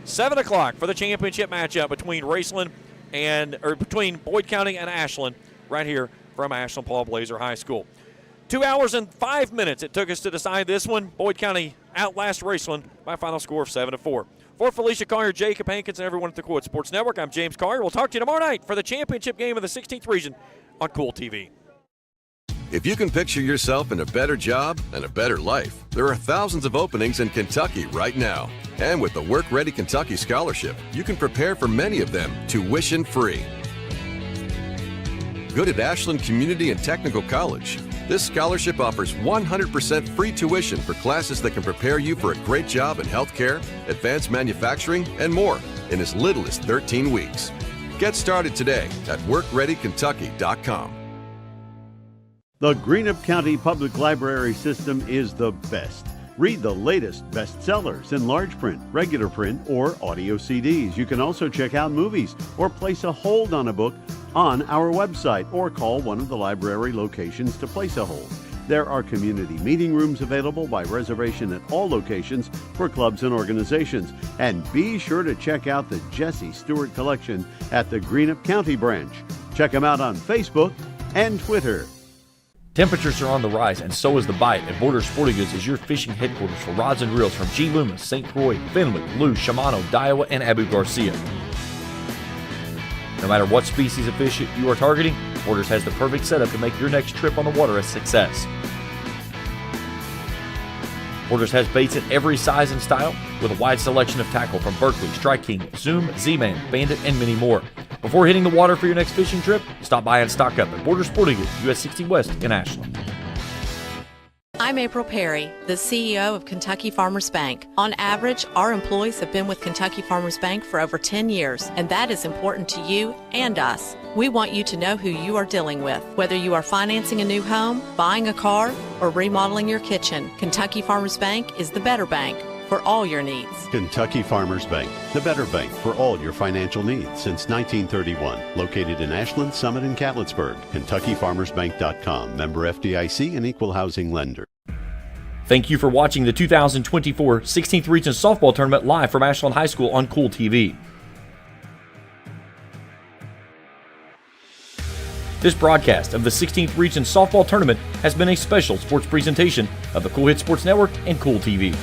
7 o'clock for the championship matchup between between Boyd County and Ashland, right here from Ashland Paul Blazer High School. 2 hours and 5 minutes it took us to decide this one. Boyd County outlast Raceland by a final score of 7-4. For Felicia Collier, Jacob Hankins, and everyone at the Quote Sports Network, I'm James Collier. We'll talk to you tomorrow night for the championship game of the 16th region on Kool TV. If you can picture yourself in a better job and a better life, there are thousands of openings in Kentucky right now. And with the Work Ready Kentucky Scholarship, you can prepare for many of them tuition-free. Good at Ashland Community and Technical College. This scholarship offers 100% free tuition for classes that can prepare you for a great job in healthcare, advanced manufacturing, and more in as little as 13 weeks. Get started today at WorkReadyKentucky.com. The Greenup County Public Library System is the best. Read the latest bestsellers in large print, regular print, or audio CDs. You can also check out movies or place a hold on a book on our website or call one of the library locations to place a hold. There are community meeting rooms available by reservation at all locations for clubs and organizations. And be sure to check out the Jesse Stewart collection at the Greenup County branch. Check them out on Facebook and Twitter. Temperatures are on the rise, and so is the bite, and Borders Sporting Goods is your fishing headquarters for rods and reels from G. Loomis, St. Croix, Fenwick, Lou, Shimano, Daiwa, and Abu Garcia. No matter what species of fish you are targeting, Borders has the perfect setup to make your next trip on the water a success. Borders has baits in every size and style, with a wide selection of tackle from Berkley, Strike King, Zoom, Z-Man, Bandit, and many more. Before hitting the water for your next fishing trip, stop by and stock up at Borders Sporting Goods, US 60 West in Ashland. I'm April Perry, the CEO of Kentucky Farmers Bank. On average, our employees have been with Kentucky Farmers Bank for over 10 years, and that is important to you and us. We want you to know who you are dealing with. Whether you are financing a new home, buying a car, or remodeling your kitchen, Kentucky Farmers Bank is the better bank for all your needs. Kentucky Farmers Bank, the better bank for all your financial needs since 1931. Located in Ashland, Summit, and Catlettsburg. KentuckyFarmersBank.com. Member FDIC and equal housing lender. Thank you for watching the 2024 16th Region Softball Tournament live from Ashland High School on Kool TV. This broadcast of the 16th Region Softball Tournament has been a special sports presentation of the Kool Hit Sports Network and Kool TV.